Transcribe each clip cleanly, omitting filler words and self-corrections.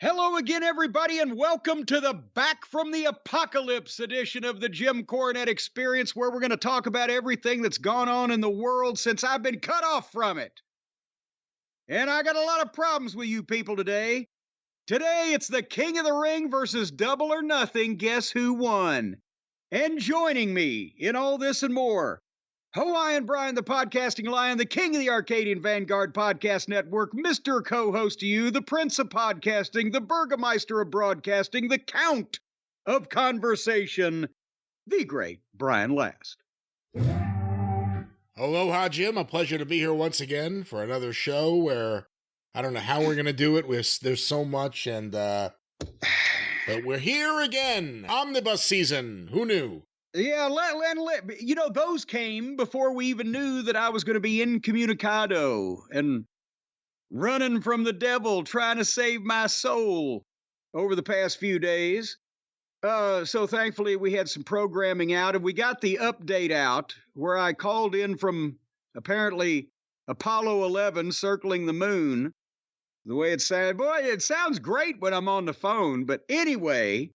Hello again, everybody, and welcome to the Back from the Apocalypse edition of the Jim Cornette Experience, where we're going to talk about everything that's gone on in the world since I've been cut off from it. And I got a lot of problems with you people today. Today, it's the King of the Ring versus Double or Nothing. Guess who won? And joining me in all this and more, Hawaiian Brian, the podcasting lion, the king of the Arcadian Vanguard Podcast Network, Mr. Co-host to you, the prince of podcasting, the burgomeister of broadcasting, the count of conversation, the great Brian Last. Aloha, Jim. A pleasure to be here once again for another show where I don't know how we're going to do it. There's so much, but we're here again. Omnibus season. Who knew? Yeah, those came before we even knew that I was going to be incommunicado and running from the devil, trying to save my soul over the past few days. So thankfully we had some programming out, and we got the update out where I called in from apparently Apollo 11 circling the moon. The way it sounded, boy, it sounds great when I'm on the phone. But anyway,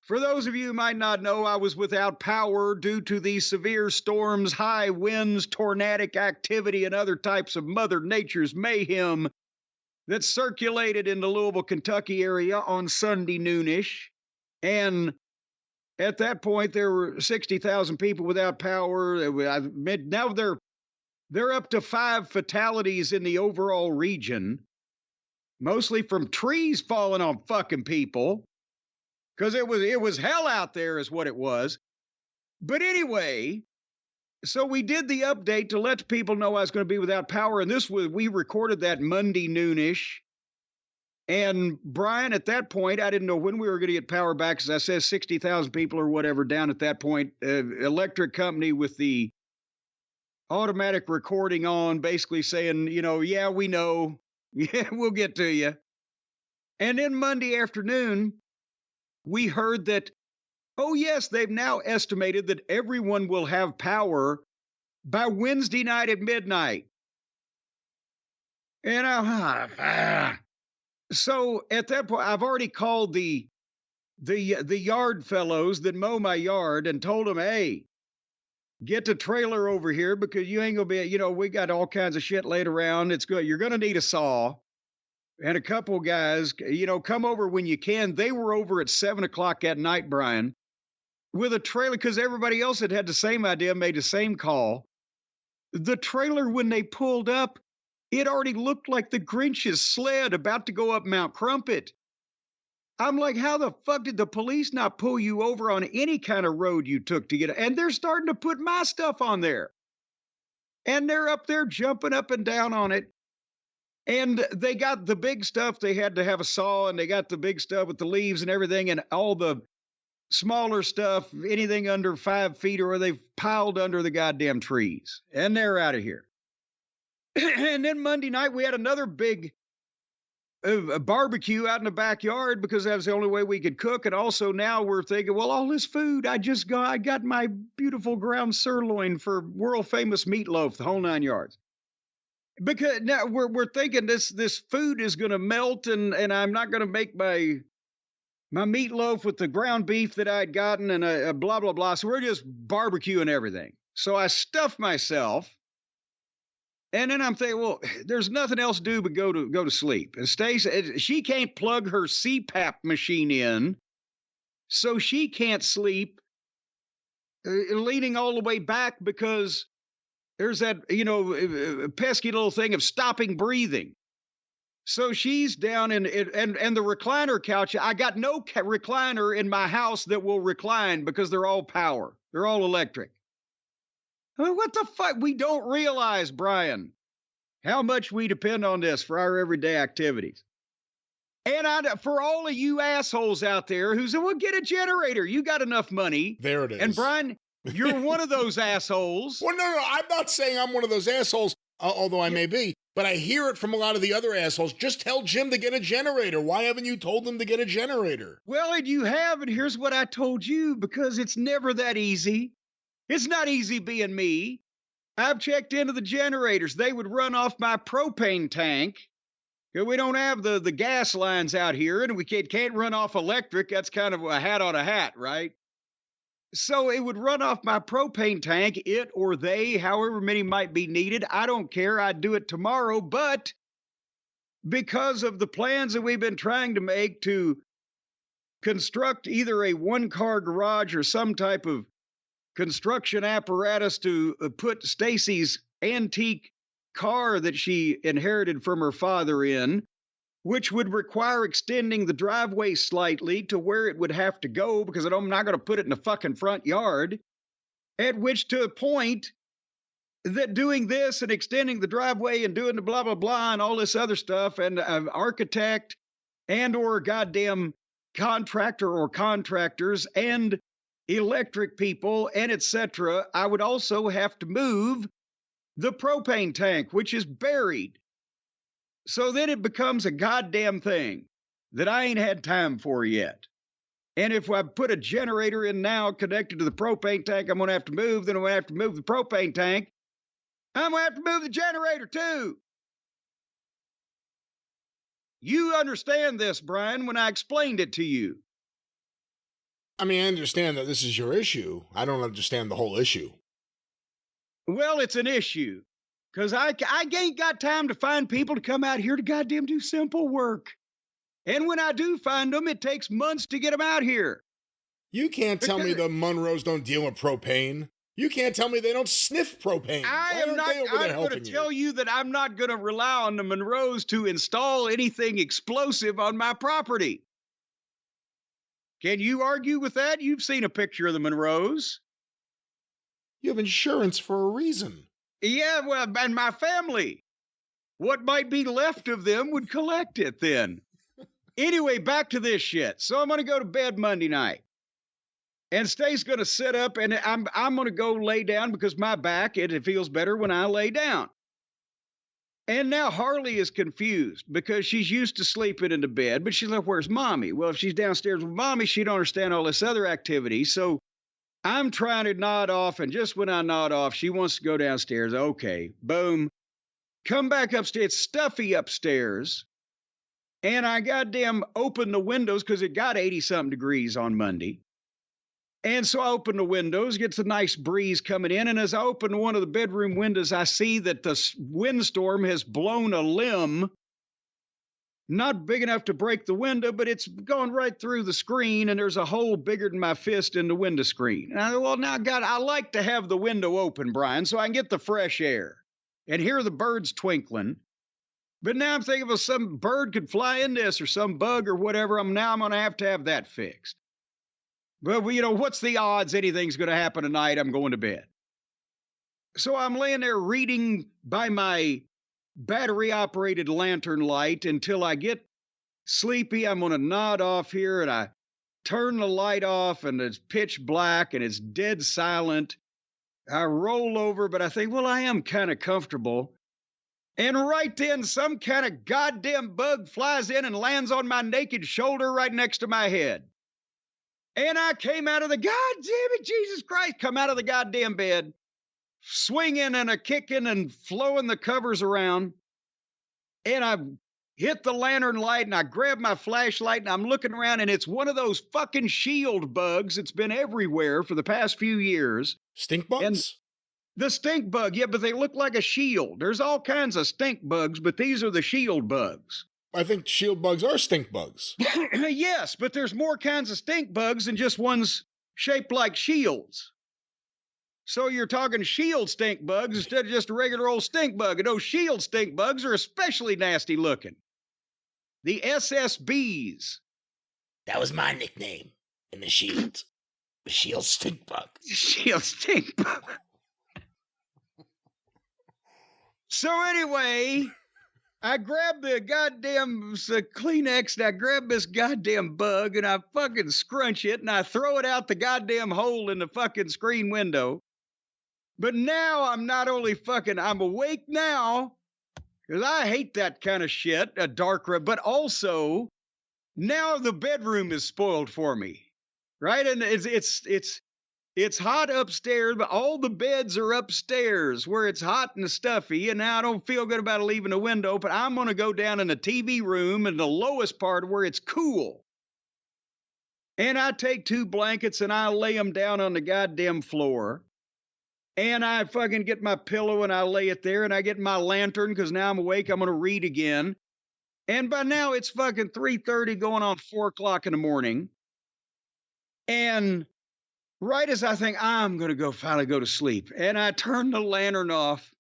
for those of you who might not know, I was without power due to the severe storms, high winds, tornadic activity, and other types of Mother Nature's mayhem that circulated in the Louisville, Kentucky area on Sunday noonish. And at that point, there were 60,000 people without power. Now they're up to 5 fatalities in the overall region, mostly from trees falling on fucking people. Because it was hell out there is what it was. But anyway, so we did the update to let people know I was going to be without power. And we recorded that Monday noonish. And Brian, at that point, I didn't know when we were going to get power back. As I said, 60,000 people or whatever down at that point. Electric company with the automatic recording on, basically saying, yeah, we know. Yeah, we'll get to you. And then Monday afternoon, we heard that, oh yes, they've now estimated that everyone will have power by Wednesday night at midnight. And so at that point, I've already called the yard fellows that mow my yard and told them, hey, get the trailer over here because you ain't gonna be, we got all kinds of shit laid around. It's good. You're gonna need a saw. And a couple guys, come over when you can. They were over at 7:00 at night, Brian, with a trailer because everybody else had the same idea, made the same call. The trailer, when they pulled up, it already looked like the Grinch's sled about to go up Mount Crumpet. I'm like, how the fuck did the police not pull you over on any kind of road you took to get it? And they're starting to put my stuff on there. And they're up there jumping up and down on it. And they got the big stuff. They had to have a saw, and they got the big stuff with the leaves and everything, and all the smaller stuff, anything under 5 feet, or they've piled under the goddamn trees. And they're out of here. And then Monday night, we had another big barbecue out in the backyard because that was the only way we could cook. And also now we're thinking, well, all this food, I got my beautiful ground sirloin for world famous meatloaf, the whole 9 yards. Because now we're thinking this food is going to melt, and I'm not going to make my meatloaf with the ground beef that I'd gotten and a blah, blah, blah. So we're just barbecuing everything. So I stuffed myself, and then I'm thinking, well, there's nothing else to do but go to sleep. And Stacy, she can't plug her CPAP machine in, so she can't sleep, leaning all the way back because there's that, pesky little thing of stopping breathing. So she's down and the recliner couch. I got no recliner in my house that will recline because they're all power. They're all electric. I mean, what the fuck? We don't realize, Brian, how much we depend on this for our everyday activities. And for all of you assholes out there who say, well, get a generator. You got enough money. There it is. And Brian, you're one of those assholes. Well, no, I'm not saying I'm one of those assholes, although I may be. But I hear it from a lot of the other assholes. Just tell Jim to get a generator. Why haven't you told him to get a generator? Well, and you have, and here's what I told you, because it's never that easy. It's not easy being me. I've checked into the generators. They would run off my propane tank We don't have the gas lines out here, and we can't run off electric. That's kind of a hat on a hat, right? So it would run off my propane tank, it or they, however many might be needed. I don't care. I'd do it tomorrow. But because of the plans that we've been trying to make to construct either a one-car garage or some type of construction apparatus to put Stacy's antique car that she inherited from her father in, which would require extending the driveway slightly to where it would have to go, because I'm not going to put it in the fucking front yard. At which to a point that doing this and extending the driveway and doing the blah, blah, blah, and all this other stuff, and an architect and or goddamn contractor or contractors and electric people and etc., I would also have to move the propane tank, which is buried. So then it becomes a goddamn thing that I ain't had time for yet. And if I put a generator in now connected to the propane tank, I'm going to have to move. Then I'm going to have to move the propane tank. I'm going to have to move the generator too. You understand this, Brian, when I explained it to you. I mean, I understand that this is your issue. I don't understand the whole issue. Well, it's an issue. Because I ain't got time to find people to come out here to goddamn do simple work. And when I do find them, it takes months to get them out here. You can't tell me the Monroes don't deal with propane. You can't tell me they don't sniff propane. I'm going to tell you that I'm not going to rely on the Monroes to install anything explosive on my property. Can you argue with that? You've seen a picture of the Monroes. You have insurance for a reason. Yeah, well, and my family. What might be left of them would collect it then. Anyway, back to this shit. So I'm going to go to bed Monday night. And Stace's going to sit up, and I'm going to go lay down because my back, it feels better when I lay down. And now Harley is confused because she's used to sleeping in the bed, but she's like, where's Mommy? Well, if she's downstairs with Mommy, she don't understand all this other activity. So I'm trying to nod off, and just when I nod off, she wants to go downstairs. Okay, boom. Come back upstairs. It's stuffy upstairs. And I goddamn opened the windows because it got 80-something degrees on Monday. And so I open the windows, gets a nice breeze coming in. And as I open one of the bedroom windows, I see that the windstorm has blown a limb. Not big enough to break the window, but it's gone right through the screen, and there's a hole bigger than my fist in the window screen. And I thought, well, now, God, I like to have the window open, Brian, so I can get the fresh air and hear the birds twinkling. But now I'm thinking, well, some bird could fly in this or some bug or whatever. Now I'm going to have that fixed. But, you know, what's the odds anything's going to happen tonight? I'm going to bed. So I'm laying there reading by my battery-operated lantern light until I get sleepy. I'm going to nod off here, and I turn the light off, and it's pitch black, and it's dead silent. I roll over, but I think, well, I am kind of comfortable. And right then, some kind of goddamn bug flies in and lands on my naked shoulder right next to my head. And I came out of the, God damn it, Jesus Christ, come out of the goddamn bed, swinging and a kicking and flowing the covers around. And I hit the lantern light and I grab my flashlight and I'm looking around, and it's one of those fucking shield bugs that's been everywhere for the past few years. Stink bugs? And the stink bug, yeah, but they look like a shield. There's all kinds of stink bugs, but these are the shield bugs. I think shield bugs are stink bugs. Yes, but there's more kinds of stink bugs than just ones shaped like shields. So you're talking shield stink bugs instead of just a regular old stink bug. And those shield stink bugs are especially nasty looking. The SSBs. That was my nickname in the shield. The shield stink bug. Shield stink bug. So anyway, I grabbed the goddamn Kleenex and I grab this goddamn bug and I fucking scrunch it and I throw it out the goddamn hole in the fucking screen window. But now I'm not only I'm awake now, because I hate that kind of shit, a dark room, but also now the bedroom is spoiled for me, right? And it's It's hot upstairs, but all the beds are upstairs where it's hot and stuffy. And now I don't feel good about leaving the window, but I'm going to go down in the TV room in the lowest part where it's cool. And I take 2 blankets and I lay them down on the goddamn floor. And I fucking get my pillow and I lay it there and I get my lantern because now I'm awake. I'm going to read again. And by now it's fucking 3:30 going on 4 o'clock in the morning. And right as I think I'm going to finally go to sleep, and I turn the lantern off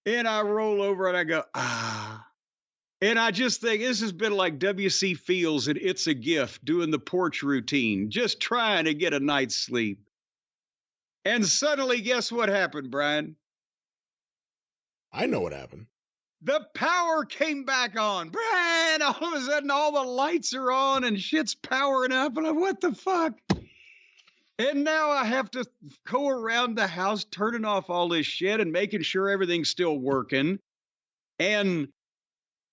and I roll over and I go, ah. And I just think this has been like W.C. Fields and It's a Gift doing the porch routine, just trying to get a night's sleep. And suddenly, guess what happened, Brian? I know what happened. The power came back on. Brian, all of a sudden, all the lights are on and shit's powering up. And I'm, what the fuck? And now I have to go around the house turning off all this shit and making sure everything's still working. And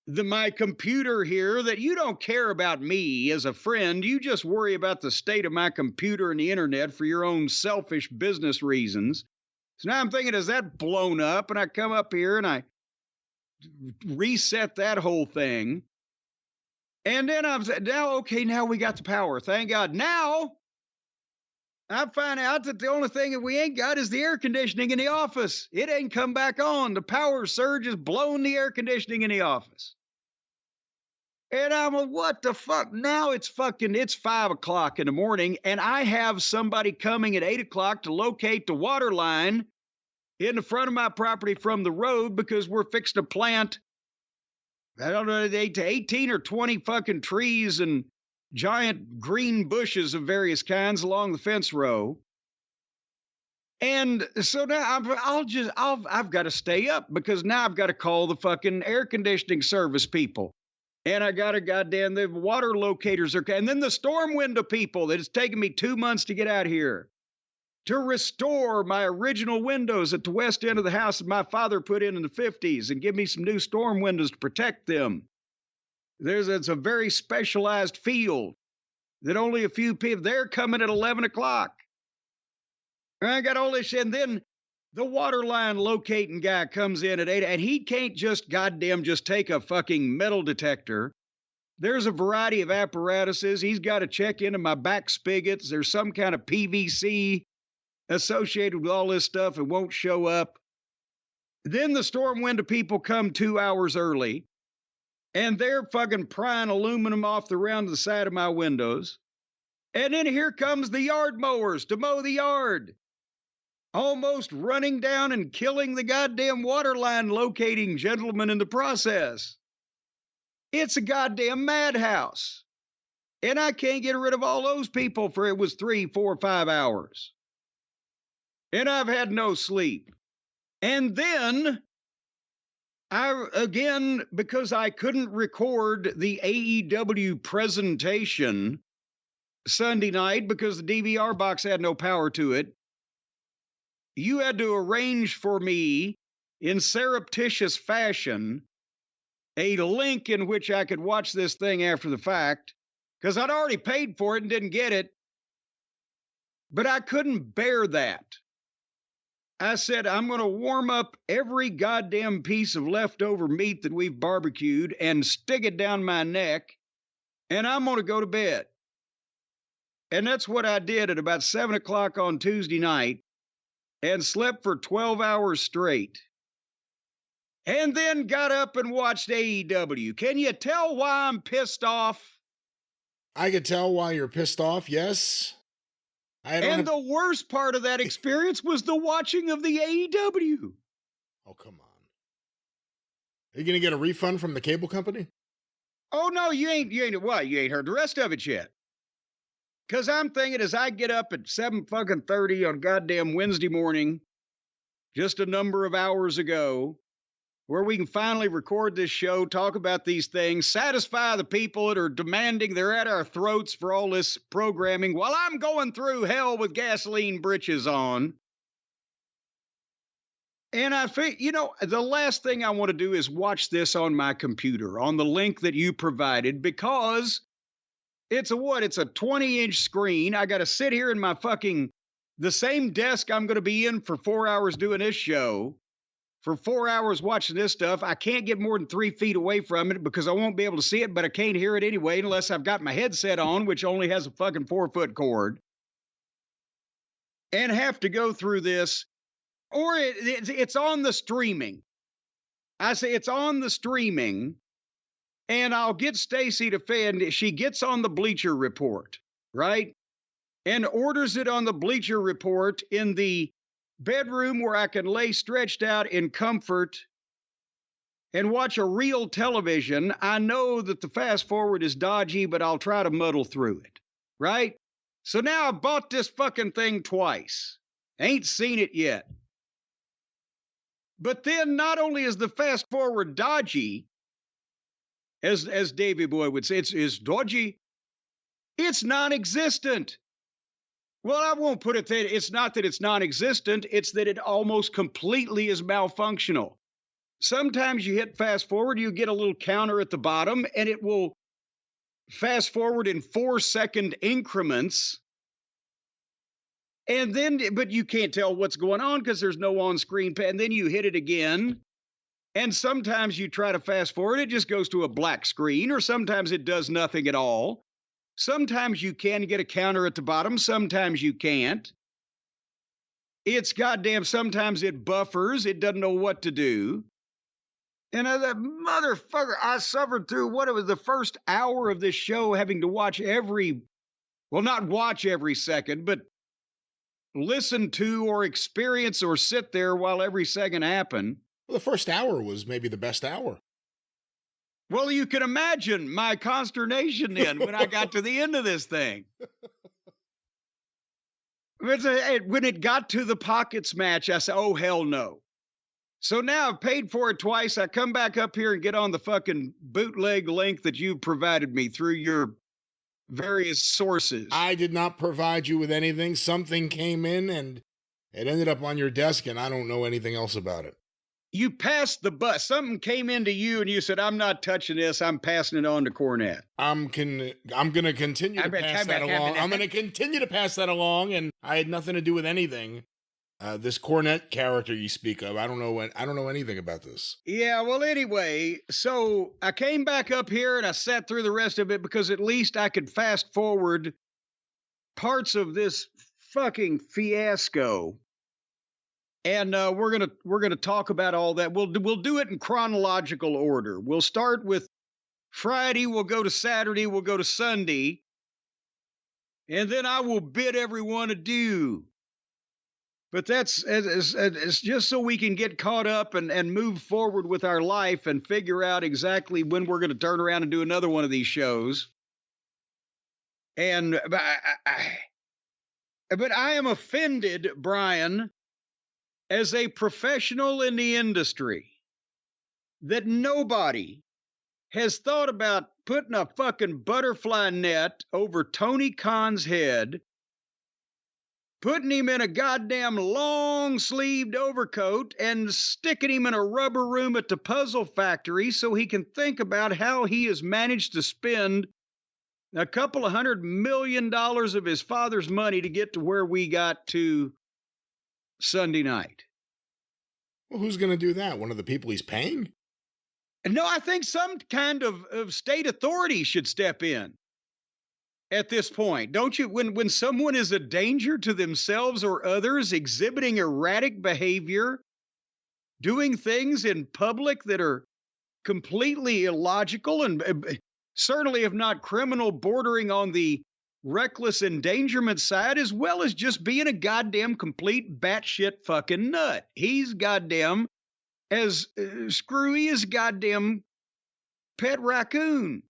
my computer here, that you don't care about me as a friend, you just worry about the state of my computer and the internet for your own selfish business reasons. So now I'm thinking, is that blown up? And I come up here and I reset that whole thing. And then I'm saying, now we got the power. Thank God. Now I find out that the only thing that we ain't got is the air conditioning in the office. It ain't come back on. The power surge has blown the air conditioning in the office. And I'm like, what the fuck? Now it's 5 o'clock in the morning, and I have somebody coming at 8 o'clock to locate the water line in the front of my property from the road because we're fixing to plant, I don't know, 18 or 20 fucking trees and giant green bushes of various kinds along the fence row. And so now I've got to stay up because now I've got to call the fucking air conditioning service people. And I got the water locators and then the storm window people that it's taken me 2 months to get out here to restore my original windows at the west end of the house that my father put in the 50s and give me some new storm windows to protect them. It's a very specialized field that only a few people, they're coming at 11 o'clock. And I got all this shit. And then the water line locating guy comes in at 8, and he can't just take a fucking metal detector. There's a variety of apparatuses. He's got to check into my back spigots. There's some kind of PVC associated with all this stuff. It won't show up. Then the storm window people come 2 hours early, and they're fucking prying aluminum off the round of the side of my windows. And then here comes the yard mowers to mow the yard, almost running down and killing the goddamn water line locating gentleman in the process. It's a goddamn madhouse. And I can't get rid of all those people for it was 3, 4, 5 hours. And I've had no sleep. And then because I couldn't record the AEW presentation Sunday night because the DVR box had no power to it, you had to arrange for me in surreptitious fashion a link in which I could watch this thing after the fact because I'd already paid for it and didn't get it. But I couldn't bear that. I said, I'm going to warm up every goddamn piece of leftover meat that we've barbecued and stick it down my neck, and I'm going to go to bed. And that's what I did at about 7 o'clock on Tuesday night and slept for 12 hours straight. And then got up and watched AEW. Can you tell why I'm pissed off? I can tell why you're pissed off, yes. The worst part of that experience was the watching of the AEW. Oh, come on. Are you going to get a refund from the cable company? Oh, no, you ain't heard the rest of it yet. Because I'm thinking as I get up at 7:30 on goddamn Wednesday morning, just a number of hours ago, where we can finally record this show, talk about these things, satisfy the people that are demanding, they're at our throats for all this programming while I'm going through hell with gasoline britches on. And I think, the last thing I want to do is watch this on my computer, on the link that you provided, because it's a 20-inch screen. I got to sit here in my fucking the same desk I'm going to be in for 4 hours doing this show, for 4 hours watching this stuff, I can't get more than 3 feet away from it because I won't be able to see it, but I can't hear it anyway unless I've got my headset on, which only has a fucking 4-foot cord, and have to go through this. Or it's on the streaming. I say it's on the streaming, and I'll get Stacy to fend. She gets on the Bleacher Report, right? And orders it on the Bleacher Report in the bedroom where I can lay stretched out in comfort and watch a real television. I know that the fast forward is dodgy, but I'll try to muddle through it, right? So now I bought this fucking thing twice. Ain't seen it yet. But then not only is the fast forward dodgy, as Davey Boy would say, it's dodgy, it's non-existent. Well, I won't put it that it's not that it's non-existent, it's that it almost completely is malfunctional. Sometimes you hit fast forward, you get a little counter at the bottom, and it will fast forward in 4-second increments. And then, but you can't tell what's going on because there's no on-screen. And then you hit it again. And sometimes you try to fast forward, it just goes to a black screen, or sometimes it does nothing at all. Sometimes you can get a counter at the bottom. Sometimes you can't. It's goddamn, sometimes it buffers. It doesn't know what to do. And that motherfucker, I suffered through what it was the first hour of this show having to watch not watch every second, but listen to or experience or sit there while every second happened. Well, the first hour was maybe the best hour. Well, you can imagine my consternation then when I got to the end of this thing. When it got to the Pockets match, I said, oh, hell no. So now I've paid for it twice. I come back up here and get on the fucking bootleg link that you provided me through your various sources. I did not provide you with anything. Something came in and it ended up on your desk, and I don't know anything else about it. You passed the bus. Something came into you and you said, I'm not touching this. I'm passing it on to Cornette. I'm going to continue to pass that along. I'm going to continue to pass that along, and I had nothing to do with anything. This Cornette character you speak of, I don't know anything about this. Yeah, well, anyway, so I came back up here and I sat through the rest of it because at least I could fast forward parts of this fucking fiasco. And we're gonna talk about all that. We'll do it in chronological order. We'll start with Friday. We'll go to Saturday. We'll go to Sunday, and then I will bid everyone adieu. But that's it's just so we can get caught up and move forward with our life and figure out exactly when we're going to turn around and do another one of these shows. And but I am offended, Brian, as a professional in the industry, that nobody has thought about putting a fucking butterfly net over Tony Khan's head, putting him in a goddamn long-sleeved overcoat and sticking him in a rubber room at the Puzzle Factory so he can think about how he has managed to spend a couple of $100 million of his father's money to get to where we got to Sunday night. Well, who's going to do that? One of the people he's paying? No, I think some kind of state authority should step in at this point. Don't you? When someone is a danger to themselves or others, exhibiting erratic behavior, doing things in public that are completely illogical and certainly, if not criminal, bordering on the reckless endangerment side, as well as just being a goddamn complete batshit fucking nut. He's goddamn as screwy as goddamn pet raccoon,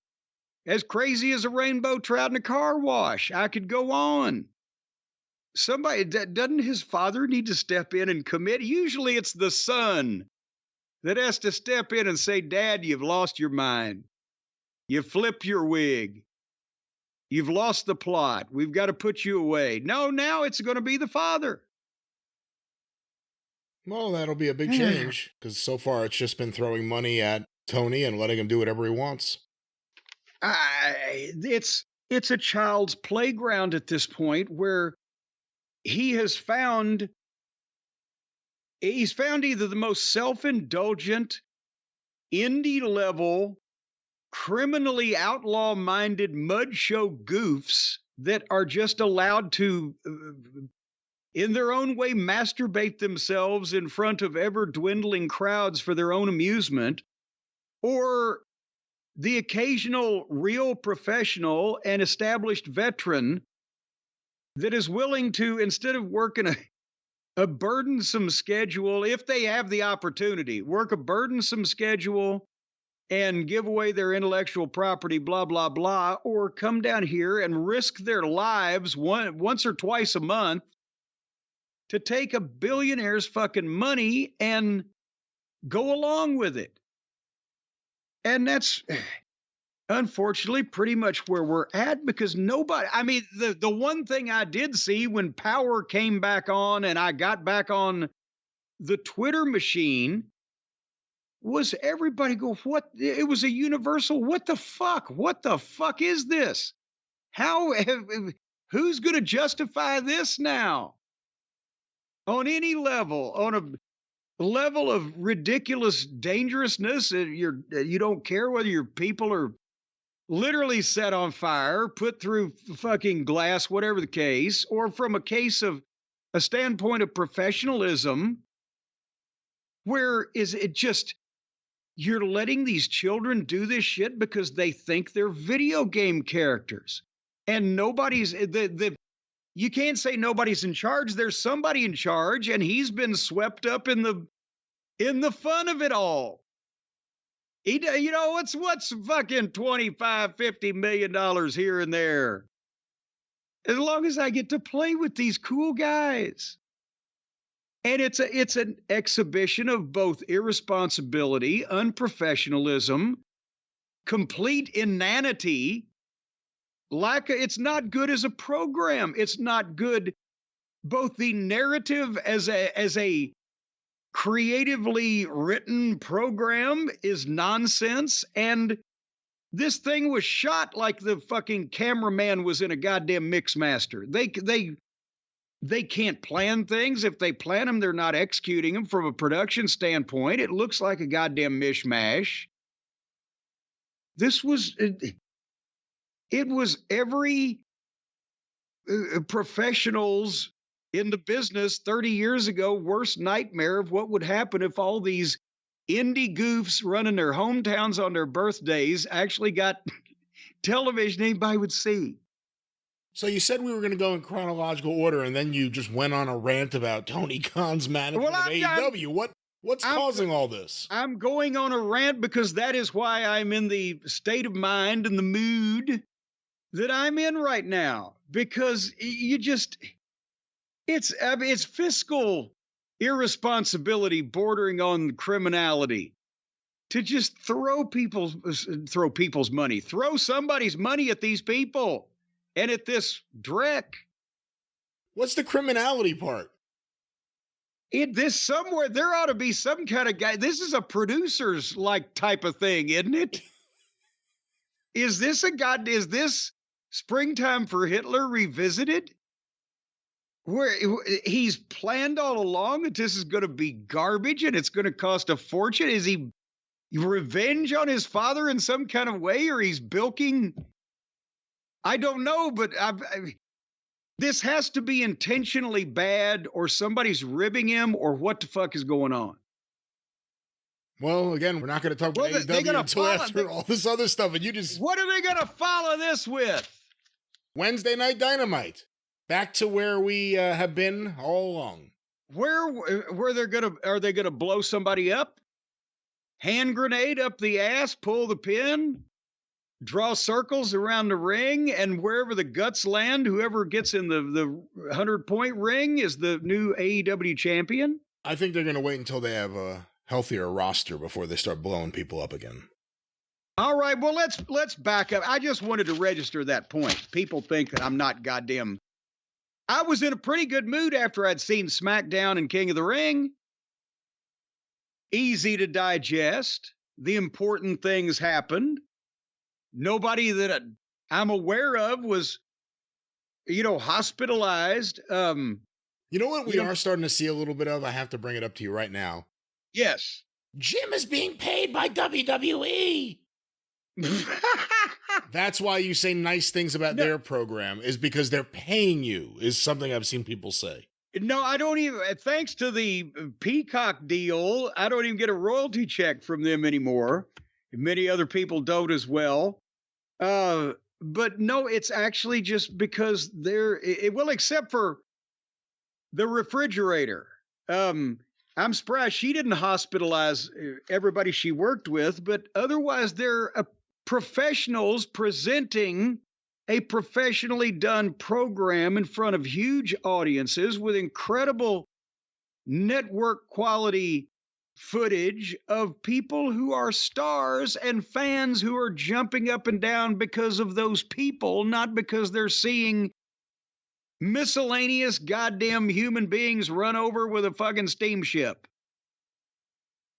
as crazy as a rainbow trout in a car wash. I could go on. Somebody, doesn't his father need to step in and commit? Usually it's the son that has to step in and say, Dad, you've lost your mind. You flip your wig. You've lost the plot. We've got to put you away. No, now it's going to be the father. Well, that'll be a big change, because so far it's just been throwing money at Tony and letting him do whatever he wants. It's a child's playground at this point where he's found either the most self-indulgent, indie level, criminally outlaw-minded mud show goofs that are just allowed to, in their own way, masturbate themselves in front of ever-dwindling crowds for their own amusement, or the occasional real professional and established veteran that is willing to, instead of working a burdensome schedule, if they have the opportunity, work a burdensome schedule and give away their intellectual property, blah, blah, blah, or come down here and risk their lives once or twice a month to take a billionaire's fucking money and go along with it. And that's unfortunately pretty much where we're at, because nobody, I mean, the one thing I did see when power came back on and I got back on the Twitter machine was everybody go, what? It was a universal, what the fuck? What the fuck is this? Who's going to justify this now? On any level, on a level of ridiculous dangerousness, you don't care whether your people are literally set on fire, put through fucking glass, whatever the case, or from a standpoint of professionalism, where is it just, you're letting these children do this shit because they think they're video game characters, and nobody's, you can't say nobody's in charge. There's somebody in charge, and he's been swept up in the fun of it all. You know, what's fucking $25-50 million here and there, as long as I get to play with these cool guys. And it's an exhibition of both irresponsibility, unprofessionalism, complete inanity. It's not good as a program. It's not good. Both the narrative as a creatively written program is nonsense, and this thing was shot like the fucking cameraman was in a goddamn mix master. They can't plan things. If they plan them, they're not executing them from a production standpoint. It looks like a goddamn mishmash. It was every professional's in the business 30 years ago worst nightmare of what would happen if all these indie goofs running their hometowns on their birthdays actually got television anybody would see. So you said we were going to go in chronological order, and then you just went on a rant about Tony Khan's management of AEW. What's causing all this? I'm going on a rant because that is why I'm in the state of mind and the mood that I'm in right now. Because it's fiscal irresponsibility bordering on criminality to just throw somebody's money at these people and at this dreck. What's the criminality part? Somewhere there ought to be some kind of guy. This is a producer's like type of thing, isn't it? Is this Springtime for Hitler revisited? Where he's planned all along that this is going to be garbage and it's going to cost a fortune? Is he revenge on his father in some kind of way, or he's bilking? I don't know, but this has to be intentionally bad, or somebody's ribbing him, or what the fuck is going on? Well, again, we're not going to talk about AEW until after all this other stuff, and you just... What are they going to follow this with? Wednesday Night Dynamite. Back to where we have been all along. Are they gonna blow somebody up? Hand grenade up the ass, pull the pin, draw circles around the ring, and wherever the guts land, whoever gets in the 100-point ring is the new AEW champion? I think they're gonna wait until they have a healthier roster before they start blowing people up again. All right, well, let's back up. I just wanted to register that point. People think that I'm not goddamn... I was in a pretty good mood after I'd seen Smackdown and King of the Ring. Easy to digest. The important things happened. Nobody that I'm aware of was, hospitalized. You know what we You know, are starting to see a little bit of? I have to bring it up to you right now. yes. Jim is being paid by WWE. That's why you say nice things about No, their program, is because they're paying you, is something I've seen people say. no, I don't even. Thanks to the Peacock deal, I don't even get a royalty check from them anymore. Many other people don't as well. But no, it's actually just because well, except for the refrigerator. I'm surprised she didn't hospitalize everybody she worked with, but otherwise, they're professionals presenting a professionally done program in front of huge audiences with incredible network quality footage of people who are stars and fans who are jumping up and down because of those people, not because they're seeing miscellaneous goddamn human beings run over with a fucking steamship.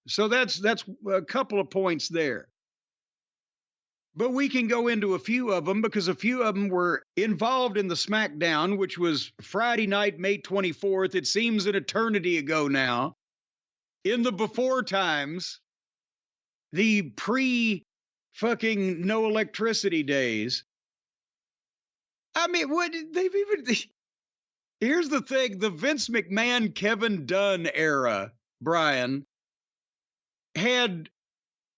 So that's a couple of points there. But we can go into a few of them because a few of them were involved in the Smackdown, which was Friday night, May 24th. It seems an eternity ago now. In the before times, the pre fucking no electricity days. I mean, what they've even. Here's the thing, the Vince McMahon, Kevin Dunn era, Brian, had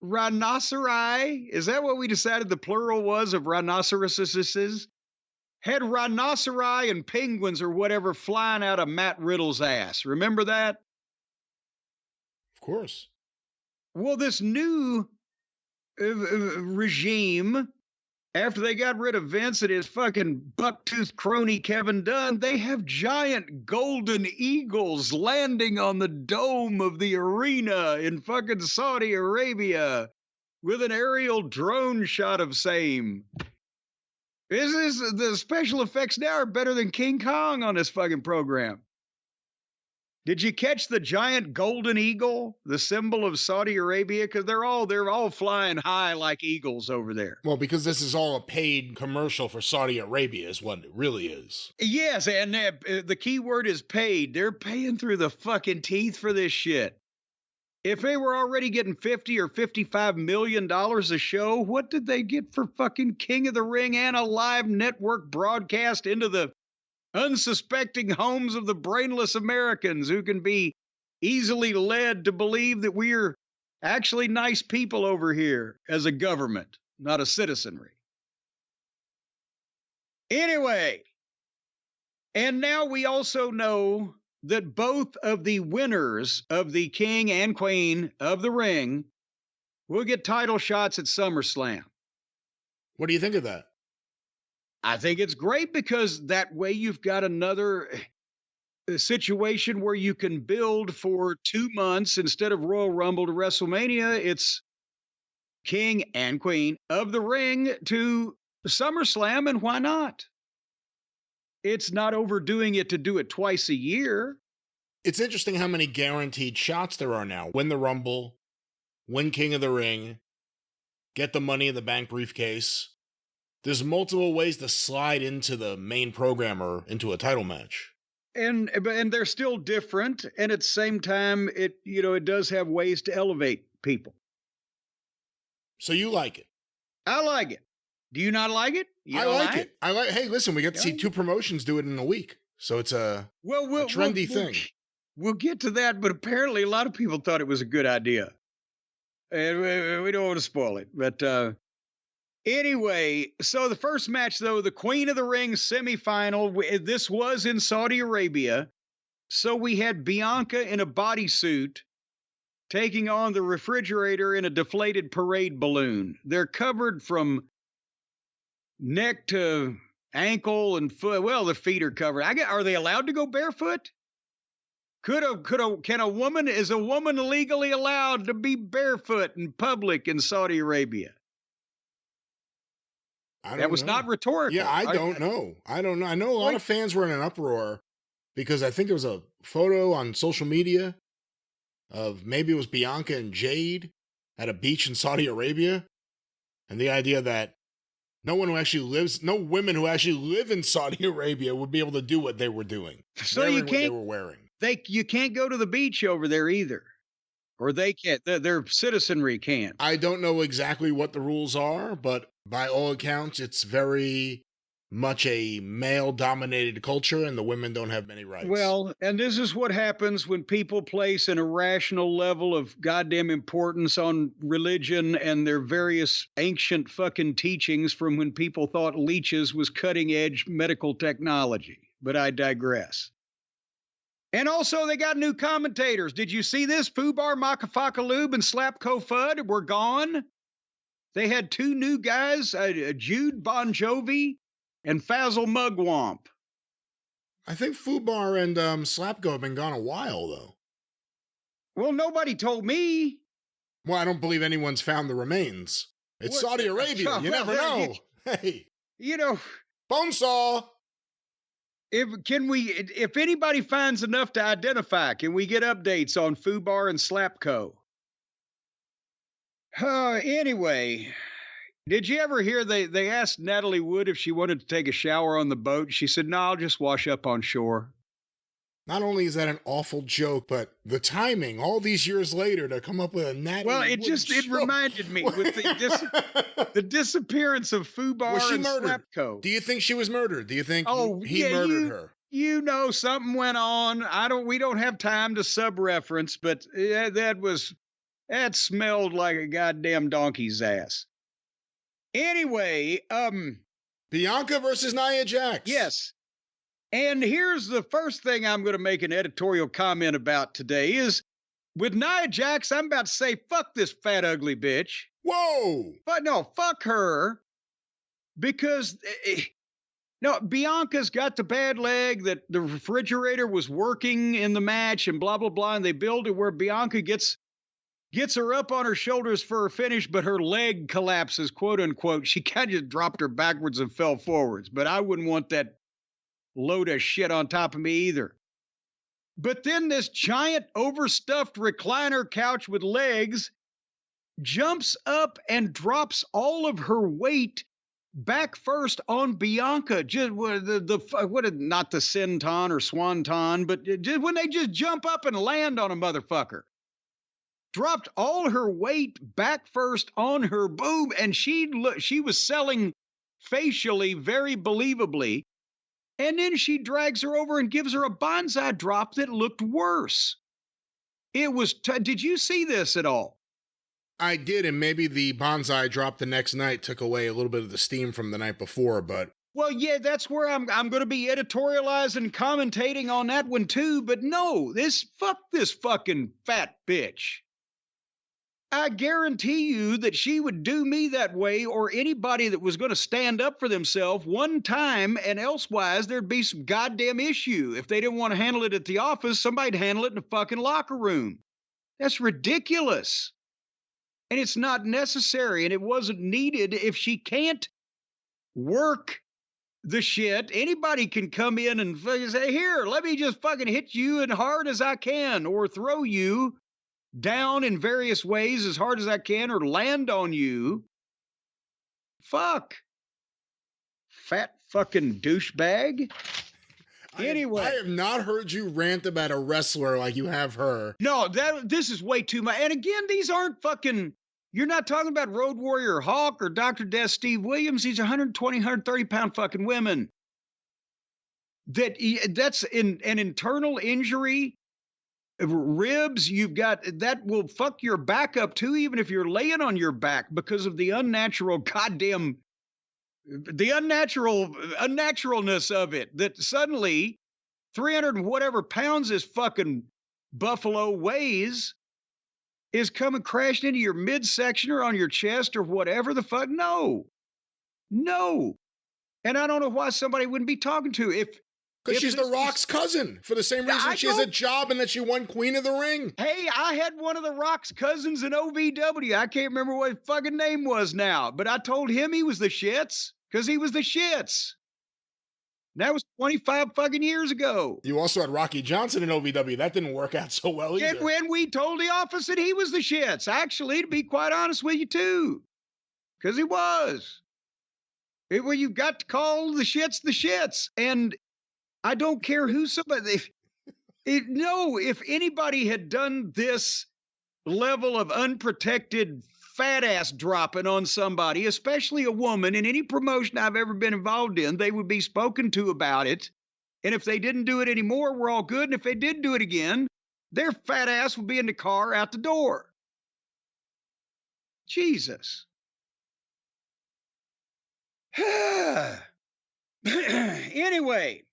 rhinoceri. Is that what we decided the plural was of rhinoceroses? Had rhinoceri and penguins or whatever flying out of Matt Riddle's ass. Remember that? Of course. Well, this new regime, after they got rid of Vince and his fucking buck-toothed crony Kevin Dunn, they have giant golden eagles landing on the dome of the arena in fucking Saudi Arabia with an aerial drone shot of same. The special effects now are better than King Kong on this fucking program. Did you catch the giant golden eagle, the symbol of Saudi Arabia? Because they're all flying high like eagles over there. Well, because this is all a paid commercial for Saudi Arabia is what it really is. Yes, and the key word is paid. They're paying through the fucking teeth for this shit. If they were already getting $50 or $55 million a show, what did they get for fucking King of the Ring and a live network broadcast into the unsuspecting homes of the brainless Americans who can be easily led to believe that we're actually nice people over here as a government, not a citizenry? Anyway, and now we also know that both of the winners of the King and Queen of the Ring will get title shots at SummerSlam. What do you think of that? I think it's great because that way you've got another situation where you can build for 2 months instead of Royal Rumble to WrestleMania. It's King and Queen of the Ring to SummerSlam, and why not? It's not overdoing it to do it twice a year. It's interesting how many guaranteed shots there are now. Win the Rumble, win King of the Ring, get the Money in the Bank briefcase. There's multiple ways to slide into the main program or into a title match. And they're still different, and at the same time, it does have ways to elevate people. So you like it? I like it. Do you not like it? I like it. Hey, listen, we get to see two promotions do it in a week, so it's a trendy thing. We'll get to that, but apparently a lot of people thought it was a good idea, and we don't want to spoil it. But anyway, so the first match, though, the Queen of the Ring semifinal. This was in Saudi Arabia, so we had Bianca in a bodysuit taking on the refrigerator in a deflated parade balloon. They're covered from neck to ankle and foot. Well, the feet are covered. Are they allowed to go barefoot? Is a woman legally allowed to be barefoot in public in Saudi Arabia? That was not rhetorical. Yeah, I don't know. I know a lot of fans were in an uproar because I think there was a photo on social media of maybe it was Bianca and Jade at a beach in Saudi Arabia. And the idea that No one who actually lives, no women who actually live in Saudi Arabia would be able to do what they were doing. So you What they can't were wearing. you can't go to the beach over there either. Or they can't. Their citizenry can't. I don't know exactly what the rules are, but by all accounts, it's very much a male-dominated culture, and the women don't have many rights. Well, and this is what happens when people place an irrational level of goddamn importance on religion and their various ancient fucking teachings from when people thought leeches was cutting-edge medical technology. But I digress. And also, they got new commentators. Did you see this? Fubar Makafakaloob and Slapko Fudd were gone. They had two new guys, Jude Bon Jovi and Fazil Mugwump. I think Fubar and Slapko have been gone a while, though. Well, nobody told me. Well, I don't believe anyone's found the remains. It's Saudi Arabia. You never know. Hey. You know. Bonesaw. If anybody finds enough to identify, can we get updates on Fubar and Slapko? Anyway, did you ever hear they asked Natalie Wood if she wanted to take a shower on the boat? She said, "No, I'll just wash up on shore." Not only is that an awful joke, but the timing, all these years later, to come up with a Natalie Wood it reminded me with the disappearance of Fubar and Slapko. Do you think she was murdered? Do you think he murdered her? You know, something went on. We don't have time to sub-reference, but that smelled like a goddamn donkey's ass. Anyway, Bianca versus Nia Jax. Yes. And here's the first thing I'm going to make an editorial comment about today is with Nia Jax, I'm about to say, fuck this fat, ugly bitch. Whoa. But no, fuck her. Because, no, Bianca's got the bad leg that the refrigerator was working in the match and blah, blah, blah. And they build it where Bianca gets her up on her shoulders for her finish, but her leg collapses, quote unquote. She kind of just dropped her backwards and fell forwards. But I wouldn't want that load of shit on top of me either. But then this giant overstuffed recliner couch with legs jumps up and drops all of her weight back first on Bianca. Just not the senton or swanton, but just when they just jump up and land on a motherfucker. Dropped all her weight back first on her boob, and she was selling facially very believably. And then she drags her over and gives her a bonsai drop that looked worse. It was, did you see this at all? I did, and maybe the bonsai drop the next night took away a little bit of the steam from the night before, but... Well, yeah, that's where I'm going to be editorializing and commentating on that one too, but no, fuck this fucking fat bitch. I guarantee you that she would do me that way or anybody that was going to stand up for themselves one time, and elsewise there'd be some goddamn issue. If they didn't want to handle it at the office, somebody'd handle it in the fucking locker room. That's ridiculous. And it's not necessary, and it wasn't needed. If she can't work the shit, anybody can come in and say, here, let me just fucking hit you as hard as I can, or throw you down in various ways as hard as I can, or land on you. Fuck. Fat fucking douchebag. Anyway. I have not heard you rant about a wrestler like you have her. No, this is way too much. And again, these aren't fucking, you're not talking about Road Warrior Hawk or Dr. Death Steve Williams. These are 120, 130 pound fucking women. That's an internal injury. Ribs, you've got, that will fuck your back up too, even if you're laying on your back, because of the unnaturalness of it, that suddenly 300 and whatever pounds this fucking buffalo weighs is coming crashing into your midsection or on your chest or whatever the fuck. No. And I don't know why somebody wouldn't be talking to because she's The Rock's cousin, for the same reason she has a job and that she won Queen of the Ring. Hey, I had one of The Rock's cousins in OVW. I can't remember what his fucking name was now, but I told him he was the shits, because he was the shits. That was 25 fucking years ago. You also had Rocky Johnson in OVW. That didn't work out so well either. And when we told the office that he was the shits, actually, to be quite honest with you, too. Because he was. Well, you've got to call the shits. And I don't care who somebody, if anybody had done this level of unprotected fat ass dropping on somebody, especially a woman, in any promotion I've ever been involved in, they would be spoken to about it. And if they didn't do it anymore, we're all good. And if they did do it again, their fat ass would be in the car out the door. Jesus. Anyway,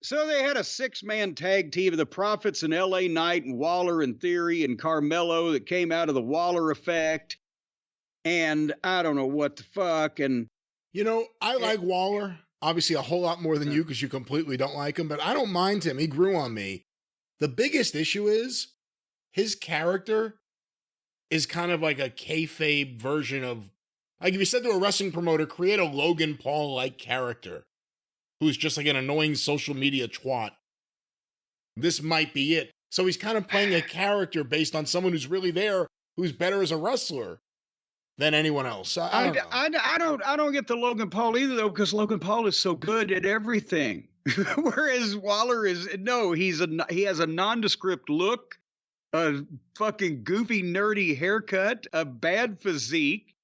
so they had a 6-man tag team of the Prophets and LA Knight and Waller and Theory and Carmelo that came out of the Waller effect. And I don't know what the fuck. And I like Waller, obviously a whole lot more than you because you completely don't like him, but I don't mind him. He grew on me. The biggest issue is his character is kind of like a kayfabe version of, like if you said to a wrestling promoter, create a Logan Paul-like character who's just like an annoying social media twat, this might be it. So he's kind of playing a character based on someone who's really there, who's better as a wrestler than anyone else. I don't get the Logan Paul either, though, because Logan Paul is so good at everything. Whereas Waller he has a nondescript look, a fucking goofy, nerdy haircut, a bad physique.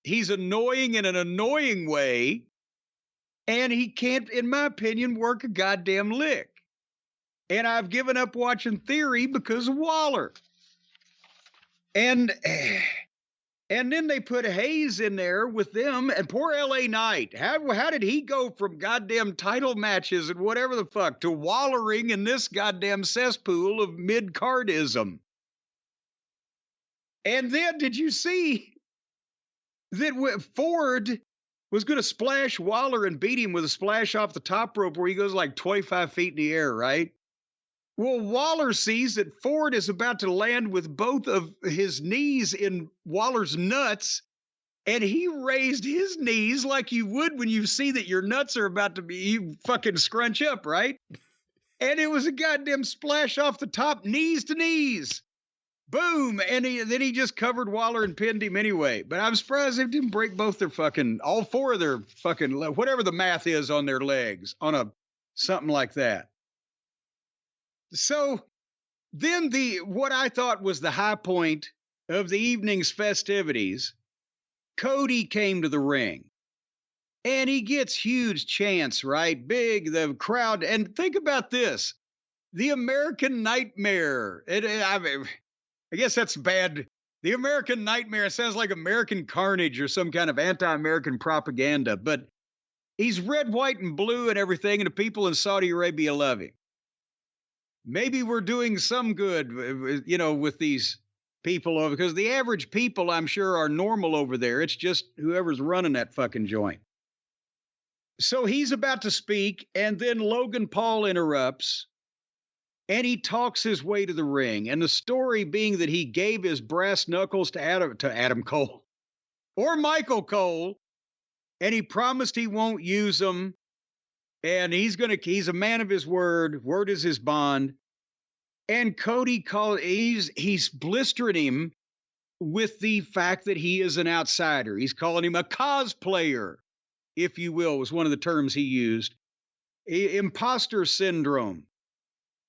He's annoying in an annoying way. And he can't, in my opinion, work a goddamn lick. And I've given up watching Theory because of Waller. And then they put Hayes in there with them, and poor LA Knight. How did he go from goddamn title matches and whatever the fuck to wallering in this goddamn cesspool of mid-cardism? And then did you see that Ford was going to splash Waller and beat him with a splash off the top rope where he goes like 25 feet in the air, right? Well, Waller sees that Ford is about to land with both of his knees in Waller's nuts, and he raised his knees like you would when you see that your nuts are about to be fucking scrunch up, right? And it was a goddamn splash off the top, knees to knees. Boom! And then he just covered Waller and pinned him anyway. But I'm surprised they didn't break both their all 4 of their fucking, whatever the math is on their legs, on something like that. So then what I thought was the high point of the evening's festivities, Cody came to the ring. And he gets huge chants, right? Big, the crowd. And think about this. The American Nightmare. I guess that's bad. The American Nightmare sounds like American Carnage or some kind of anti-American propaganda. But he's red, white, and blue and everything, and the people in Saudi Arabia love him. Maybe we're doing some good, with these people, because the average people, I'm sure, are normal over there. It's just whoever's running that fucking joint. So he's about to speak, and then Logan Paul interrupts. And he talks his way to the ring. And the story being that he gave his brass knuckles to Adam Cole or Michael Cole. And he promised he won't use them. And he's a man of his word. Word is his bond. And Cody he's blistering him with the fact that he is an outsider. He's calling him a cosplayer, if you will, was one of the terms he used. Imposter syndrome.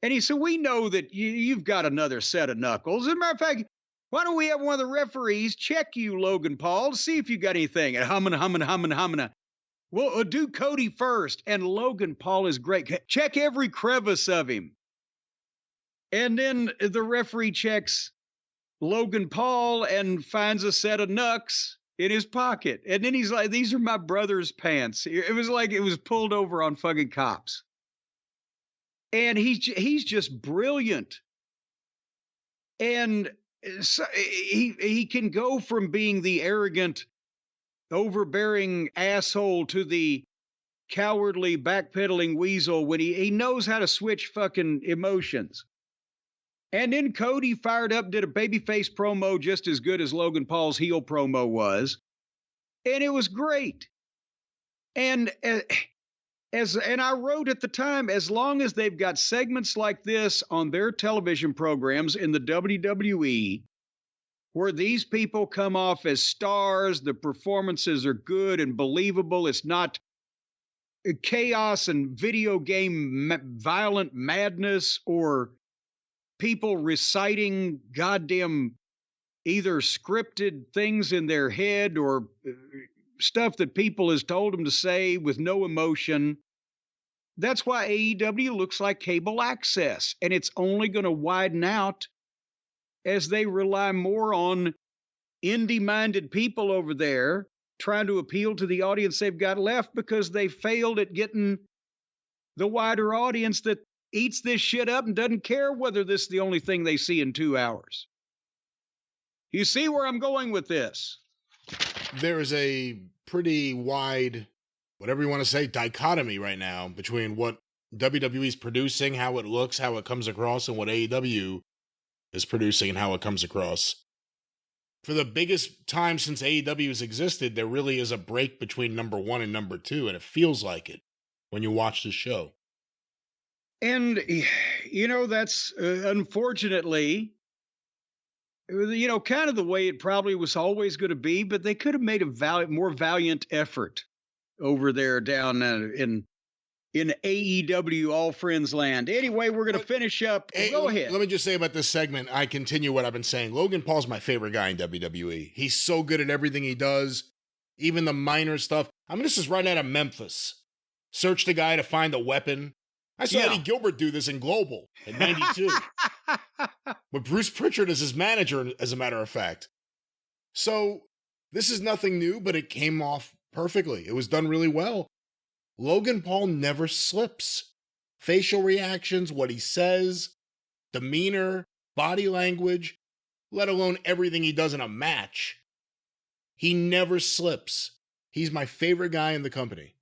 And he said, we know that you've got another set of knuckles. As a matter of fact, why don't we have one of the referees check you, Logan Paul, to see if you got anything? And humming. Well, do Cody first. And Logan Paul is great. Check every crevice of him. And then the referee checks Logan Paul and finds a set of knucks in his pocket. And then he's like, these are my brother's pants. It was like it was pulled over on fucking cops. And he's just brilliant. And so he can go from being the arrogant, overbearing asshole to the cowardly, backpedaling weasel when he knows how to switch fucking emotions. And then Cody fired up, did a babyface promo just as good as Logan Paul's heel promo was. And it was great. And I wrote at the time, as long as they've got segments like this on their television programs in the WWE, where these people come off as stars. The performances are good and believable. It's not chaos and video game violent madness or people reciting goddamn either scripted things in their head or stuff that people has told them to say with no emotion. That's why AEW looks like cable access, and it's only going to widen out as they rely more on indie-minded people over there trying to appeal to the audience they've got left because they failed at getting the wider audience that eats this shit up and doesn't care whether this is the only thing they see in 2 hours. You see where I'm going with this? There is a pretty wide, whatever you want to say, dichotomy right now between what WWE is producing, how it looks, how it comes across, and what AEW is producing and how it comes across. For the biggest time since AEW has existed, there really is a break between number 1 and number 2, and it feels like it when you watch the show. And, that's unfortunately, kind of the way it probably was always going to be, but they could have made a more valiant effort over there down in AEW All Friends land. Anyway, we're going to finish up. Hey, go ahead. Let me just say about this segment, I continue what I've been saying. Logan Paul's my favorite guy in WWE. He's so good at everything he does, even the minor stuff. I mean, this is right out of Memphis. Search the guy to find a weapon. I saw Eddie Gilbert do this in Global in 92. With Bruce Pritchard as his manager, as a matter of fact. So, this is nothing new, but it came off perfectly. It was done really well. Logan Paul never slips. Facial reactions, what he says, demeanor, body language, let alone everything he does in a match. He never slips. He's my favorite guy in the company.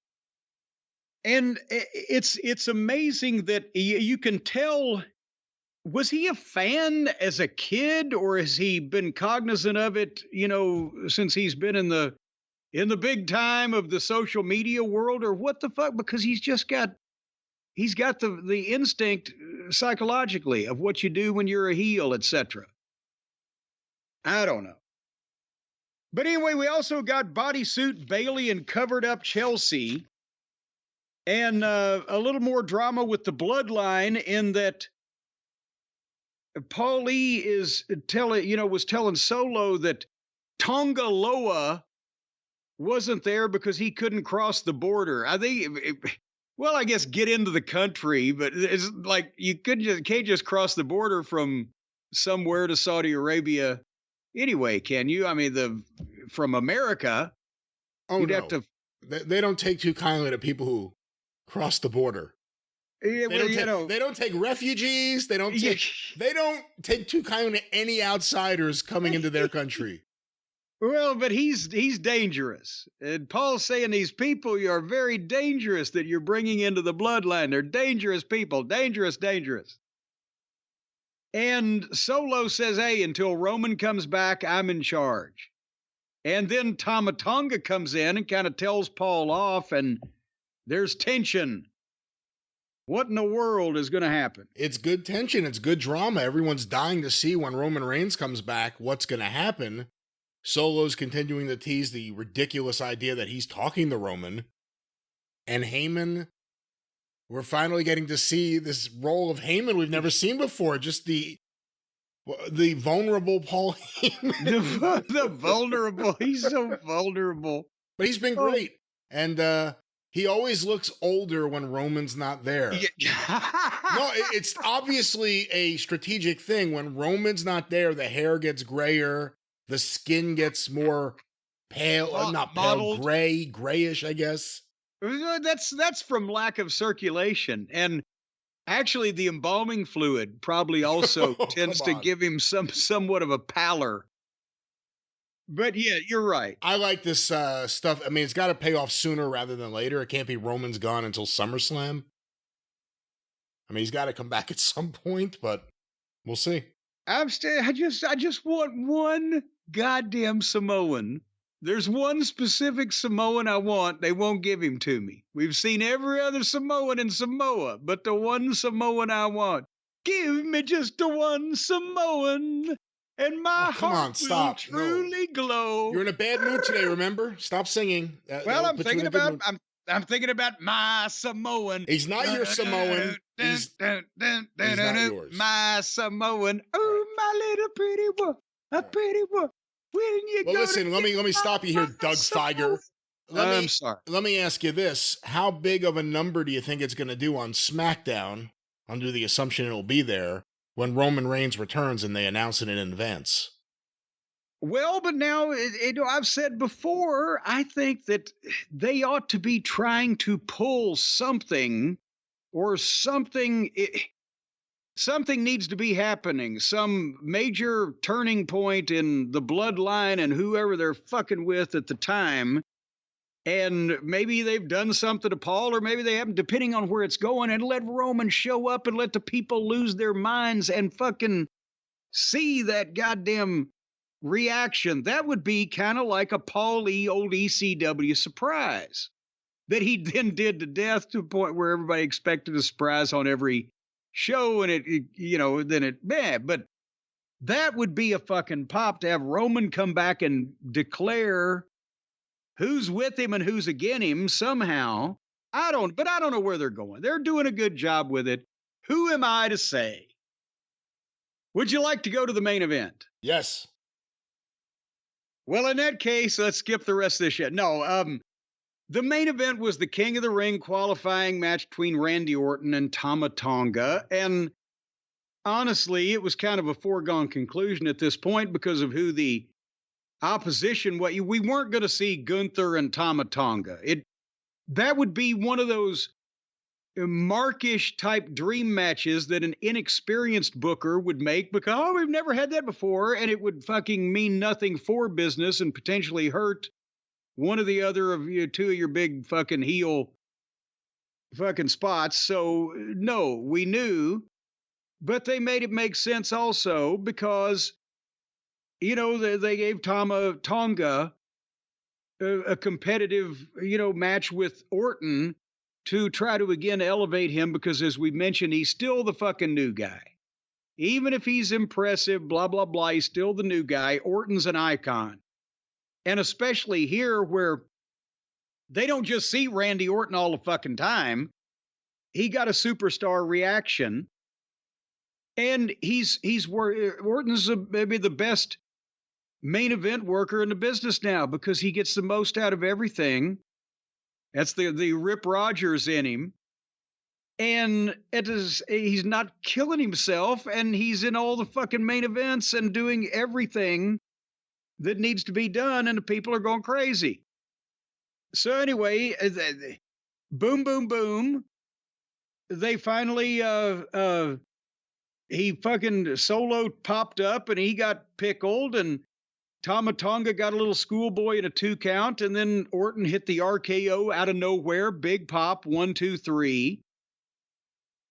And it's amazing that you can tell, was he a fan as a kid, or has he been cognizant of it, since he's been in the big time of the social media world, or what the fuck? Because he's got the instinct psychologically of what you do when you're a heel, etc. I don't know. But anyway, we also got bodysuit Bailey and covered up Chelsea. And a little more drama with the bloodline in that Paulie was telling Solo that Tonga Loa wasn't there because he couldn't cross the border. I guess get into the country, but it's like you can't just cross the border from somewhere to Saudi Arabia anyway, can you? I mean, from America. Oh, you'd no. have to. They don't take too kindly to people who cross the border. Yeah, they don't take refugees. They don't take too kindly to any outsiders coming into their country. Well, but he's dangerous. And Paul's saying these people are very dangerous that you're bringing into the bloodline. They're dangerous people. Dangerous. And Solo says, hey, until Roman comes back, I'm in charge. And then Tama Tonga comes in and kind of tells Paul off, and there's tension. What in the world is going to happen? It's good tension. It's good drama. Everyone's dying to see when Roman Reigns comes back what's going to happen. Solo's continuing to tease the ridiculous idea that he's talking to Roman. And Heyman, we're finally getting to see this role of Heyman we've never seen before. Just the vulnerable Paul Heyman. the vulnerable. He's so vulnerable. But he's been great. And he always looks older when Roman's not there. No, it's obviously a strategic thing. When Roman's not there, the hair gets grayer, the skin gets more pale, not pale, grayish, I guess. That's from lack of circulation. And actually, the embalming fluid probably also tends to give him somewhat of a pallor. But yeah, you're right. I like this stuff. I mean, it's got to pay off sooner rather than later. It can't be Roman's gone until SummerSlam. I mean, he's got to come back at some point, but we'll see. I just want one goddamn Samoan. There's one specific Samoan I want. They won't give him to me. We've seen every other Samoan in Samoa, but the one Samoan I want. Give me just the one Samoan. and my come on, heart will stop. No. truly glow. You're in a bad mood today, remember? Stop singing. Well, That'll I'm put you in thinking a good about mood. I'm thinking about my Samoan. He's not your Samoan. He's not yours. My Samoan. Oh, my little pretty one, a pretty one. When you Well, go listen, to let me stop you here, my Doug Samoan. Feiger. I'm sorry. Let me ask you this. How big of a number do you think it's going to do on SmackDown, under the assumption it'll be there, when Roman Reigns returns and they announce it in advance? Well, but now I've said before, I think that they ought to be trying to pull something or something. Something needs to be happening. Some major turning point in the bloodline and whoever they're fucking with at the time. And maybe they've done something to Paul, or maybe they haven't, depending on where it's going, and let Roman show up and let the people lose their minds and fucking see that goddamn reaction. That would be kind of like a Paul E. old ECW surprise that he then did to death, to a point where everybody expected a surprise on every show, and but that would be a fucking pop to have Roman come back and declare who's with him and who's against him somehow. I don't know where they're going. They're doing a good job with it. Who am I to say? Would you like to go to the main event? Yes. Well, in that case, let's skip the rest of this shit. No, the main event was the King of the Ring qualifying match between Randy Orton and Tama Tonga. And honestly, it was kind of a foregone conclusion at this point because of who the opposition was. We weren't going to see Gunther and Tama Tonga. That would be one of those Markish type dream matches that an inexperienced booker would make because, oh, we've never had that before. And it would fucking mean nothing for business and potentially hurt one or the other of you, two of your big fucking heel fucking spots. So no, we knew, but they made it make sense also because, they gave Tonga a competitive, match with Orton to try to again elevate him because, as we mentioned, he's still the fucking new guy. Even if he's impressive, blah, blah, blah, he's still the new guy. Orton's an icon. And especially here where they don't just see Randy Orton all the fucking time. He got a superstar reaction. And Orton's maybe the best main event worker in the business now because he gets the most out of everything. That's the Rip Rogers in him. And he's not killing himself, and he's in all the fucking main events and doing everything that needs to be done, and the people are going crazy. So anyway, boom, boom, boom. They finally, he fucking Solo popped up, and he got pickled, and Tama Tonga got a little schoolboy in a 2 count, and then Orton hit the RKO out of nowhere, big pop, 1, 2, 3.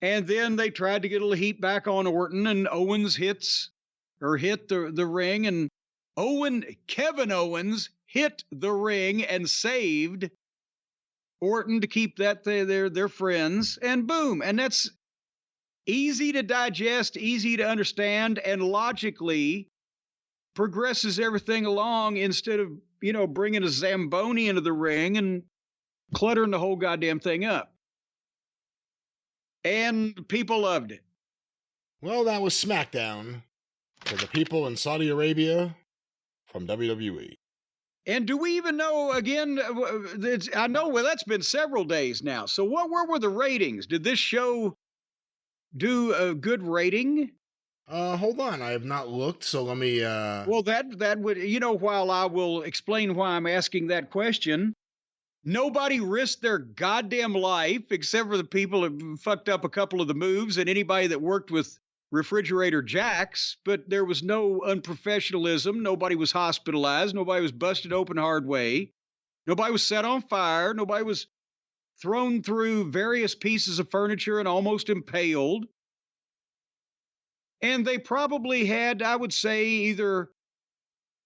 And then they tried to get a little heat back on Orton, and Owens hit the ring, and Kevin Owens hit the ring and saved Orton to keep that their friends, and boom. And that's easy to digest, easy to understand, and logically progresses everything along instead of, bringing a Zamboni into the ring and cluttering the whole goddamn thing up. And people loved it. Well, that was SmackDown for the people in Saudi Arabia from WWE. And do we even know, again, I know, well, that's been several days now. So where were the ratings? Did this show do a good rating? Hold on. I have not looked, so let me... Well, that would, while I will explain why I'm asking that question, nobody risked their goddamn life except for the people that fucked up a couple of the moves and anybody that worked with Refrigerator Jacks, but there was no unprofessionalism. Nobody was hospitalized. Nobody was busted open hard way. Nobody was set on fire. Nobody was thrown through various pieces of furniture and almost impaled. And they probably had, I would say, either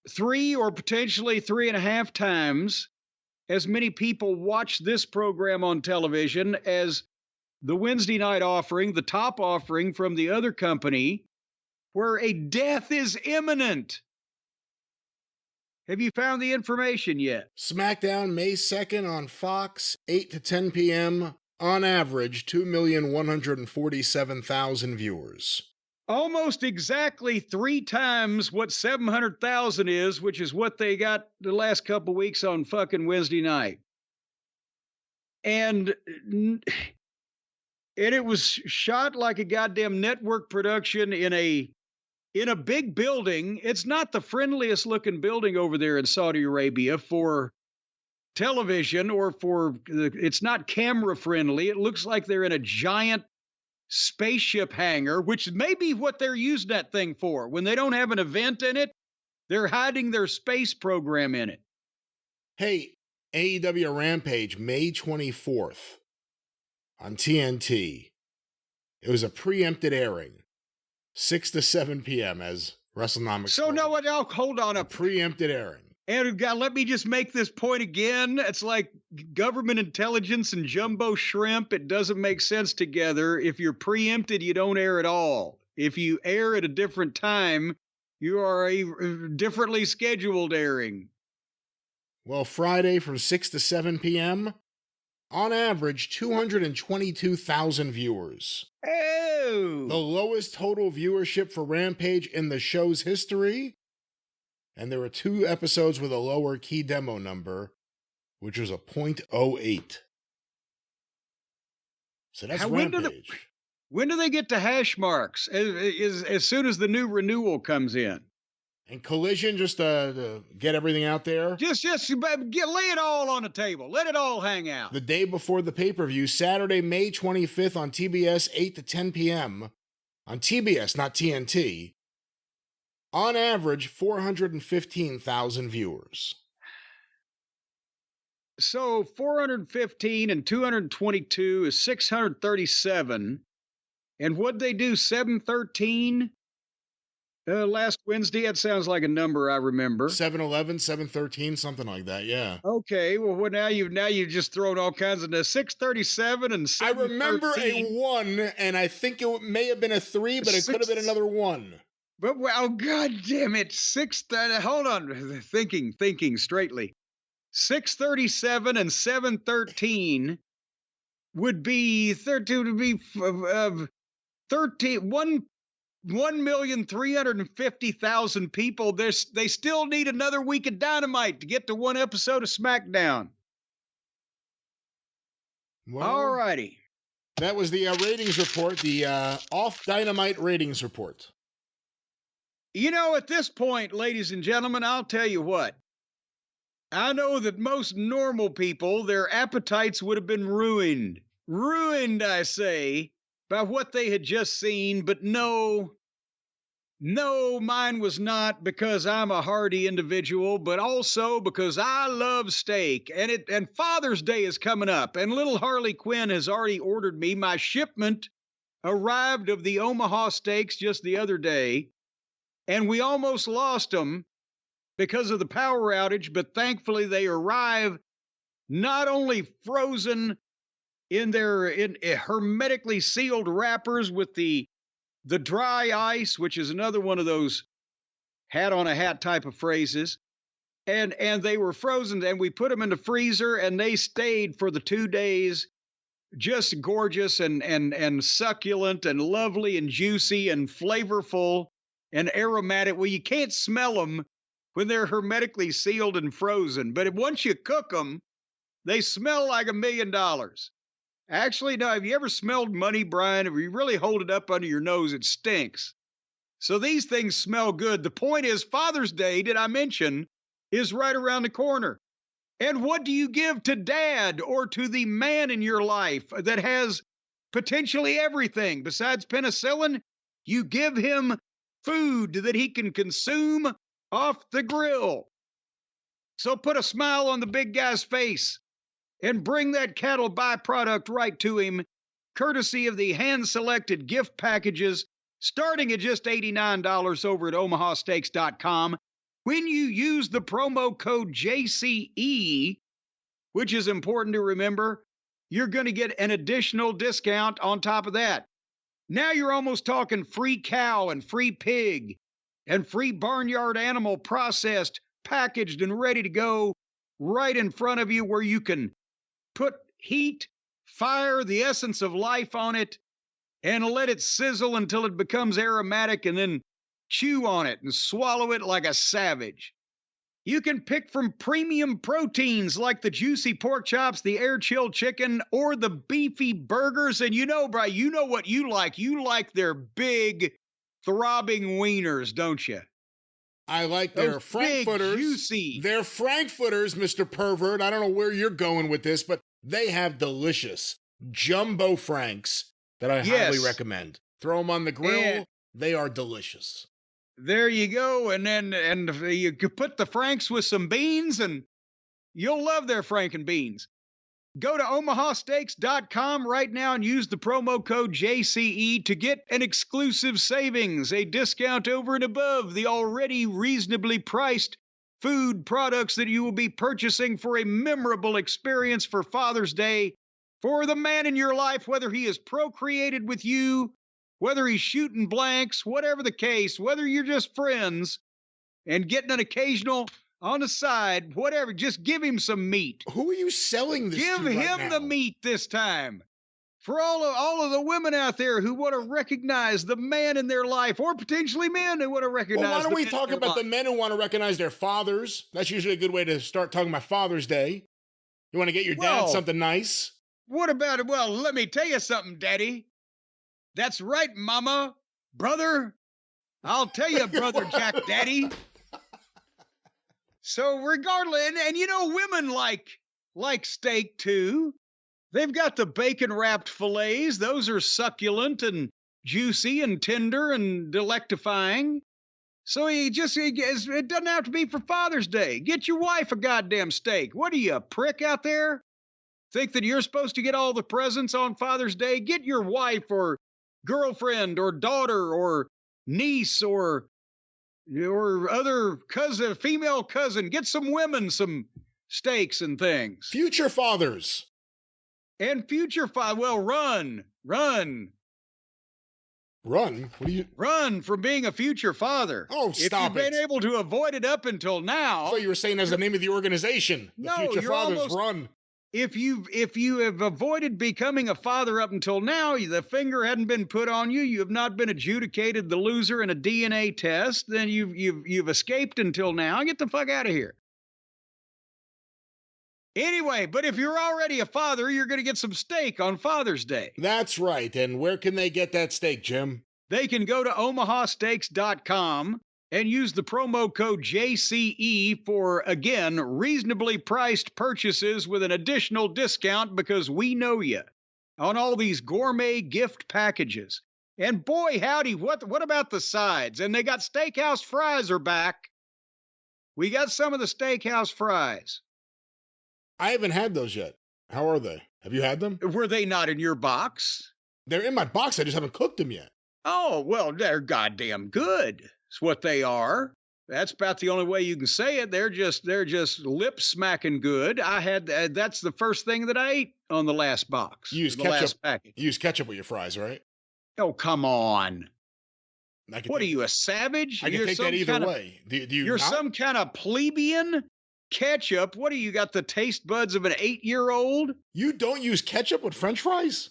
3 or potentially 3.5 times as many people watch this program on television as the Wednesday night offering, the top offering from the other company, where a death is imminent. Have you found the information yet? Smackdown, May 2nd on Fox, 8 to 10 p.m. On average, 2,147,000 viewers. Almost exactly 3 times what 700,000 is, which is what they got the last couple weeks on fucking Wednesday night. And it was shot like a goddamn network production in a big building. It's not the friendliest looking building over there in Saudi Arabia for television it's not camera friendly. It looks like they're in a giant spaceship hangar, which may be what they're using that thing for. When they don't have an event in it, they're hiding their space program in it. Hey, AEW Rampage, May 24th on TNT. It was a preempted airing, 6 to 7 p.m. as WrestleNomics. So no, what? Hold on. A preempted airing. And God, let me just make this point again. It's like government intelligence and jumbo shrimp. It doesn't make sense together. If you're preempted, you don't air at all. If you air at a different time, you are a differently scheduled airing. Well, Friday from 6 to 7 p.m., on average, 222,000 viewers. Oh! The lowest total viewership for Rampage in the show's history. And there were 2 episodes with a lower key demo number, which was a 0.08. So that's Rampage. When do they get to hash marks? As soon as the new renewal comes in. And Collision, just to get everything out there. Just lay it all on the table. Let it all hang out. The day before the pay-per-view, Saturday, May 25th on TBS, 8 to 10 p.m. On TBS, not TNT. On average, 415,000 viewers. So 415 and 222 is 637. And what'd they do, 713? Last Wednesday? That sounds like a number I remember. 711, 713, something like that, yeah. Okay, well now you've just thrown all kinds of 637 and 713. I remember a 1, and I think it may have been a 3, but it could have been another 1. But, oh, God damn it. Hold on. Thinking straightly. 637 and 713 would be 1,350,000 people. They still need another week of Dynamite to get to 1 episode of Smackdown. Well, all righty. That was the ratings report, the off Dynamite ratings report. You know, at this point, ladies and gentlemen, I'll tell you what. I know that most normal people, their appetites would have been ruined. Ruined, I say, by what they had just seen. But no, mine was not, because I'm a hearty individual, but also because I love steak. And Father's Day is coming up, and little Harley Quinn has already ordered me. My shipment arrived of the Omaha steaks just the other day. And we almost lost them because of the power outage, but thankfully they arrive not only frozen in hermetically sealed wrappers with the dry ice, which is another one of those hat on a hat type of phrases, and they were frozen, and we put them in the freezer, and they stayed for the 2 days, just gorgeous and succulent and lovely and juicy and flavorful. And aromatic. Well, you can't smell them when they're hermetically sealed and frozen. But once you cook them, they smell like $1 million. Actually, no, have you ever smelled money, Brian? If you really hold it up under your nose, it stinks. So these things smell good. The point is, Father's Day, did I mention, is right around the corner. And what do you give to dad or to the man in your life that has potentially everything besides penicillin? You give him food that he can consume off the grill. So put a smile on the big guy's face and bring that cattle byproduct right to him, courtesy of the hand-selected gift packages starting at just $89 over at omahasteaks.com. When you use the promo code JCE, which is important to remember, you're going to get an additional discount on top of that. Now you're almost talking free cow and free pig and free barnyard animal processed, packaged, and ready to go right in front of you where you can put heat, fire, the essence of life on it, and let it sizzle until it becomes aromatic and then chew on it and swallow it like a savage. You can pick from premium proteins like the juicy pork chops, the air chilled chicken, or the beefy burgers. And you know, Bri, you know what you like. You like their big, throbbing wieners, don't you? I like their frankfurters. Big, juicy. Their frankfurters, Mr. Pervert. I don't know where you're going with this, but they have delicious jumbo franks that I highly recommend. Throw them on the grill. And they are delicious. There you go. And then you could put the franks with some beans, and you'll love their franken beans. Go to omahasteaks.com right now and use the promo code JCE to get an exclusive savings, a discount over and above the already reasonably priced food products that you will be purchasing for a memorable experience for Father's Day for the man in your life, whether he has procreated with you, whether he's shooting blanks, whatever the case, whether you're just friends and getting an occasional on the side, whatever, just give him some meat. Who are you selling this to right now? Give him the meat this time. For all of the women out there who want to recognize the man in their life, or potentially men who want to recognize Well, why don't we the talk about the men who want to recognize their fathers? That's usually a good way to start talking about Father's Day. You want to get your dad something nice? What about it? Well, let me tell you something, Daddy. That's right, Mama. Brother. I'll tell you, Brother Jack Daddy. So regardless, and you know, women like steak too. They've got the bacon-wrapped fillets. Those are succulent and juicy and tender and delectifying. So it doesn't have to be for Father's Day. Get your wife a goddamn steak. What are you, a prick out there? Think that you're supposed to get all the presents on Father's Day? Get your wife or girlfriend or daughter or niece or other cousin, female cousin. Get some women some steaks and things. Future fathers. And future well, run. Run? What do you... Run from being a future father. Oh, stop it. If you've been able to avoid it up until now. I thought you were saying as the name of the organization. The Future Fathers almost, Run. If you have avoided becoming a father up until now, the finger hadn't been put on you, you have not been adjudicated the loser in a DNA test, then you've escaped until now. Get the fuck out of here. Anyway, but if you're already a father, you're going to get some steak on Father's Day. That's right. And where can they get that steak, Jim? They can go to omahasteaks.com and use the promo code JCE for, again, reasonably priced purchases with an additional discount because we know you on all these gourmet gift packages. And boy, howdy, what about the sides? And they got steakhouse fries are back. We got some of the steakhouse fries. I haven't had those yet. How are they? Have you had them? Were they not in your box? They're in my box. I just haven't cooked them yet. Oh, well, they're goddamn good. It's what they are. That's about the only way you can say it. They're just lip smacking good. I had that's the first thing that I ate on the last box. You use ketchup. Last package. You use ketchup with your fries, right? Oh, come on. What are you, a savage? I can take that either way. Do you you're not? Some kind of plebeian? Ketchup? What do you got, the taste buds of an 8-year-old? You don't use ketchup with French fries?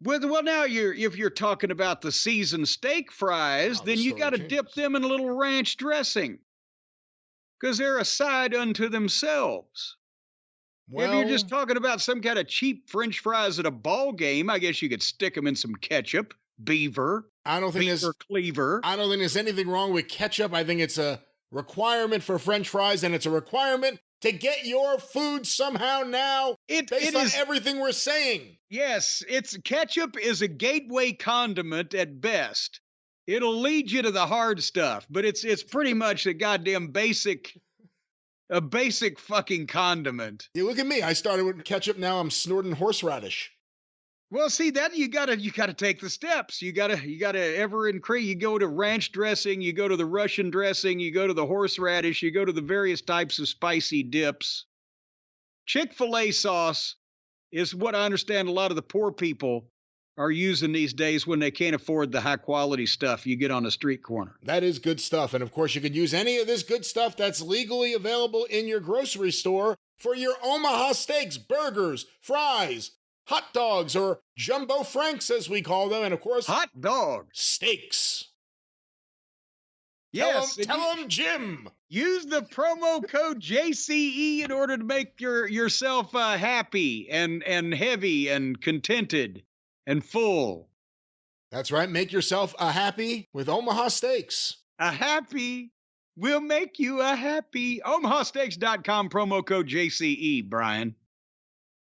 Well, now if you're talking about the seasoned steak fries, then you got to dip them in a little ranch dressing because they're a side unto themselves. Well, if you're just talking about some kind of cheap French fries at a ball game, I guess you could stick them in some ketchup. Beaver. I don't think Beaver Cleaver. I don't think there's anything wrong with ketchup. I think it's a requirement for French fries, and it's a requirement to get your food somehow now based on everything we're saying. Yes, ketchup is a gateway condiment at best. It'll lead you to the hard stuff, but it's pretty much a goddamn basic fucking condiment. You look at me. I started with ketchup. Now I'm snorting horseradish. Well, see that you gotta take the steps. You gotta ever increase. You go to ranch dressing, you go to the Russian dressing, you go to the horseradish, you go to the various types of spicy dips. Chick-fil-A sauce is what I understand a lot of the poor people are using these days when they can't afford the high quality stuff you get on the street corner. That is good stuff. And of course, you could use any of this good stuff that's legally available in your grocery store for your Omaha steaks, burgers, fries, hot dogs, or jumbo franks, as we call them. And of course, hot dogs, steaks. Yes. Tell them, Jim. Use the promo code JCE in order to make yourself happy and heavy and contented and full. That's right. Make yourself a happy with Omaha Steaks. A happy will make you a happy. OmahaSteaks.com, promo code JCE, Brian.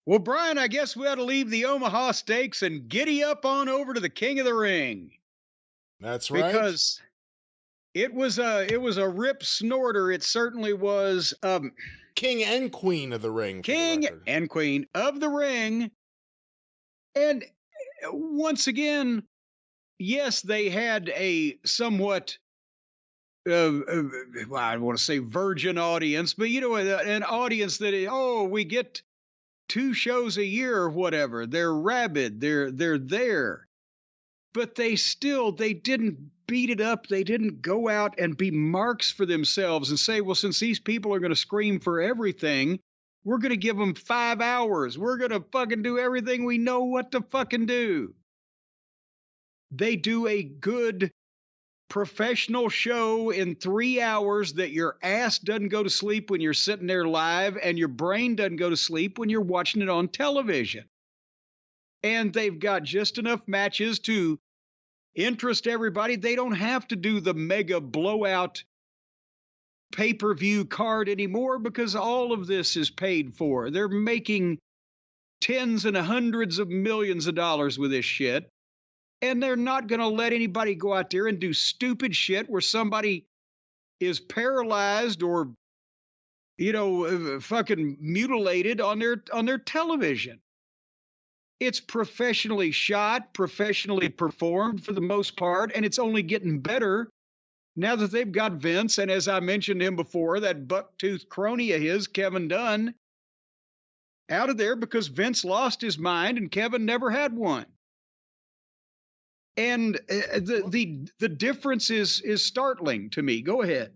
Well, Brian, I guess we ought to leave the Omaha Steaks and giddy up on over to the King of the Ring. That's right. Because it was a rip snorter. It certainly was. King and Queen of the Ring. King and Queen of the Ring. And once again, yes, they had a somewhat, well, I want to say virgin audience, but an audience that, we get 2 shows a year or whatever. They're rabid. They're there. But they didn't beat it up. They didn't go out and be marks for themselves and say, well, since these people are going to scream for everything, we're going to give them 5 hours. We're going to fucking do everything we know what to fucking do. They do a good professional show in 3 hours that your ass doesn't go to sleep when you're sitting there live and your brain doesn't go to sleep when you're watching it on television. And they've got just enough matches to interest everybody. They don't have to do the mega blowout pay-per-view card anymore because all of this is paid for. They're making tens and hundreds of millions of dollars with this shit. And they're not going to let anybody go out there and do stupid shit where somebody is paralyzed or, fucking mutilated on their television. It's professionally shot, professionally performed for the most part, and it's only getting better now that they've got Vince, and as I mentioned him before, that buck-toothed crony of his, Kevin Dunn, out of there because Vince lost his mind and Kevin never had one. And the difference is startling to me. Go ahead.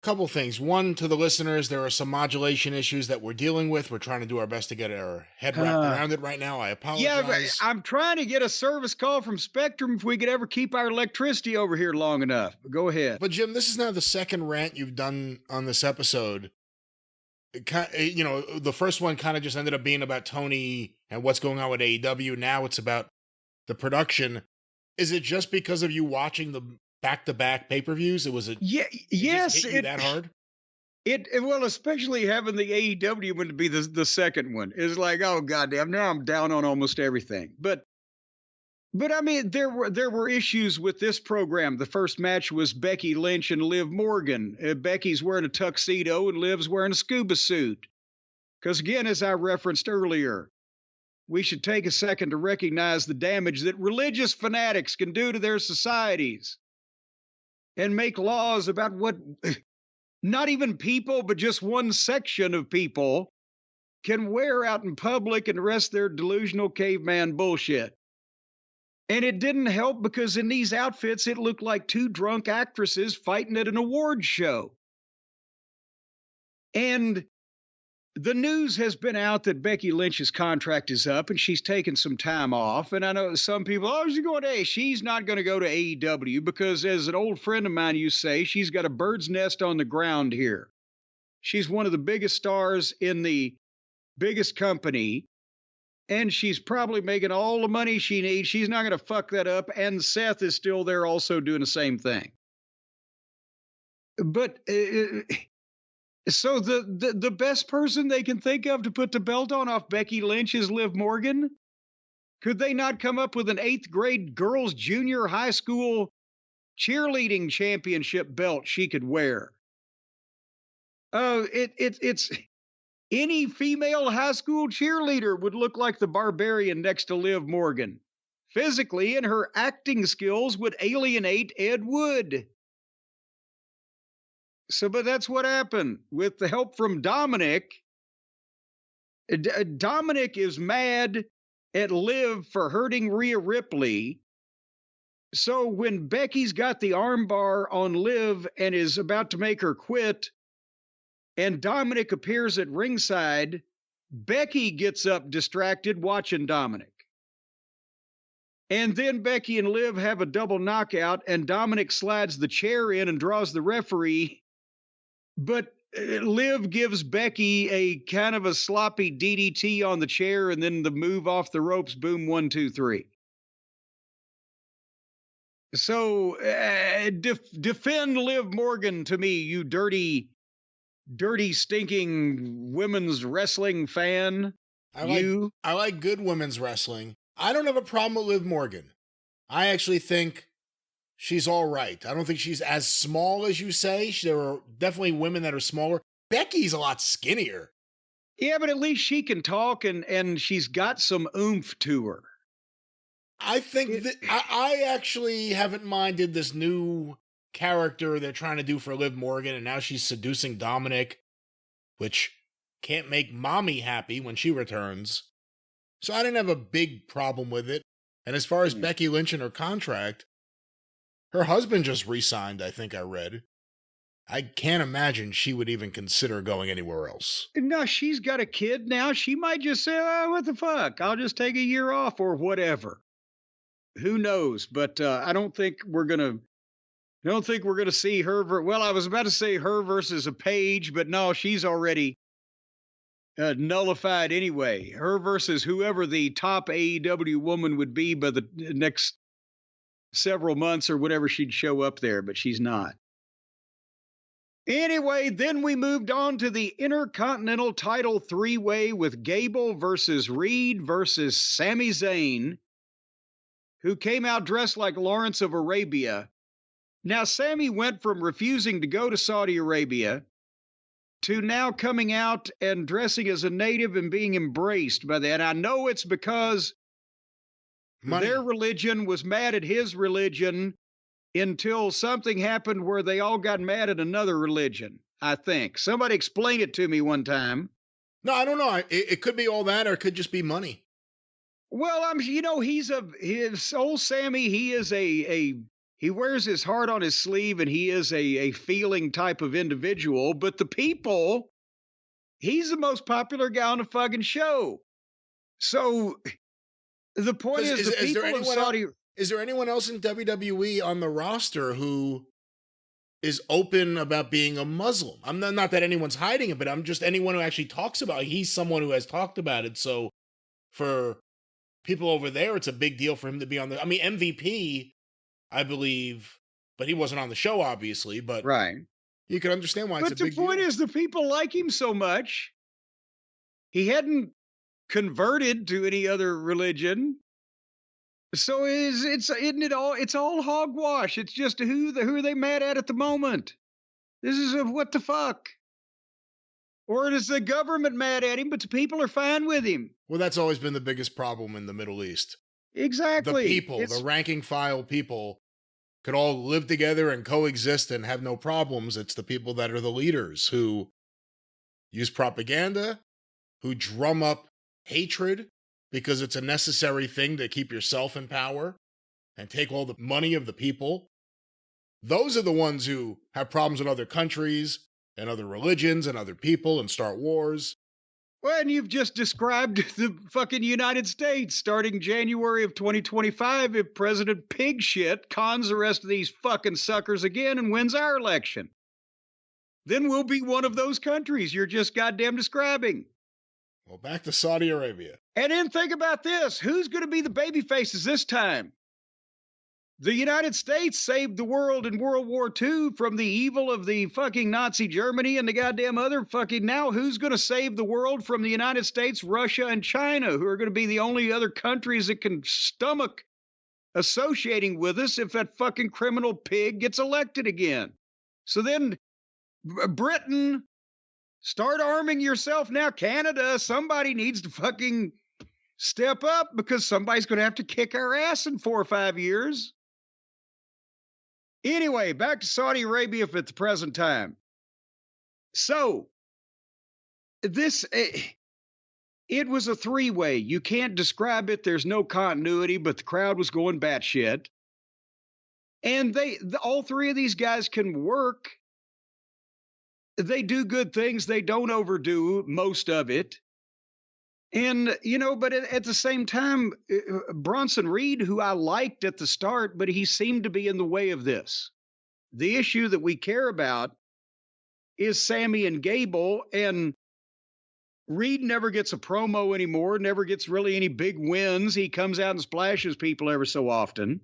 Couple things. One, to the listeners, there are some modulation issues that we're dealing with. We're trying to do our best to get our head wrapped around it right now. I apologize. Yeah, I'm trying to get a service call from Spectrum if we could ever keep our electricity over here long enough. Go ahead. But Jim, this is now the second rant you've done on this episode. The first one kind of just ended up being about Tony and what's going on with AEW. Now it's about the production. Is it just because of you watching the back-to-back pay-per-views? Yes. It hit you that hard? Well, especially having the AEW one to be the second one is like, oh goddamn! Now I'm down on almost everything. But I mean, there were issues with this program. The first match was Becky Lynch and Liv Morgan. Becky's wearing a tuxedo and Liv's wearing a scuba suit. Because again, as I referenced earlier, we should take a second to recognize the damage that religious fanatics can do to their societies and make laws about what not even people, but just one section of people can wear out in public and rest their delusional caveman bullshit. And it didn't help because in these outfits, it looked like 2 drunk actresses fighting at an award show. And the news has been out that Becky Lynch's contract is up and she's taken some time off. And I know some people, she's going to she's not going to go to AEW because, as an old friend of mine used to say, she's got a bird's nest on the ground here. She's one of the biggest stars in the biggest company, and she's probably making all the money she needs. She's not going to fuck that up. And Seth is still there also doing the same thing. But so the best person they can think of to put the belt on off Becky Lynch is Liv Morgan? Could they not come up with an 8th grade girls junior high school cheerleading championship belt she could wear? It's any female high school cheerleader would look like the Barbarian next to Liv Morgan. Physically, and her acting skills would alienate Ed Wood. But that's what happened. With the help from Dominic. Dominic is mad at Liv for hurting Rhea Ripley. So when Becky's got the armbar on Liv and is about to make her quit, and Dominic appears at ringside, Becky gets up distracted watching Dominic. And then Becky and Liv have a double knockout, and Dominic slides the chair in and draws the referee. But Liv gives Becky a kind of a sloppy DDT on the chair, and then the move off the ropes, boom, 1, 2, 3. So defend Liv Morgan to me, you dirty, stinking women's wrestling fan. I like good women's wrestling. I don't have a problem with Liv Morgan. I actually think she's all right. I don't think she's as small as you say. There are definitely women that are smaller. Becky's a lot skinnier. Yeah, but at least she can talk, and she's got some oomph to her. I think that I actually haven't minded this new character they're trying to do for Liv Morgan, and now she's seducing Dominic, which can't make mommy happy when she returns. So I didn't have a big problem with it. And as far as Becky Lynch and her contract, her husband just re-signed, I think I read. I can't imagine she would even consider going anywhere else. No, she's got a kid now. She might just say, oh, what the fuck? I'll just take a year off or whatever. Who knows? But I don't think we're going to see her. Well, I was about to say her versus a Paige, but no, she's already nullified anyway. Her versus whoever the top AEW woman would be by the next several months or whatever, she'd show up there, but she's not. Anyway, then we moved on to the Intercontinental title three-way with Gable versus Reed versus Sami Zayn, who came out dressed like Lawrence of Arabia. Now, Sami went from refusing to go to Saudi Arabia to now coming out and dressing as a native and being embraced by that. I know it's because their religion was mad at his religion until something happened where they all got mad at another religion, I think. Somebody explained it to me one time. No, I don't know. It could be all that, or it could just be money. Well, his old Sammy, he is he wears his heart on his sleeve, and he is a feeling type of individual. But the people, he's the most popular guy on the fucking show. So the point is the people of Saudi... Is there anyone else in WWE on the roster who is open about being a Muslim? I'm not that anyone's hiding it, but I'm just anyone who actually talks about it. He's someone who has talked about it. So for people over there, it's a big deal for him to be on the... I mean, MVP... I believe, but he wasn't on the show, obviously, but right. You can understand why it's a big deal. But the point is, the people like him so much. He hadn't converted to any other religion. So it's all hogwash. It's just who are they mad at the moment? This is what the fuck? Or is the government mad at him, but the people are fine with him? Well, that's always been the biggest problem in the Middle East. Exactly. The people, the ranking file people could all live together and coexist and have no problems. It's the people that are the leaders who use propaganda, who drum up hatred because it's a necessary thing to keep yourself in power and take all the money of the people. Those are the ones who have problems with other countries and other religions and other people and start wars. Well, and you've just described the fucking United States starting January of 2025 if President Pigshit cons the rest of these fucking suckers again and wins our election. Then we'll be one of those countries you're just goddamn describing. Well, back to Saudi Arabia. And then think about this. Who's going to be the baby faces this time? The United States saved the world in World War II from the evil of the fucking Nazi Germany and the goddamn other fucking... Now who's going to save the world from the United States, Russia, and China, who are going to be the only other countries that can stomach associating with us if that fucking criminal pig gets elected again? So then Britain, start arming yourself now. Canada, somebody needs to fucking step up because somebody's going to have to kick our ass in 4 or 5 years. Anyway, back to Saudi Arabia at the present time. So, this, It was a three-way. You can't describe it. There's no continuity, but the crowd was going batshit. And all three of these guys can work. They do good things. They don't overdo most of it. And, but at the same time, Bronson Reed, who I liked at the start, but he seemed to be in the way of this. The issue that we care about is Sammy and Gable, and Reed never gets a promo anymore, never gets really any big wins. He comes out and splashes people every so often.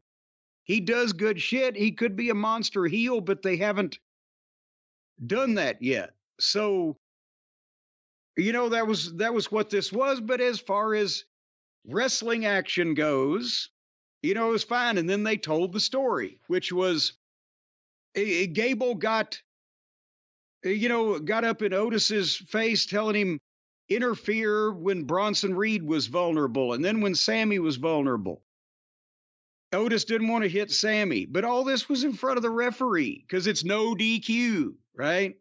He does good shit. He could be a monster heel, but they haven't done that yet. So, that was what this was. But as far as wrestling action goes, it was fine. And then they told the story, which was Gable got up in Otis's face, telling him interfere when Bronson Reed was vulnerable, and then when Sammy was vulnerable. Otis didn't want to hit Sammy, but all this was in front of the referee because it's no DQ, right?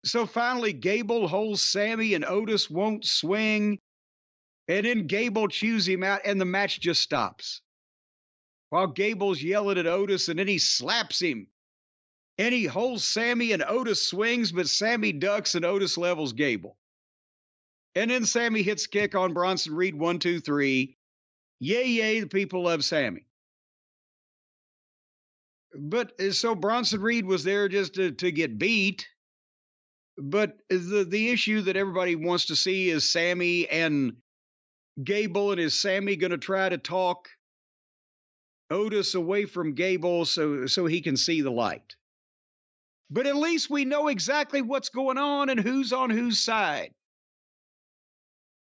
So finally, Gable holds Sammy and Otis won't swing, and then Gable chews him out, and the match just stops. While Gable's yelling at Otis, and then he slaps him. And he holds Sammy, and Otis swings, but Sammy ducks, and Otis levels Gable. And then Sammy hits kick on Bronson Reed, 1, 2, 3. Yay, yay, the people love Sammy. But so Bronson Reed was there just to get beat. But the issue that everybody wants to see is Sammy and Gable, and is Sammy going to try to talk Otis away from Gable so he can see the light? But at least we know exactly what's going on and who's on whose side.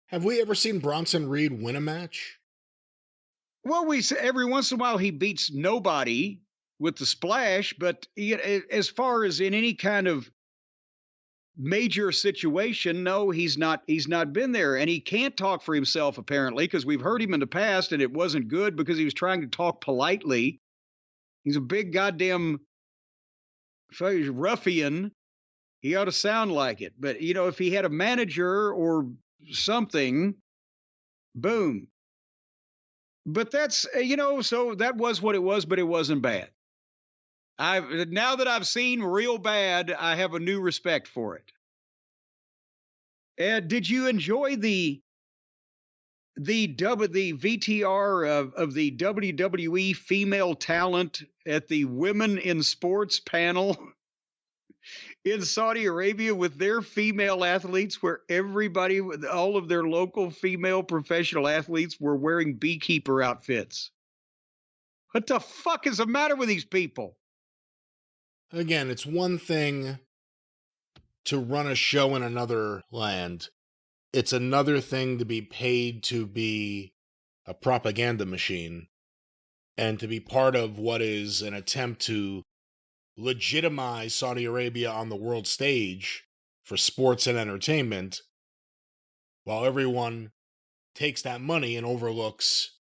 Have we ever seen Bronson Reed win a match? Well, every once in a while he beats nobody with the splash, but as far as in any kind of major situation, no, he's not been there. And he can't talk for himself, apparently, because we've heard him in the past, and it wasn't good because he was trying to talk politely. He's a big goddamn ruffian. He ought to sound like it. But, if he had a manager or something, boom. But that's, so that was what it was, but it wasn't bad. Now that I've seen Real Bad, I have a new respect for it. Did you enjoy the VTR of the WWE female talent at the Women in Sports panel in Saudi Arabia with their female athletes, where everybody, all of their local female professional athletes were wearing beekeeper outfits? What the fuck is the matter with these people? Again, it's one thing to run a show in another land. It's another thing to be paid to be a propaganda machine and to be part of what is an attempt to legitimize Saudi Arabia on the world stage for sports and entertainment, while everyone takes that money and overlooks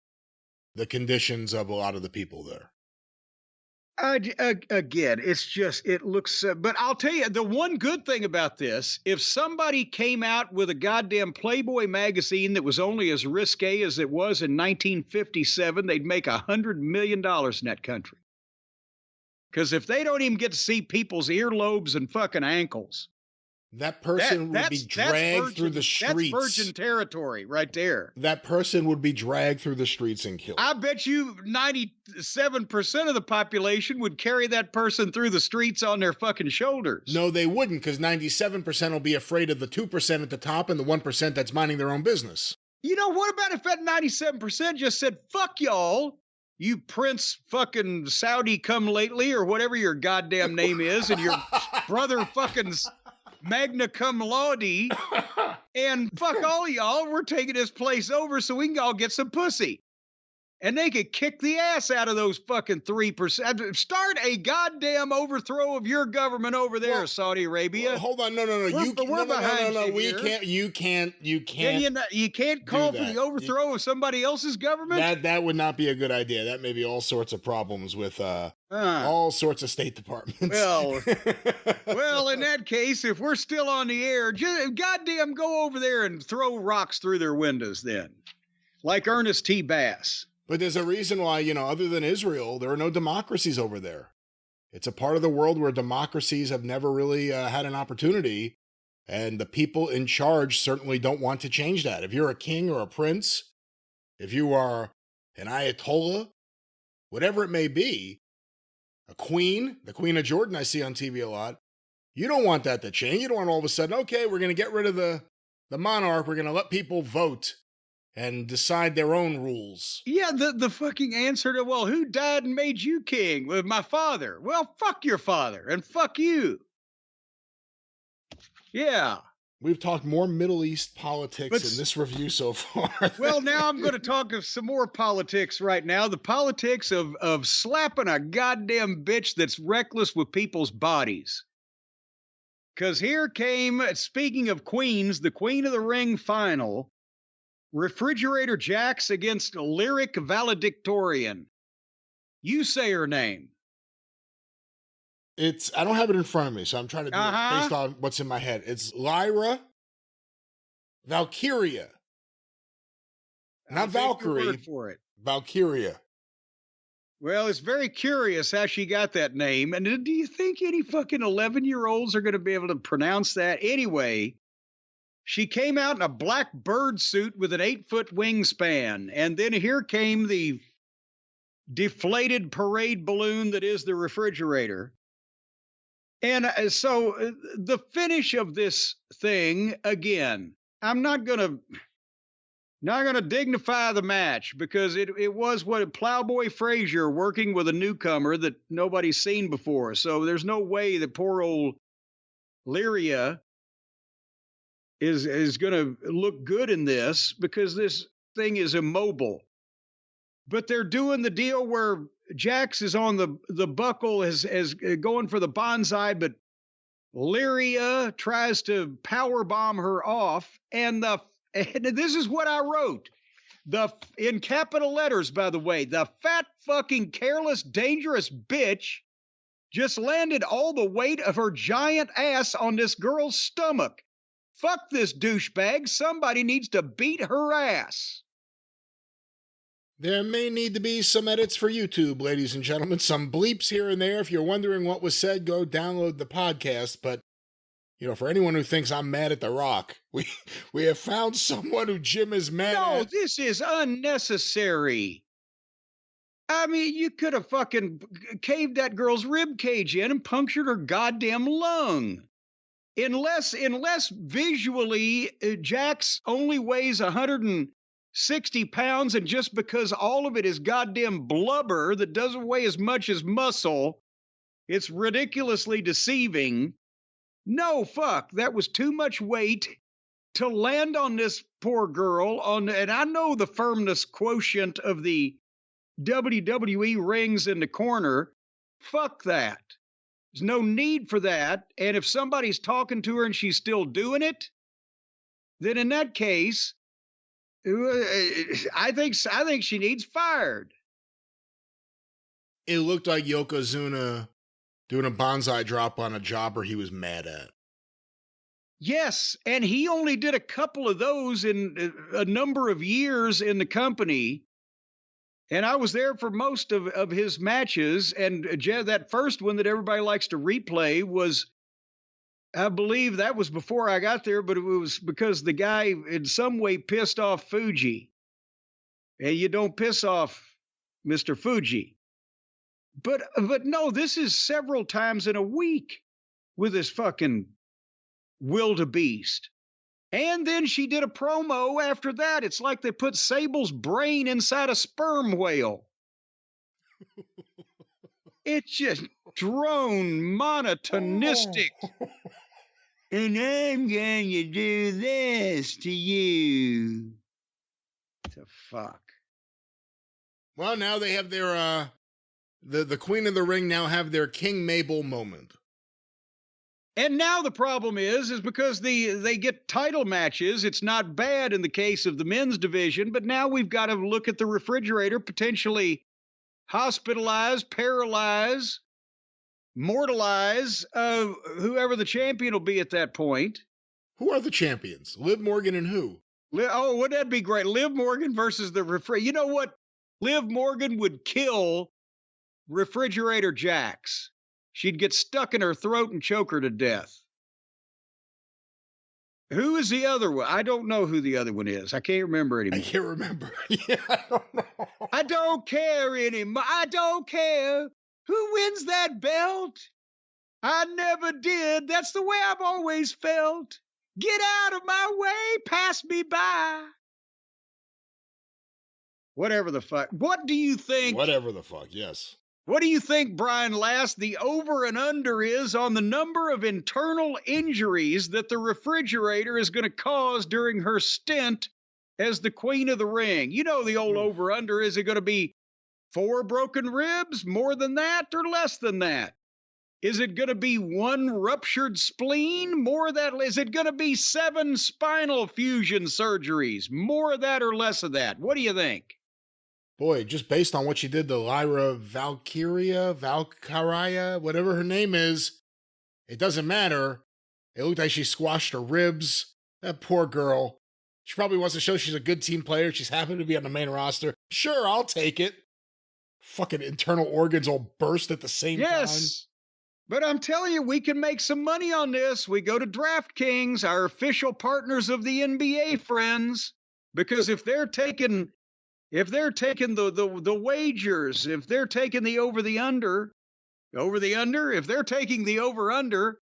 the conditions of a lot of the people there. Again, it looks, but I'll tell you, the one good thing about this, if somebody came out with a goddamn Playboy magazine that was only as risque as it was in 1957, they'd make $100 million in that country. Because if they don't even get to see people's earlobes and fucking ankles, that person would be dragged through the streets. That's virgin territory right there. That person would be dragged through the streets and killed. I bet you 97% of the population would carry that person through the streets on their fucking shoulders. No, they wouldn't, because 97% will be afraid of the 2% at the top and the 1% that's minding their own business. What about if that 97% just said, fuck y'all, you Prince fucking Saudi come lately, or whatever your goddamn name is, and your brother fucking magna cum laude, and fuck all y'all, we're taking this place over so we can all get some pussy. and they could kick the ass out of those fucking 3%. Start a goddamn overthrow of your government over there, Well, Saudi Arabia. Hold on, no. We're behind you We here. can't. You can't. You can't call for the overthrow of somebody else's government. That would not be a good idea. That may be all sorts of problems with all sorts of state departments. Well, in that case, if we're still on the air, just goddamn go over there and throw rocks through their windows then, like Ernest T. Bass. But there's a reason why, other than Israel, there are no democracies over there. It's a part of the world where democracies have never really had an opportunity, and the people in charge certainly don't want to change that. If you're a king or a prince, if you are an Ayatollah, whatever it may be, a queen, the Queen of Jordan I see on TV a lot, you don't want that to change. You don't want all of a sudden, okay, we're going to get rid of the monarch, we're going to let people vote and decide their own rules. Yeah, the fucking answer to, well, who died and made you king? Well, my father. Well, fuck your father and fuck you. Yeah. We've talked more Middle East politics in this review so far. Well, now I'm going to talk of some more politics right now. The politics of slapping a goddamn bitch that's reckless with people's bodies. Because here came, speaking of queens, the Queen of the Ring final. Refrigerator Jax against Lyric Valedictorian. You say her name. I don't have it in front of me, so I'm trying to do it based on what's in my head. It's Lyra Valkyria. Not Valkyrie. For it. Valkyria. Well, it's very curious how she got that name. And do you think any fucking 11-year-olds are going to be able to pronounce that? Anyway, she came out in a black bird suit with an 8-foot wingspan. And then here came the deflated parade balloon that is the refrigerator. And so the finish of this thing, again, I'm not going to dignify the match because it was Plowboy Frazier working with a newcomer that nobody's seen before. So there's no way that poor old Lyria is going to look good in this because this thing is immobile. But they're doing the deal where Jax is on the buckle as going for the bonsai, but Lyria tries to power bomb her off, and this is what I wrote. In capital letters, by the way, the fat fucking careless, dangerous bitch just landed all the weight of her giant ass on this girl's stomach. Fuck this douchebag. Somebody needs to beat her ass. There may need to be some edits for YouTube, ladies and gentlemen. Some bleeps here and there. If you're wondering what was said, go download the podcast. But, for anyone who thinks I'm mad at The Rock, we have found someone who Jim is mad at. No, this is unnecessary. I mean, you could have fucking caved that girl's rib cage in and punctured her goddamn lung. Unless visually, Jax only weighs 160 pounds, and just because all of it is goddamn blubber that doesn't weigh as much as muscle, it's ridiculously deceiving. No, fuck, that was too much weight to land on this poor girl. And I know the firmness quotient of the WWE rings in the corner. Fuck that. There's no need for that. And if somebody's talking to her and she's still doing it, then in that case, I think she needs fired. It looked like Yokozuna doing a bonsai drop on a jobber he was mad at. Yes, and he only did a couple of those in a number of years in the company. And I was there for most of his matches. And that first one that everybody likes to replay was, I believe that was before I got there, but it was because the guy in some way pissed off Fuji. And you don't piss off Mr. Fuji. But no, this is several times in a week with this fucking wildebeest. And then she did a promo after that. It's like they put Sable's brain inside a sperm whale. It's just drone monotonistic. And I'm going to do this to you. The fuck. Well, now they have their the Queen of the Ring now have their King Mabel moment. And now the problem is because they get title matches. It's not bad in the case of the men's division, but now we've got to look at the refrigerator, potentially hospitalize, paralyze, mortalize whoever the champion will be at that point. Who are the champions? Liv Morgan and who? Oh, wouldn't that be great? Liv Morgan versus the refrigerator. You know what? Liv Morgan would kill Refrigerator Jax. She'd get stuck in her throat and choke her to death. Who is the other one? I don't know who the other one is. I can't remember anymore. I can't remember. Yeah, I don't know. I don't care anymore. I don't care who wins that belt. I never did. That's the way I've always felt. Get out of my way. Pass me by. Whatever the fuck. What do you think? Whatever the fuck, yes. What do you think, Brian Last, the over and under is on the number of internal injuries that the refrigerator is going to cause during her stint as the Queen of the Ring? You know the old over under. Is it going to be 4 broken ribs, more than that, or less than that? Is it going to be 1 ruptured spleen, more of that? Is it going to be 7 spinal fusion surgeries, more of that or less of that? What do you think? Boy, just based on what she did to Lyra Valkyria, whatever her name is, it doesn't matter. It looked like she squashed her ribs. That poor girl. She probably wants to show she's a good team player. She's happy to be on the main roster. Sure, I'll take it. Fucking internal organs all burst at the same time. Yes, but I'm telling you, we can make some money on this. We go to DraftKings, our official partners of the NBA, friends, because if they're taking the wagers, if they're taking the over the under, if they're taking the over under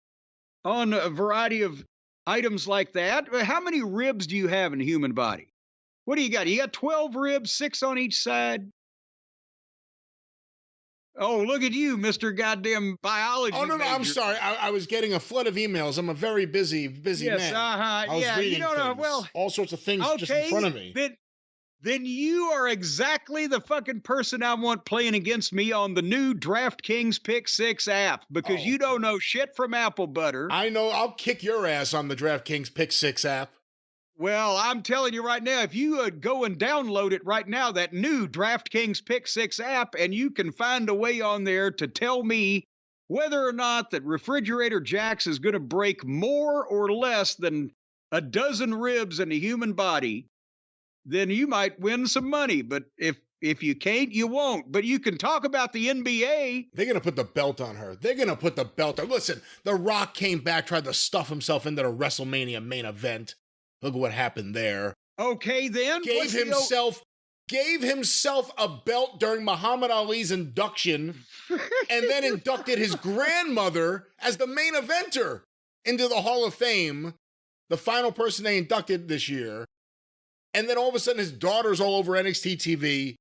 on a variety of items like that, how many ribs do you have in the human body? What do you got? You got 12 ribs, 6 on each side. Oh, look at you, Mr. Goddamn Biology. Oh, no, major. I'm sorry. I was getting a flood of emails. I'm a very busy yes, man. I was reading you don't know. Well, all sorts of things okay, just in front of me. Then you are exactly the fucking person I want playing against me on the new DraftKings Pick 6 app, because you don't know shit from apple butter. I know. I'll kick your ass on the DraftKings Pick 6 app. Well, I'm telling you right now, if you go and download it right now, that new DraftKings Pick 6 app, and you can find a way on there to tell me whether or not that Refrigerator Jax is going to break more or less than a dozen ribs in the human body, then you might win some money. But if you can't, you won't. But you can talk about the NBA. They're going to put the belt on her. They're going to put the belt on. Listen, The Rock came back, tried to stuff himself into the WrestleMania main event. Look at what happened there. Okay, then. Gave himself a belt during Muhammad Ali's induction and then inducted his grandmother as the main eventer into the Hall of Fame, the final person they inducted this year. And then all of a sudden his daughter's all over NXT TV.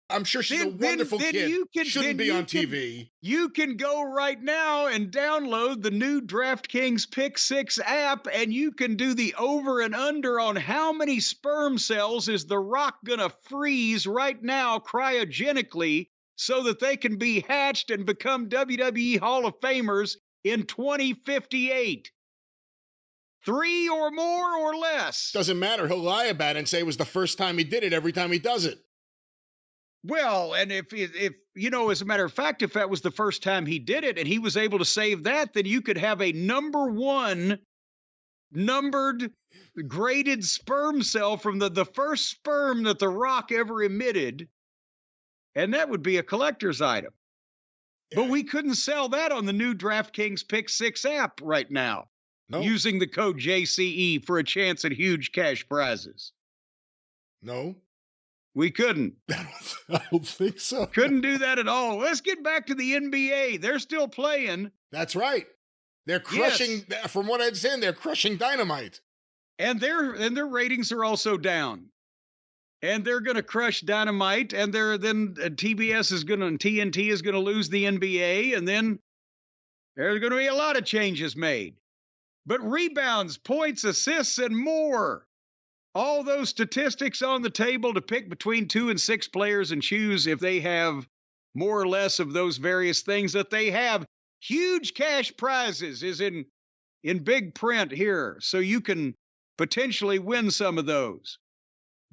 I'm sure she's a wonderful kid. Shouldn't be on TV. You can go right now and download the new DraftKings Pick 6 app, and you can do the over and under on how many sperm cells is The Rock going to freeze right now cryogenically so that they can be hatched and become WWE Hall of Famers in 2058. 3 or more or less. Doesn't matter. He'll lie about it and say it was the first time he did it every time he does it. Well, and if you know, as a matter of fact, if that was the first time he did it and he was able to save that, then you could have a number 1 numbered graded sperm cell from the first sperm that The Rock ever emitted, and that would be a collector's item. Yeah. But we couldn't sell that on the new DraftKings Pick 6 app right now. No. Using the code JCE for a chance at huge cash prizes. No. We couldn't. I don't think so. Couldn't do that at all. Let's get back to the NBA. They're still playing. That's right. They're crushing, from what I'd said, they're crushing Dynamite. And their ratings are also down. And they're going to crush Dynamite, and then TBS is going to, and TNT is going to lose the NBA, and then there's going to be a lot of changes made. But rebounds, points, assists, and more. all those statistics on the table to pick between 2 and 6 players and choose if they have more or less of those various things that they have. Huge cash prizes is in big print here, so you can potentially win some of those.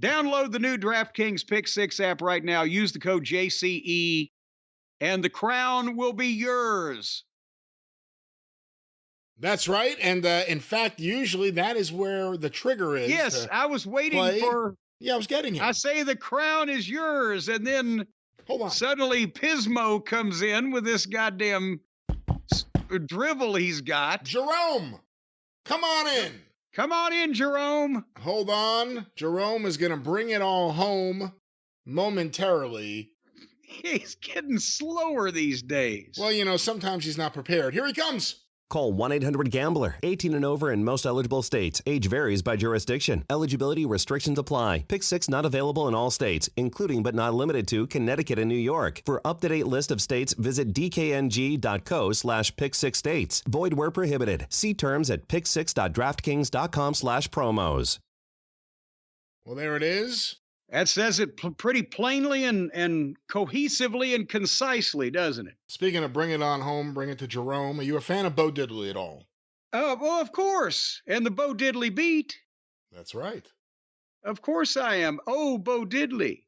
Download the new DraftKings Pick 6 app right now. Use the code JCE, and the crown will be yours. That's right. And in fact, usually that is where the trigger is. Yes, I was waiting for... Yeah, I was getting it. I say the crown is yours, and then hold on. Suddenly Pismo comes in with this goddamn drivel he's got. Jerome, come on in. Come on in, Jerome. Hold on. Jerome is going to bring it all home momentarily. He's getting slower these days. Well, you know, sometimes he's not prepared. Here he comes. Call 1-800-GAMBLER. 18 and over in most eligible states. Age varies by jurisdiction. Eligibility restrictions apply. Pick 6 not available in all states, including but not limited to Connecticut and New York. For up-to-date list of states, visit dkng.co/pick6states. Void where prohibited. See terms at pick6.draftkings.com/promos. Well, there it is. That says it pretty plainly and cohesively and concisely, doesn't it? Speaking of bring it on home, bring it to Jerome, are you a fan of Bo Diddley at all? Oh, well, of course. And the Bo Diddley beat. That's right. Of course I am. Oh, Bo Diddley.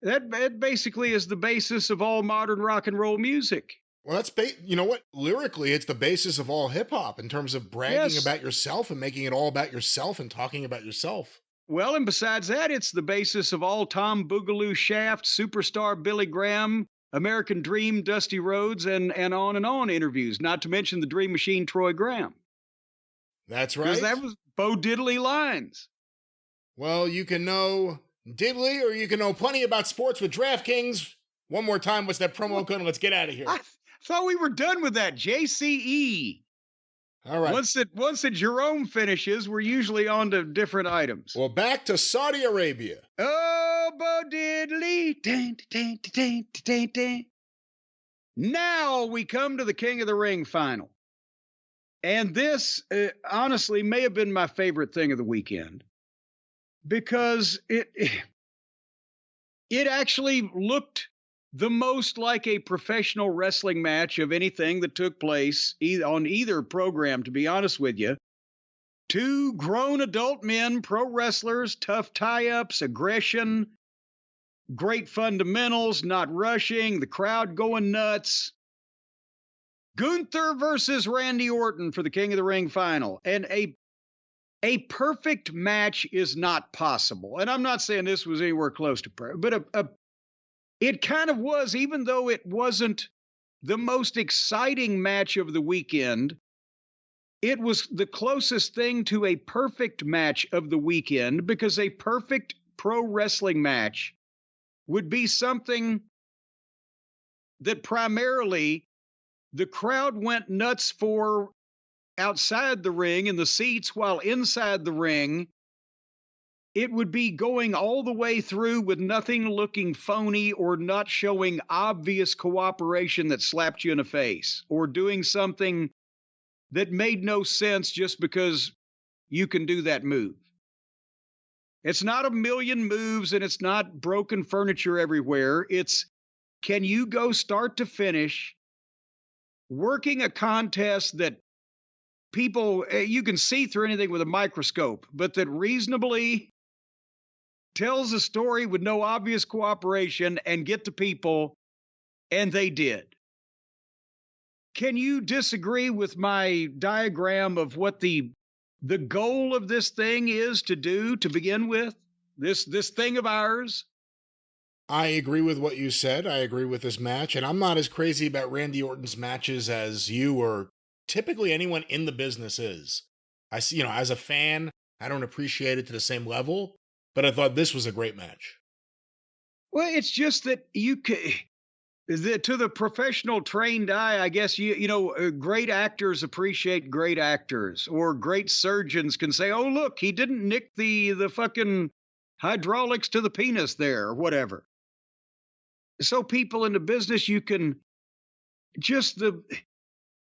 That basically is the basis of all modern rock and roll music. Well, that's, you know what? Lyrically, it's the basis of all hip-hop in terms of bragging about yourself and making it all about yourself and talking about yourself. Well, and besides that, it's the basis of all Tom Boogaloo Shaft, Superstar Billy Graham, American Dream, Dusty Rhodes, and on interviews, not to mention the Dream Machine, Troy Graham. That's right. Because that was Bo Diddley lines. Well, you can know Diddley or you can know plenty about sports with DraftKings. One more time, what's that promo code? Let's get out of here. I thought we were done with that. JCE. All right. Once that Jerome finishes, we're usually on to different items. Well, back to Saudi Arabia. Oh, Bo Diddley. Now we come to the King of the Ring final. And this, honestly, may have been my favorite thing of the weekend. Because it actually looked the most like a professional wrestling match of anything that took place on either program, to be honest with you. Two grown adult men, pro wrestlers, tough tie-ups, aggression, great fundamentals, not rushing, the crowd going nuts. Gunther versus Randy Orton for the King of the Ring final. And a perfect match is not possible. And I'm not saying this was anywhere close to perfect, but it kind of was, even though it wasn't the most exciting match of the weekend. It was the closest thing to a perfect match of the weekend, because a perfect pro wrestling match would be something that primarily the crowd went nuts for outside the ring in the seats, while inside the ring, it would be going all the way through with nothing looking phony or not showing obvious cooperation that slapped you in the face or doing something that made no sense just because you can do that move. It's not a million moves and it's not broken furniture everywhere. It's, can you go start to finish working a contest that people, you can see through anything with a microscope, but that reasonably tells a story with no obvious cooperation and get to people, and they did. Can you disagree with my diagram of what the goal of this thing is to do to begin with? This thing of ours? I agree with what you said. I agree with this match, and I'm not as crazy about Randy Orton's matches as you or typically anyone in the business is. I see, as a fan, I don't appreciate it to the same level. But I thought this was a great match. Well, it's just that to the professional trained eye, I guess, great actors appreciate great actors, or great surgeons can say, oh, look, he didn't nick the fucking hydraulics to the penis there, or whatever. So people in the business, you can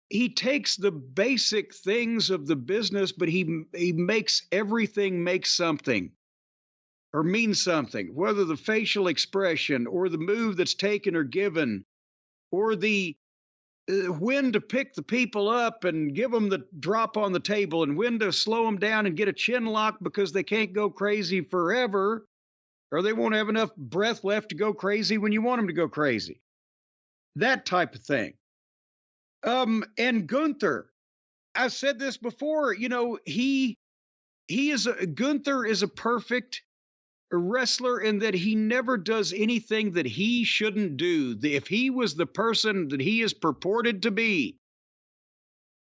he takes the basic things of the business, but he makes everything make something. or means something, whether the facial expression or the move that's taken or given, or the when to pick the people up and give them the drop on the table, and when to slow them down and get a chin lock because they can't go crazy forever, or they won't have enough breath left to go crazy when you want them to go crazy. That type of thing. And Gunther, I've said this before, you know, Gunther is a perfect wrestler in that he never does anything that he shouldn't do. If he was the person that he is purported to be,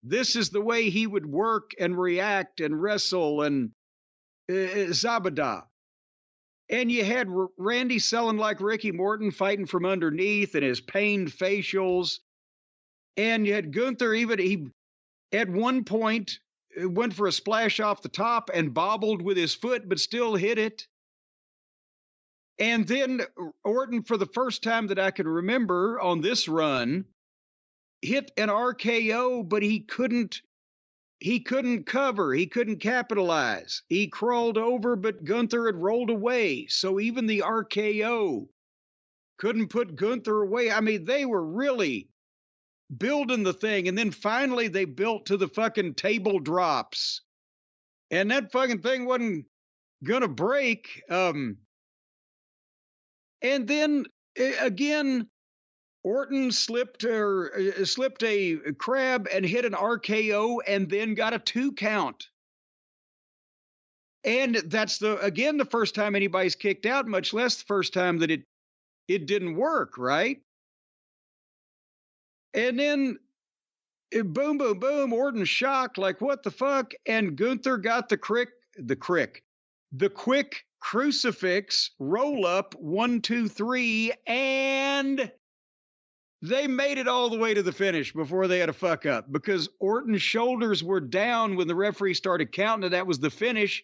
this is the way he would work and react and wrestle and Zabada. And you had Randy selling like Ricky Morton, fighting from underneath and his pained facials. And you had Gunther, he at one point went for a splash off the top and bobbled with his foot, but still hit it. And then Orton, for the first time that I can remember on this run, hit an RKO, but he couldn't cover. He couldn't capitalize. He crawled over, but Gunther had rolled away. So even the RKO couldn't put Gunther away. I mean, they were really building the thing. And then finally they built to the fucking table drops. And that fucking thing wasn't gonna break. And then again, Orton slipped a crab and hit an RKO and then got a 2 count. And that's the first time anybody's kicked out, much less the first time that it didn't work, right? And then boom, boom, boom, Orton shocked, like what the fuck? And Gunther got the quick crucifix roll up 1, 2, 3, and they made it all the way to the finish before they had a fuck up, because Orton's shoulders were down when the referee started counting, and that was the finish.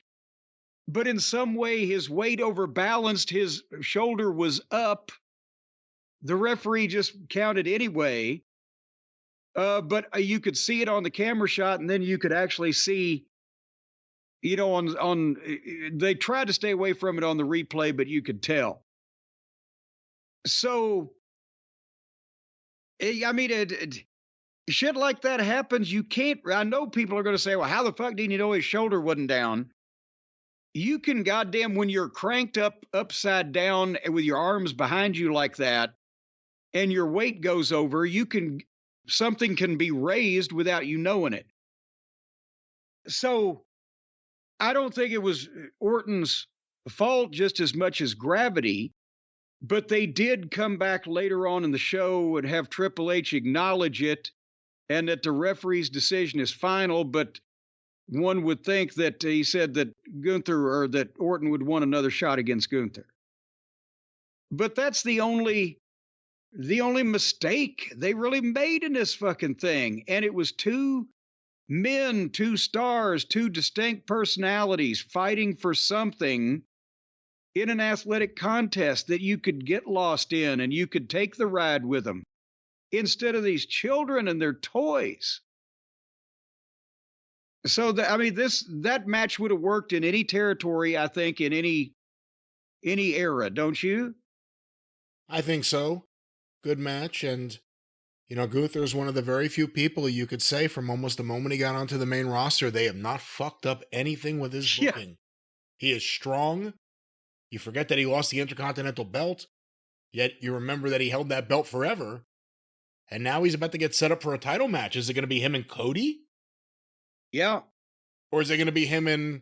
But in some way, his weight overbalanced. His shoulder was up. The referee just counted anyway. But you could see it on the camera shot, and then you could actually see, you know, they tried to stay away from it on the replay, but you could tell. So, I mean, shit like that happens. You can't, I know people are going to say, well, how the fuck didn't you know his shoulder wasn't down? You can goddamn, when you're cranked up upside down with your arms behind you like that, and your weight goes over, something can be raised without you knowing it. So I don't think it was Orton's fault just as much as gravity, but they did come back later on in the show and have Triple H acknowledge it, and that the referee's decision is final. But one would think that he said that that Orton would want another shot against Gunther. But that's the only mistake they really made in this fucking thing. And it was 2 men, 2 stars, 2 distinct personalities fighting for something in an athletic contest that you could get lost in and you could take the ride with them, instead of these children and their toys. So that match would have worked in any territory, I think, in any era, don't you? I think so. Good match. And, you know, Gunther is one of the very few people you could say from almost the moment he got onto the main roster, they have not fucked up anything with his booking. Yeah. He is strong. You forget that he lost the Intercontinental belt, yet you remember that he held that belt forever. And now he's about to get set up for a title match. Is it going to be him and Cody? Yeah. Or is it going to be him and,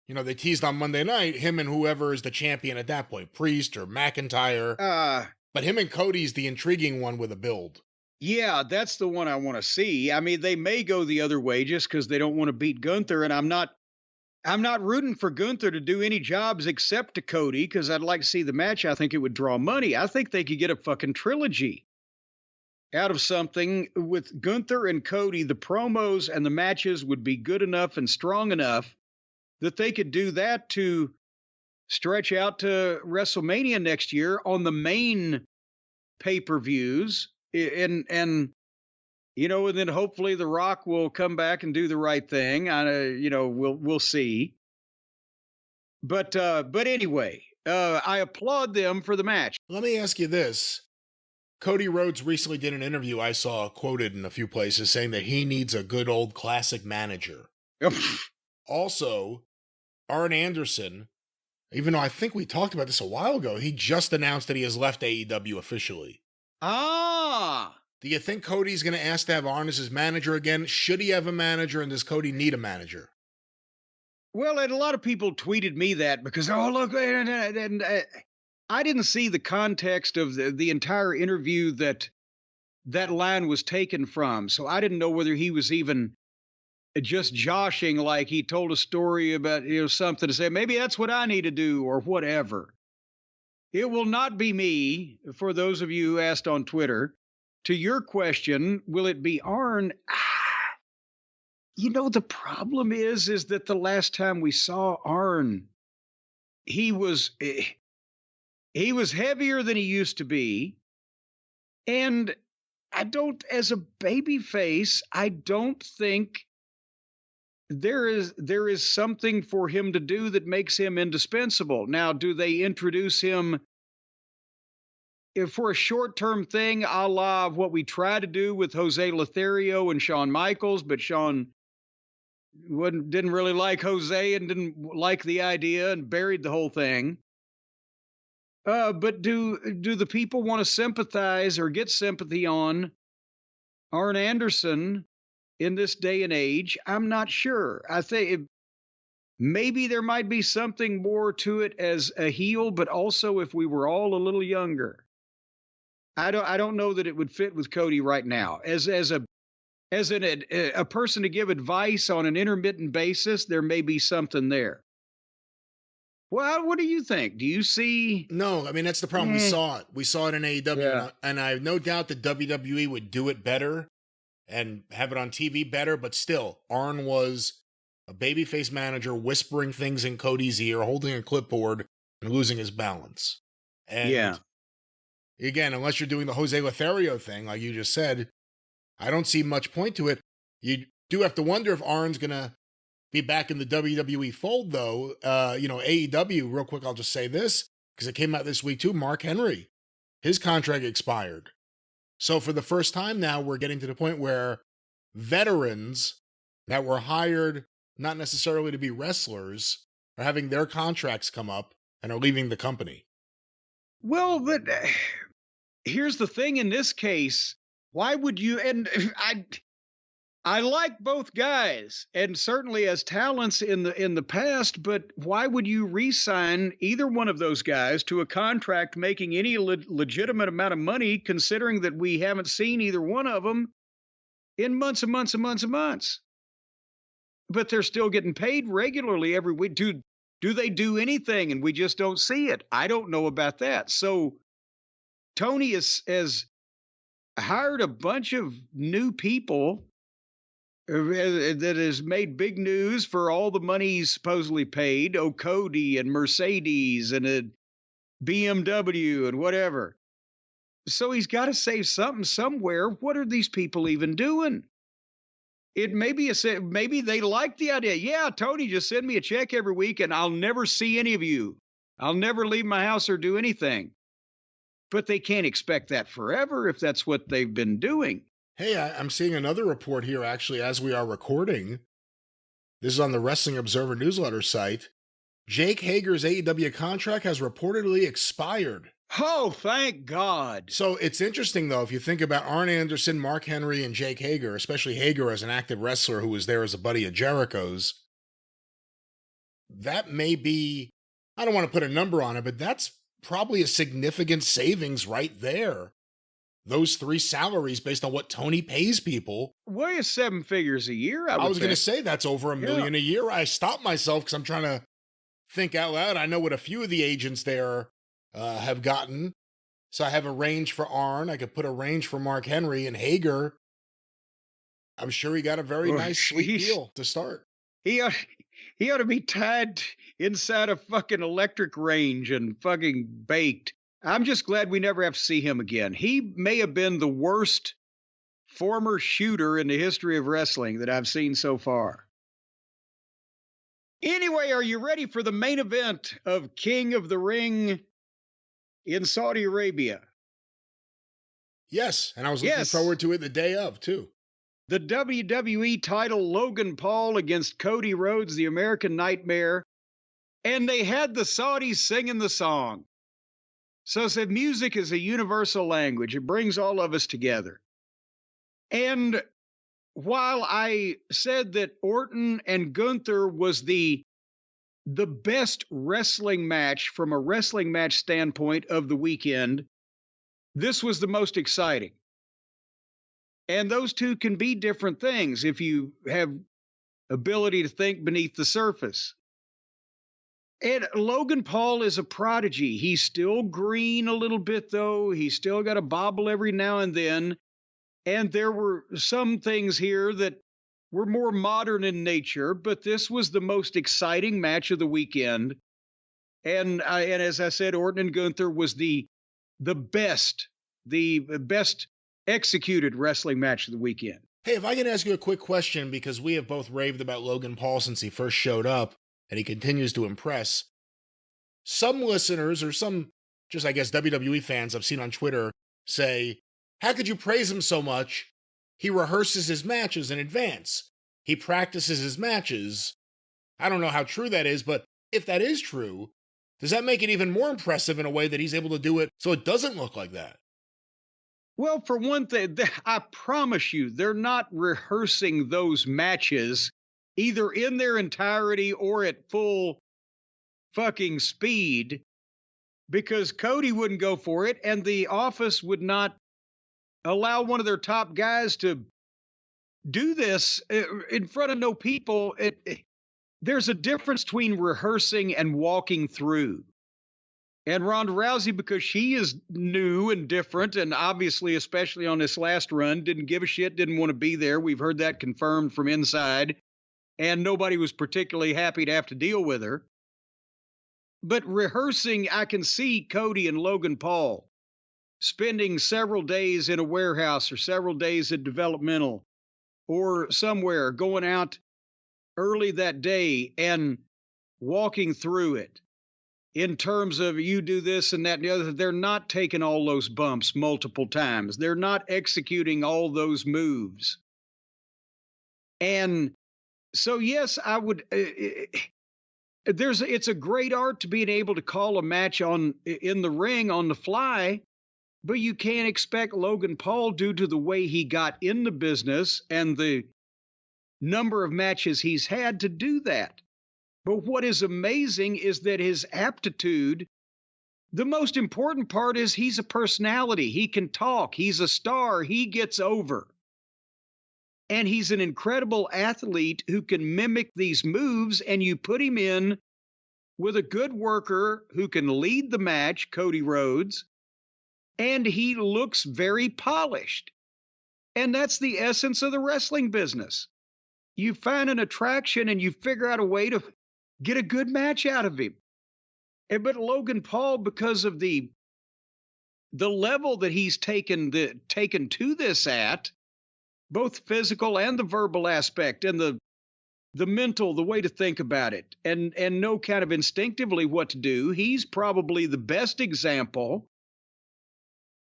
you know, they teased on Monday night, him and whoever is the champion at that point, Priest or McIntyre. But him and Cody's the intriguing one with a build. Yeah, that's the one I want to see. I mean, they may go the other way just because they don't want to beat Gunther, and I'm not rooting for Gunther to do any jobs except to Cody, because I'd like to see the match. I think it would draw money. I think they could get a fucking trilogy out of something with Gunther and Cody. The promos and the matches would be good enough and strong enough that they could do that to stretch out to WrestleMania next year on the main pay-per-views. And you know, and then hopefully The Rock will come back and do the right thing. You know, we'll see. But anyway, I applaud them for the match. Let me ask you this. Cody Rhodes recently did an interview I saw quoted in a few places saying that he needs a good old classic manager. Also, Arn Anderson, even though I think we talked about this a while ago, he just announced that he has left AEW officially. Ah! Do you think Cody's going to ask to have Arn as his manager again? Should he have a manager, and does Cody need a manager? Well, and a lot of people tweeted me that because, oh, look, and I didn't see the context of the entire interview that line was taken from. So I didn't know whether he was even just joshing, like he told a story about, something to say, maybe that's what I need to do or whatever. It will not be me, for those of you who asked on Twitter. To your question, will it be Arn? The problem is that the last time we saw Arn, he was heavier than he used to be. And as a baby face, I don't think there is something for him to do that makes him indispensable. Now, do they introduce him for a short-term thing, a la what we try to do with Jose Lothario and Shawn Michaels, but Shawn didn't really like Jose and didn't like the idea and buried the whole thing. But do the people want to sympathize or get sympathy on Arn Anderson in this day and age? I'm not sure. I think maybe there might be something more to it as a heel, but also if we were all a little younger. I don't know that it would fit with Cody right now. As a person to give advice on an intermittent basis, there may be something there. Well, what do you think? Do you see? No, I mean, that's the problem. We saw it. We saw it in AEW, and I have no doubt that WWE would do it better and have it on TV better, but still, Arn was a babyface manager whispering things in Cody's ear, holding a clipboard, and losing his balance. And again, unless you're doing the Jose Lothario thing, like you just said, I don't see much point to it. You do have to wonder if Arn's going to be back in the WWE fold, though. AEW, real quick, I'll just say this, because it came out this week too. Mark Henry, his contract expired. So for the first time now, we're getting to the point where veterans that were hired not necessarily to be wrestlers are having their contracts come up and are leaving the company. Well, but here's the thing in this case. Why would you? And I like both guys, and certainly as talents in the past. But why would you re-sign either one of those guys to a contract making any legitimate amount of money, considering that we haven't seen either one of them in months and months and months and months? But they're still getting paid regularly every week. Do they do anything, and we just don't see it? I don't know about that. So Tony has hired a bunch of new people that has made big news for all the money he's supposedly paid. Oh, Cody and Mercedes and a BMW and whatever. So he's got to save something somewhere. What are these people even doing? It maybe they like the idea. Yeah, Tony, just send me a check every week and I'll never see any of you. I'll never leave my house or do anything. But they can't expect that forever if that's what they've been doing. Hey, I'm seeing another report here, actually, as we are recording. This is on the Wrestling Observer newsletter site. Jake Hager's AEW contract has reportedly expired. Oh, thank God. So it's interesting, though, if you think about Arn Anderson, Mark Henry, and Jake Hager, especially Hager as an active wrestler who was there as a buddy of Jericho's, that may be, I don't want to put a number on it, but that's probably a significant savings right there. Those three salaries based on what Tony pays people. Well, it's 7 figures a year. I was going to say that's over $1 million a year. I stopped myself because I'm trying to think out loud. I know what a few of the agents there have gotten. So I have a range for Arn. I could put a range for Mark Henry and Hager. I'm sure he got a very nice, sweet deal to start. He ought to be tied inside a fucking electric range and fucking baked. I'm just glad we never have to see him again. He may have been the worst former shooter in the history of wrestling that I've seen so far. Anyway, are you ready for the main event of King of the Ring in Saudi Arabia? Yes, and I was looking Yes. forward to it the day of, too. The WWE title, Logan Paul against Cody Rhodes, the American Nightmare. And they had the Saudis singing the song. So said music is a universal language. It brings all of us together. And while I said that Orton and Gunther was the best wrestling match from a wrestling match standpoint of the weekend, this was the most exciting. And those two can be different things if you have ability to think beneath the surface. And Logan Paul is a prodigy. He's still green a little bit, though. He's still got a bobble every now and then. And there were some things here that were more modern in nature, but this was the most exciting match of the weekend. And as I said, Orton and Gunther was the best executed wrestling match of the weekend. Hey, if I can ask you a quick question, because we have both raved about Logan Paul since he first showed up, and he continues to impress. Some listeners, or some just, I guess, WWE fans I've seen on Twitter say, how could you praise him so much? He rehearses his matches in advance. He practices his matches. I don't know how true that is, but if that is true, does that make it even more impressive in a way that he's able to do it so it doesn't look like that? Well, for one thing, I promise you, they're not rehearsing those matches either in their entirety or at full fucking speed, because Cody wouldn't go for it, and the office would not allow one of their top guys to do this in front of no people. There's a difference between rehearsing and walking through. And Ronda Rousey, because she is new and different, and obviously, especially on this last run, didn't give a shit, didn't want to be there. We've heard that confirmed from inside. And nobody was particularly happy to have to deal with her. But rehearsing, I can see Cody and Logan Paul spending several days in a warehouse or several days at developmental or somewhere, going out early that day and walking through it. In terms of you do this and that and the other, they're not taking all those bumps multiple times. They're not executing all those moves. And so, yes, I would. It's a great art to being able to call a match in the ring on the fly, but you can't expect Logan Paul, due to the way he got in the business and the number of matches he's had, to do that. But what is amazing is that his aptitude, the most important part is he's a personality. He can talk. He's a star. He gets over. And he's an incredible athlete who can mimic these moves, and you put him in with a good worker who can lead the match, Cody Rhodes, and he looks very polished. And that's the essence of the wrestling business. You find an attraction and you figure out a way to get a good match out of him. But Logan Paul, because of the level that he's taken to this at, both physical and the verbal aspect, and the mental, the way to think about it, and know kind of instinctively what to do, he's probably the best example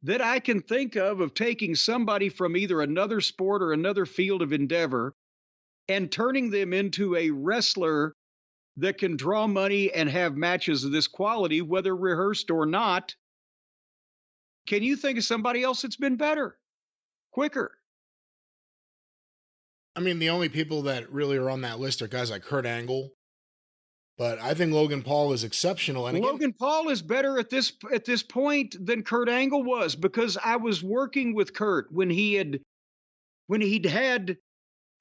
that I can think of taking somebody from either another sport or another field of endeavor and turning them into a wrestler that can draw money and have matches of this quality, whether rehearsed or not. Can you think of somebody else that's been better, quicker? I mean, the only people that really are on that list are guys like Kurt Angle. But I think Logan Paul is exceptional. And Logan Paul is better at this point than Kurt Angle was, because I was working with Kurt when he'd had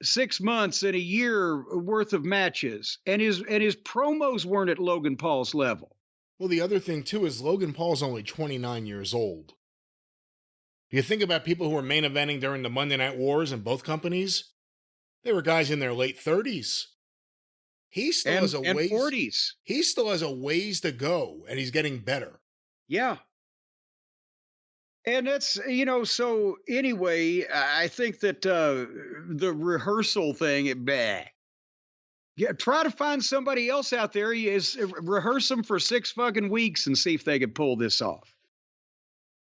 6 months and a year worth of matches, and his promos weren't at Logan Paul's level. Well, the other thing too is Logan Paul's only 29 years old. You think about people who were main eventing during the Monday Night Wars in both companies, they were guys in their late 30s. He still has a ways, 40s. He still has a ways to go, and he's getting better. Yeah. And that's, so anyway, I think that the rehearsal thing, Yeah, try to find somebody else out there. Rehearse them for 6 fucking weeks and see if they could pull this off.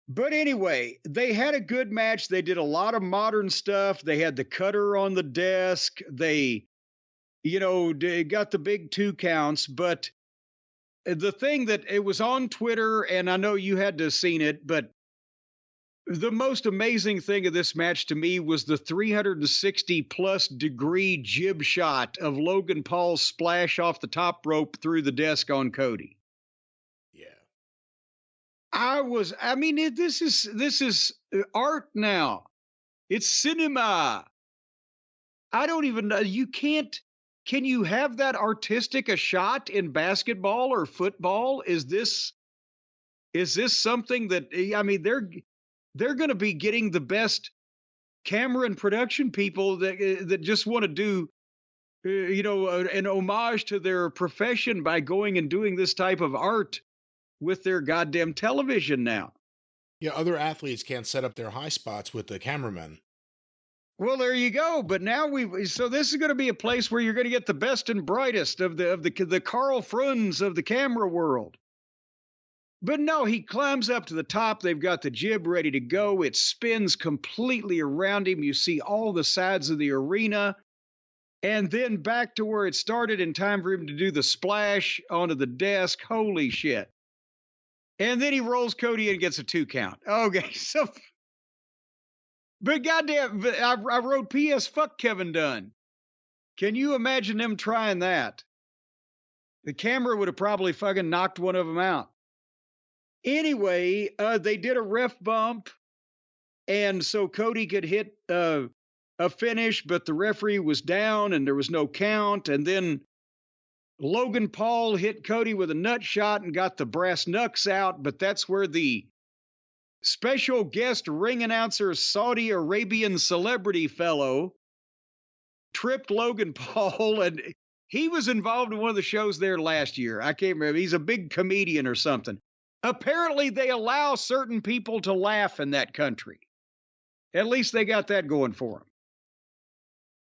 But anyway, they had a good match. They did a lot of modern stuff. They had the cutter on the desk. They got the big 2 counts. But the thing that it was on Twitter, and I know you had to have seen it, but the most amazing thing of this match to me was the 360 plus degree jib shot of Logan Paul's splash off the top rope through the desk on Cody. Yeah. This is art now. It's cinema. I don't even know. Can you have that artistic a shot in basketball or football? Is this something that, they're going to be getting the best camera and production people that just want to do, an homage to their profession by going and doing this type of art with their goddamn television now. Yeah, other athletes can't set up their high spots with the cameramen. Well, there you go. But now so this is going to be a place where you're going to get the best and brightest of the Carl Fruns of the camera world. But no, he climbs up to the top. They've got the jib ready to go. It spins completely around him. You see all the sides of the arena. And then back to where it started in time for him to do the splash onto the desk. Holy shit. And then he rolls Cody in and gets a 2 count. Okay, so... But goddamn, I wrote P.S. Fuck Kevin Dunn. Can you imagine them trying that? The camera would have probably fucking knocked one of them out. Anyway, they did a ref bump, and so Cody could hit a finish, but the referee was down, and there was no count. And then Logan Paul hit Cody with a nut shot and got the brass knucks out, but that's where the special guest ring announcer, Saudi Arabian celebrity fellow, tripped Logan Paul, and he was involved in one of the shows there last year. I can't remember. He's a big comedian or something. Apparently, they allow certain people to laugh in that country. At least they got that going for them.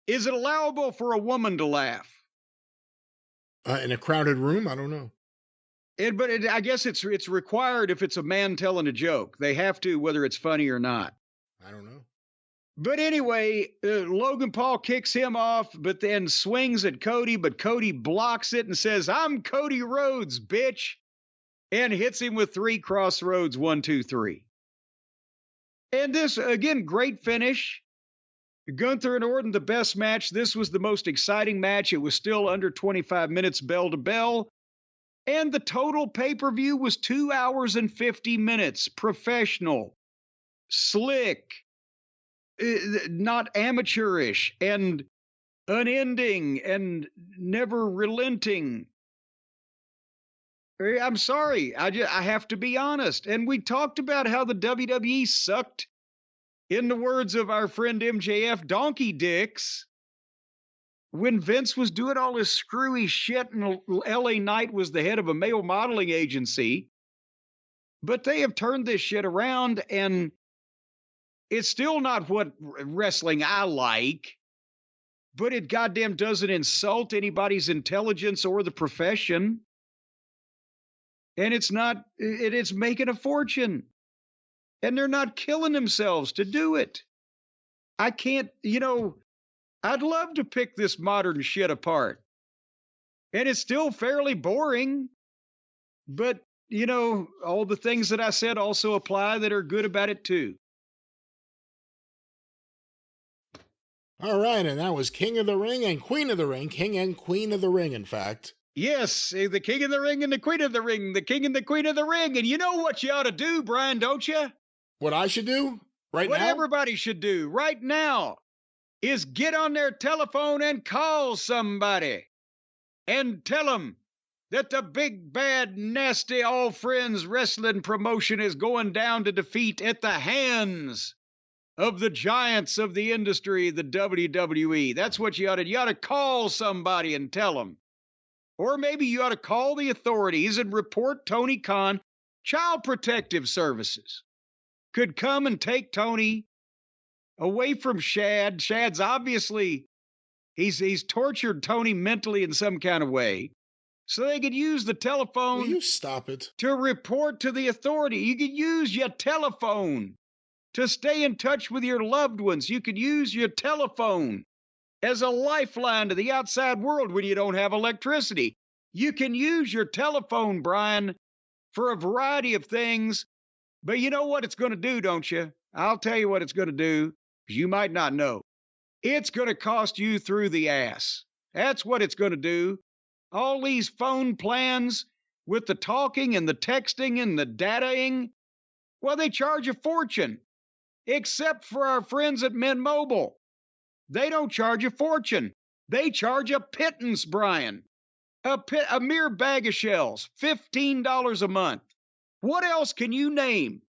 Is it allowable for a woman to laugh? In a crowded room? I don't know. I guess it's required if it's a man telling a joke. They have to, whether it's funny or not. I don't know. But anyway, Logan Paul kicks him off, but then swings at Cody, but Cody blocks it and says, "I'm Cody Rhodes, bitch," and hits him with 3 crossroads, 1, 2, 3. And this, again, great finish. Gunther and Orton, the best match. This was the most exciting match. It was still under 25 minutes bell to bell. And the total pay-per-view was 2 hours and 50 minutes. Professional, slick, not amateurish, and unending and never relenting. I'm sorry. I have to be honest. And we talked about how the WWE sucked, in the words of our friend MJF, donkey dicks, when Vince was doing all this screwy shit and LA Knight was the head of a male modeling agency. But they have turned this shit around, and it's still not what wrestling I like, but it goddamn doesn't insult anybody's intelligence or the profession. And it's making a fortune. And they're not killing themselves to do it. I can't, I'd love to pick this modern shit apart. And it's still fairly boring. But, all the things that I said also apply that are good about it too. All right, and that was King of the Ring and Queen of the Ring. King and Queen of the Ring, in fact. Yes, the King of the Ring and the Queen of the Ring. The King and the Queen of the Ring. And you know what you ought to do, Brian, don't you? What I should do right now? What everybody should do right now is get on their telephone and call somebody and tell them that the big, bad, nasty, all friends wrestling promotion is going down to defeat at the hands of the giants of the industry, the WWE. That's what you ought to do. You ought to call somebody and tell them. Or maybe you ought to call the authorities and report Tony Khan. Child Protective Services could come and take Tony away from Shad. Shad's obviously He's tortured Tony mentally in some kind of way. So they could use the Will telephone you stop it? to report to the authority. You could use your telephone to stay in touch with your loved ones. You could use your telephone as a lifeline to the outside world when you don't have electricity. You can use your telephone, Brian, for a variety of things. But you know what it's going to do, don't you? I'll tell you what it's going to do, because you might not know. It's going to cost you through the ass. That's what it's going to do. All these phone plans with the talking and the texting and the dataing, well, they charge a fortune, except for our friends at Mint Mobile. They don't charge a fortune. They charge a pittance, Brian. A mere bag of shells, $15 a month. What else can you name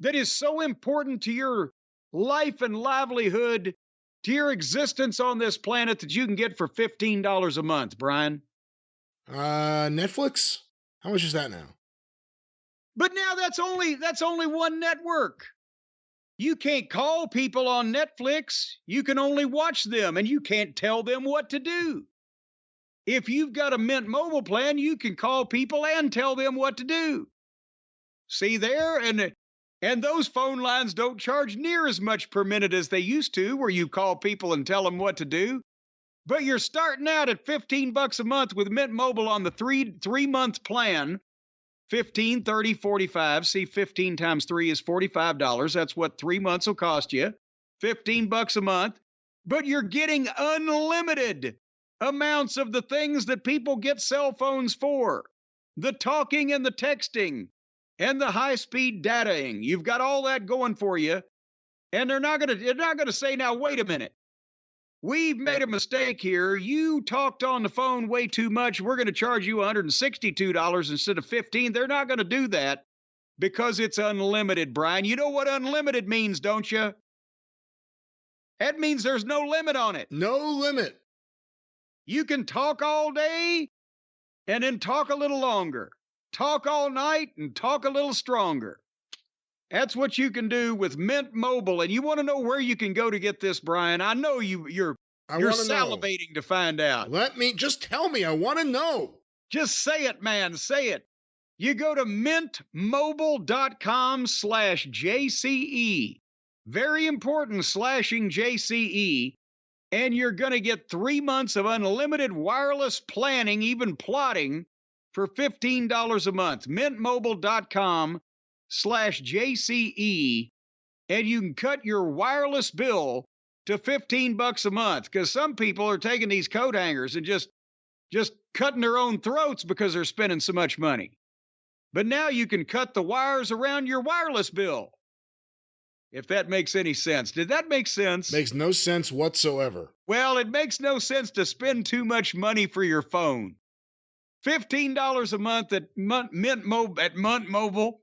that is so important to your life and livelihood, to your existence on this planet, that you can get for $15 a month, Brian? Netflix? How much is that now? But now that's only one network. You can't call people on Netflix. You can only watch them, and you can't tell them what to do. If you've got a Mint Mobile plan, you can call people and tell them what to do. See there? And those phone lines don't charge near as much per minute as they used to, where you call people and tell them what to do. But you're starting out at $15 a month with Mint Mobile on the three-month plan. 15, 30, 45. See, 15 times 3 is $45. That's what 3 months will cost you. $15 a month. But you're getting unlimited amounts of the things that people get cell phones for. The talking and the texting and the high-speed dataing. You've got all that going for you. And they're not gonna say, now, wait a minute. We've made a mistake here. You talked on the phone way too much. We're going to charge you $162 instead of $15. They're not going to do that because it's unlimited, Brian. You know what unlimited means, don't you? That means there's no limit on it. No limit. You can talk all day and then talk a little longer. Talk all night and talk a little stronger. That's what you can do with Mint Mobile. And you want to know where you can go to get this, Brian? I know you're salivating to find out. Just tell me. I want to know. Just say it, man. Say it. You go to mintmobile.com/JCE. Very important, slashing JCE. And you're going to get 3 months of unlimited wireless planning, even plotting, for $15 a month. mintmobile.com/JCE, and you can cut your wireless bill to $15 a month, because some people are taking these coat hangers and just cutting their own throats because they're spending so much money. But now you can cut the wires around your wireless bill. If that makes any sense. Did that make sense? Makes no sense whatsoever. Well, it makes no sense to spend too much money for your phone. $15 a month at Mint Mobile.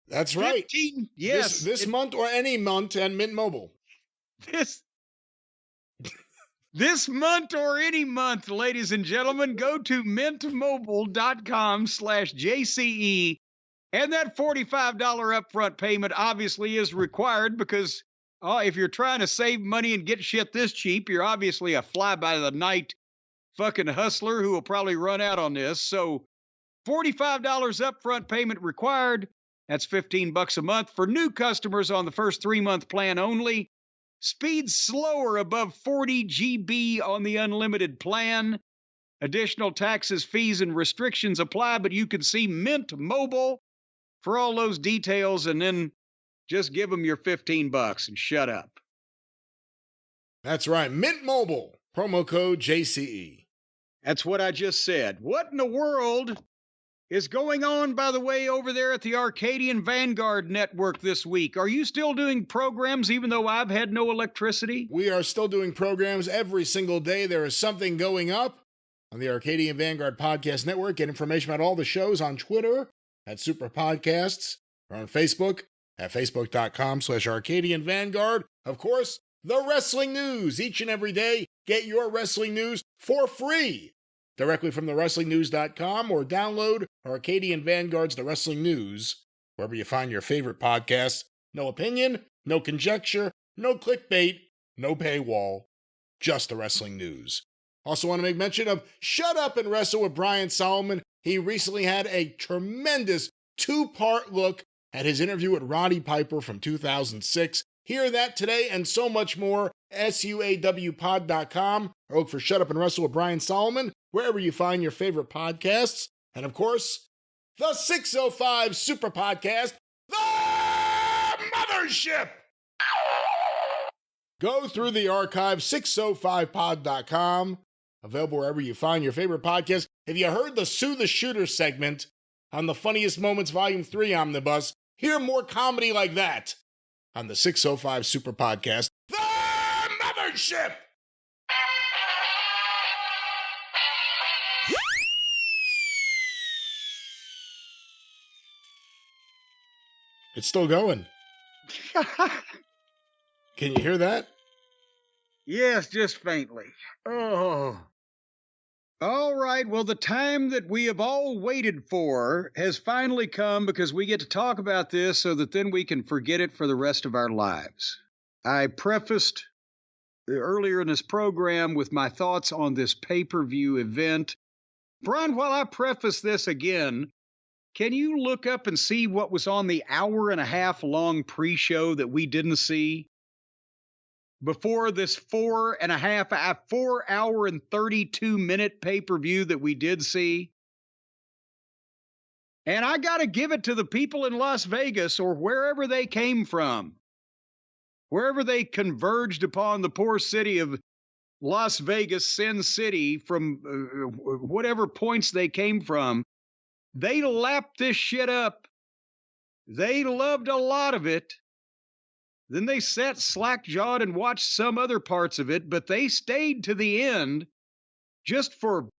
That's right. 15, yes. This month or any month at Mint Mobile. This month or any month, ladies and gentlemen, go to mintmobile.com/JCE. And that $45 upfront payment obviously is required because if you're trying to save money and get shit this cheap, you're obviously a fly-by-the-night fucking hustler who will probably run out on this. So $45 upfront payment required. That's $15 a month for new customers on the first 3-month plan only. Speed slower above 40 GB on the unlimited plan. Additional taxes, fees, and restrictions apply, but you can see Mint Mobile for all those details, and then just give them your $15 and shut up. That's right. Mint Mobile. Promo code JCE. That's what I just said. What in the world is going on, by the way, over there at the Arcadian Vanguard Network this week? Are you still doing programs even though I've had no electricity? We are still doing programs every single day. There is something going up on the Arcadian Vanguard Podcast Network. Get information about all the shows on Twitter at Superpodcasts, or on Facebook at facebook.com/Arcadian Vanguard. Of course, the wrestling news. Each and every day, get your wrestling news for free directly from thewrestlingnews.com, or download Arcadian Vanguard's The Wrestling News wherever you find your favorite podcasts. No opinion, no conjecture, no clickbait, no paywall. just the wrestling news. Also want to make mention of Shut Up and Wrestle with Brian Solomon. He recently had a tremendous 2-part look at his interview with Roddy Piper from 2006. Hear that today and so much more. SUAWpod.com, or look for Shut Up and Wrestle with Brian Solomon, wherever you find your favorite podcasts. And of course, the 605 Superpodcast, the mothership! Go through the archive, 605pod.com, available wherever you find your favorite podcast. If you heard the Sue the Shooter segment on the Funniest Moments Volume 3 Omnibus, hear more comedy like that on the 605 Superpodcast, the mothership! It's still going. Can you hear that? Yes, just faintly. Oh. All right, well, the time that we have all waited for has finally come because we get to talk about this so that then we can forget it for the rest of our lives. I prefaced earlier in this program with my thoughts on this pay-per-view event. Brian, while I preface this again, can you look up and see what was on the hour-and-a-half-long pre-show that we didn't see? Before this 4 hour and 32-minute pay-per-view that we did see. And I got to give it to the people in Las Vegas or wherever they came from. Wherever they converged upon the poor city of Las Vegas, Sin City, from whatever points they came from, they lapped this shit up. They loved a lot of it. Then they sat slack-jawed and watched some other parts of it, but they stayed to the end just for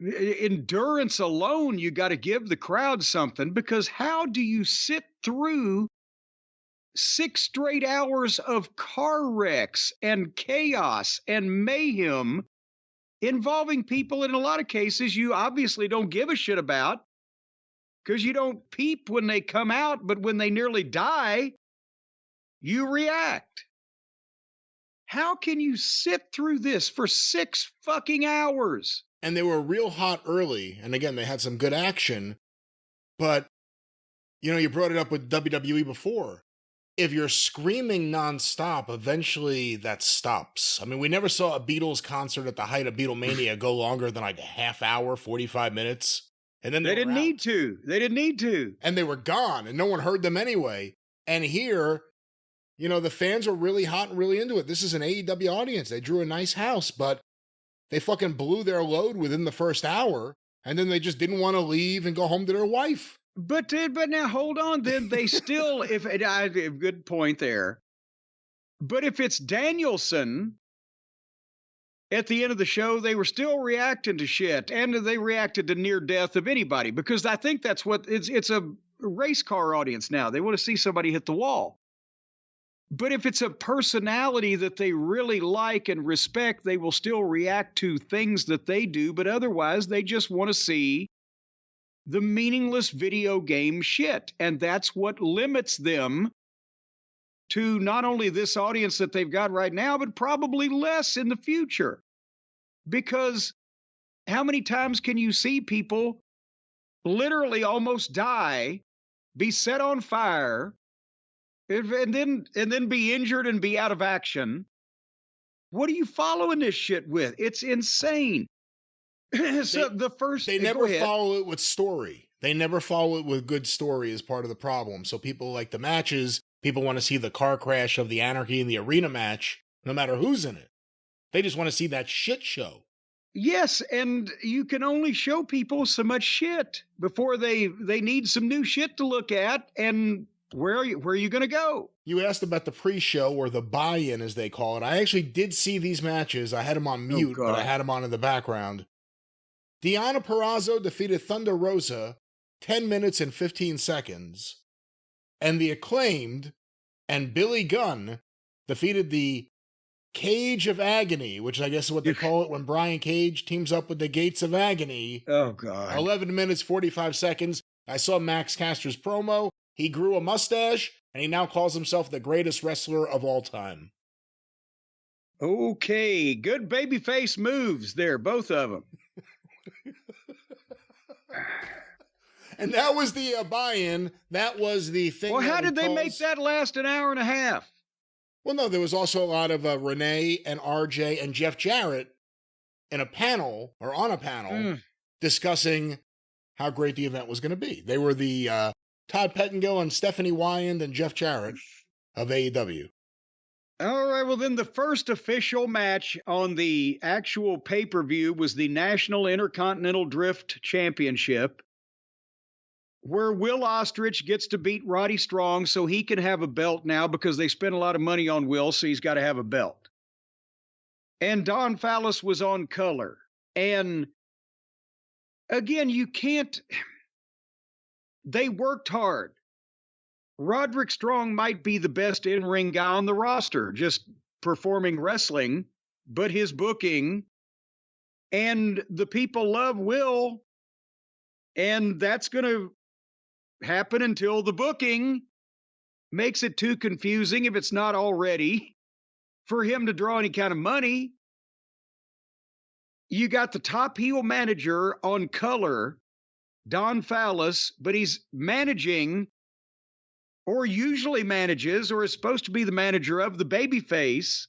endurance alone. You got to give the crowd something, because how do you sit through 6 straight hours of car wrecks and chaos and mayhem involving people in a lot of cases you obviously don't give a shit about because you don't peep when they come out, but when they nearly die, you react. How can you sit through this for 6 fucking hours? And they were real hot early. And again, they had some good action. But, you know, you brought it up with WWE before. If you're screaming nonstop, eventually that stops. I mean, we never saw a Beatles concert at the height of Beatlemania go longer than like a half hour, 45 minutes. And then they didn't need to. They didn't need to. And they were gone, and no one heard them anyway. And here, you know, the fans were really hot and really into it. This is an AEW audience. They drew a nice house, but they fucking blew their load within the first hour, and then they just didn't want to leave and go home to their wife. But now hold on. Then they still, if I have a good point there. But if it's Danielson at the end of the show, they were still reacting to shit, and they reacted to near death of anybody, because I think that's what it's a race car audience now. They want to see somebody hit the wall. But if it's a personality that they really like and respect, they will still react to things that they do. But otherwise, they just want to see the meaningless video game shit. And that's what limits them to not only this audience that they've got right now, but probably less in the future. Because how many times can you see people literally almost die, be set on fire, and then be injured and be out of action? What are you following this shit with? It's insane. So they never follow it with story. They never follow it with good story as part of the problem. So people like the matches. People want to see the car crash of the Anarchy in the arena match, no matter who's in it. They just want to see that shit show. Yes, and you can only show people so much shit before they need some new shit to look at. And where are you going to go? You asked about the pre-show, or the buy-in as they call it. I actually did see these matches. I had them on mute, but I had them on in the background. Deonna Purrazzo defeated Thunder Rosa 10 minutes and 15 seconds. And the Acclaimed and Billy Gunn defeated the Cage of Agony, which I guess is what they call it when Brian Cage teams up with the Gates of Agony. Oh, God. 11 minutes, 45 seconds. I saw Max Caster's promo. He grew a mustache, and he now calls himself the greatest wrestler of all time. Okay, good babyface moves there, both of them. And that was the buy-in. That was the thing. Well, how did they make that last an hour and a half? Well, no, there was also a lot of Renee and RJ and Jeff Jarrett in a panel, or on a panel, discussing how great the event was going to be. They were the Todd Pettengill and Stephanie Wyand and Jeff Jarrett of AEW. All right, well, then the first official match on the actual pay-per-view was the National Intercontinental Drift Championship, where Will Ostrich gets to beat Roddy Strong so he can have a belt now because they spent a lot of money on Will, so he's got to have a belt. And Don Fallis was on color. And again, you can't... They worked hard. Roderick Strong might be the best in-ring guy on the roster, just performing wrestling, but his booking and the people love Will, and that's going to happen until the booking makes it too confusing, if it's not already, for him to draw any kind of money. You got the top heel manager on color, Don Fallis, but he's managing, or usually manages, or is supposed to be the manager of the babyface,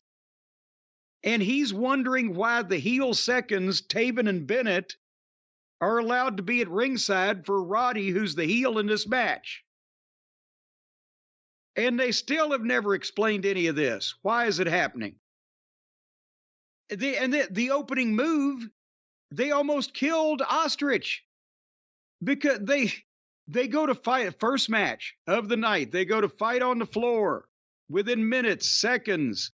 and he's wondering why the heel seconds, Taven and Bennett, are allowed to be at ringside for Roddy, who's the heel in this match. And they still have never explained any of this. Why is it happening? The opening move, they almost killed Ostrich, because they go to fight, first match of the night. They go to fight on the floor within minutes, seconds.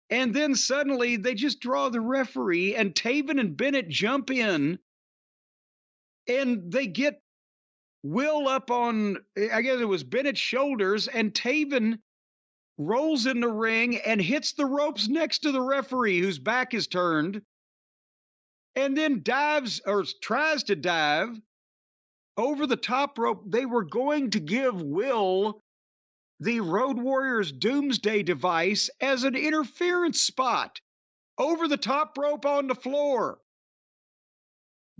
And then suddenly they just draw the referee, and Taven and Bennett jump in, and they get Will up on, I guess it was Bennett's shoulders, and Taven rolls in the ring and hits the ropes next to the referee, whose back is turned, and then dives, or tries to dive, over the top rope. They were going to give Will the Road Warriors Doomsday device as an interference spot over the top rope on the floor.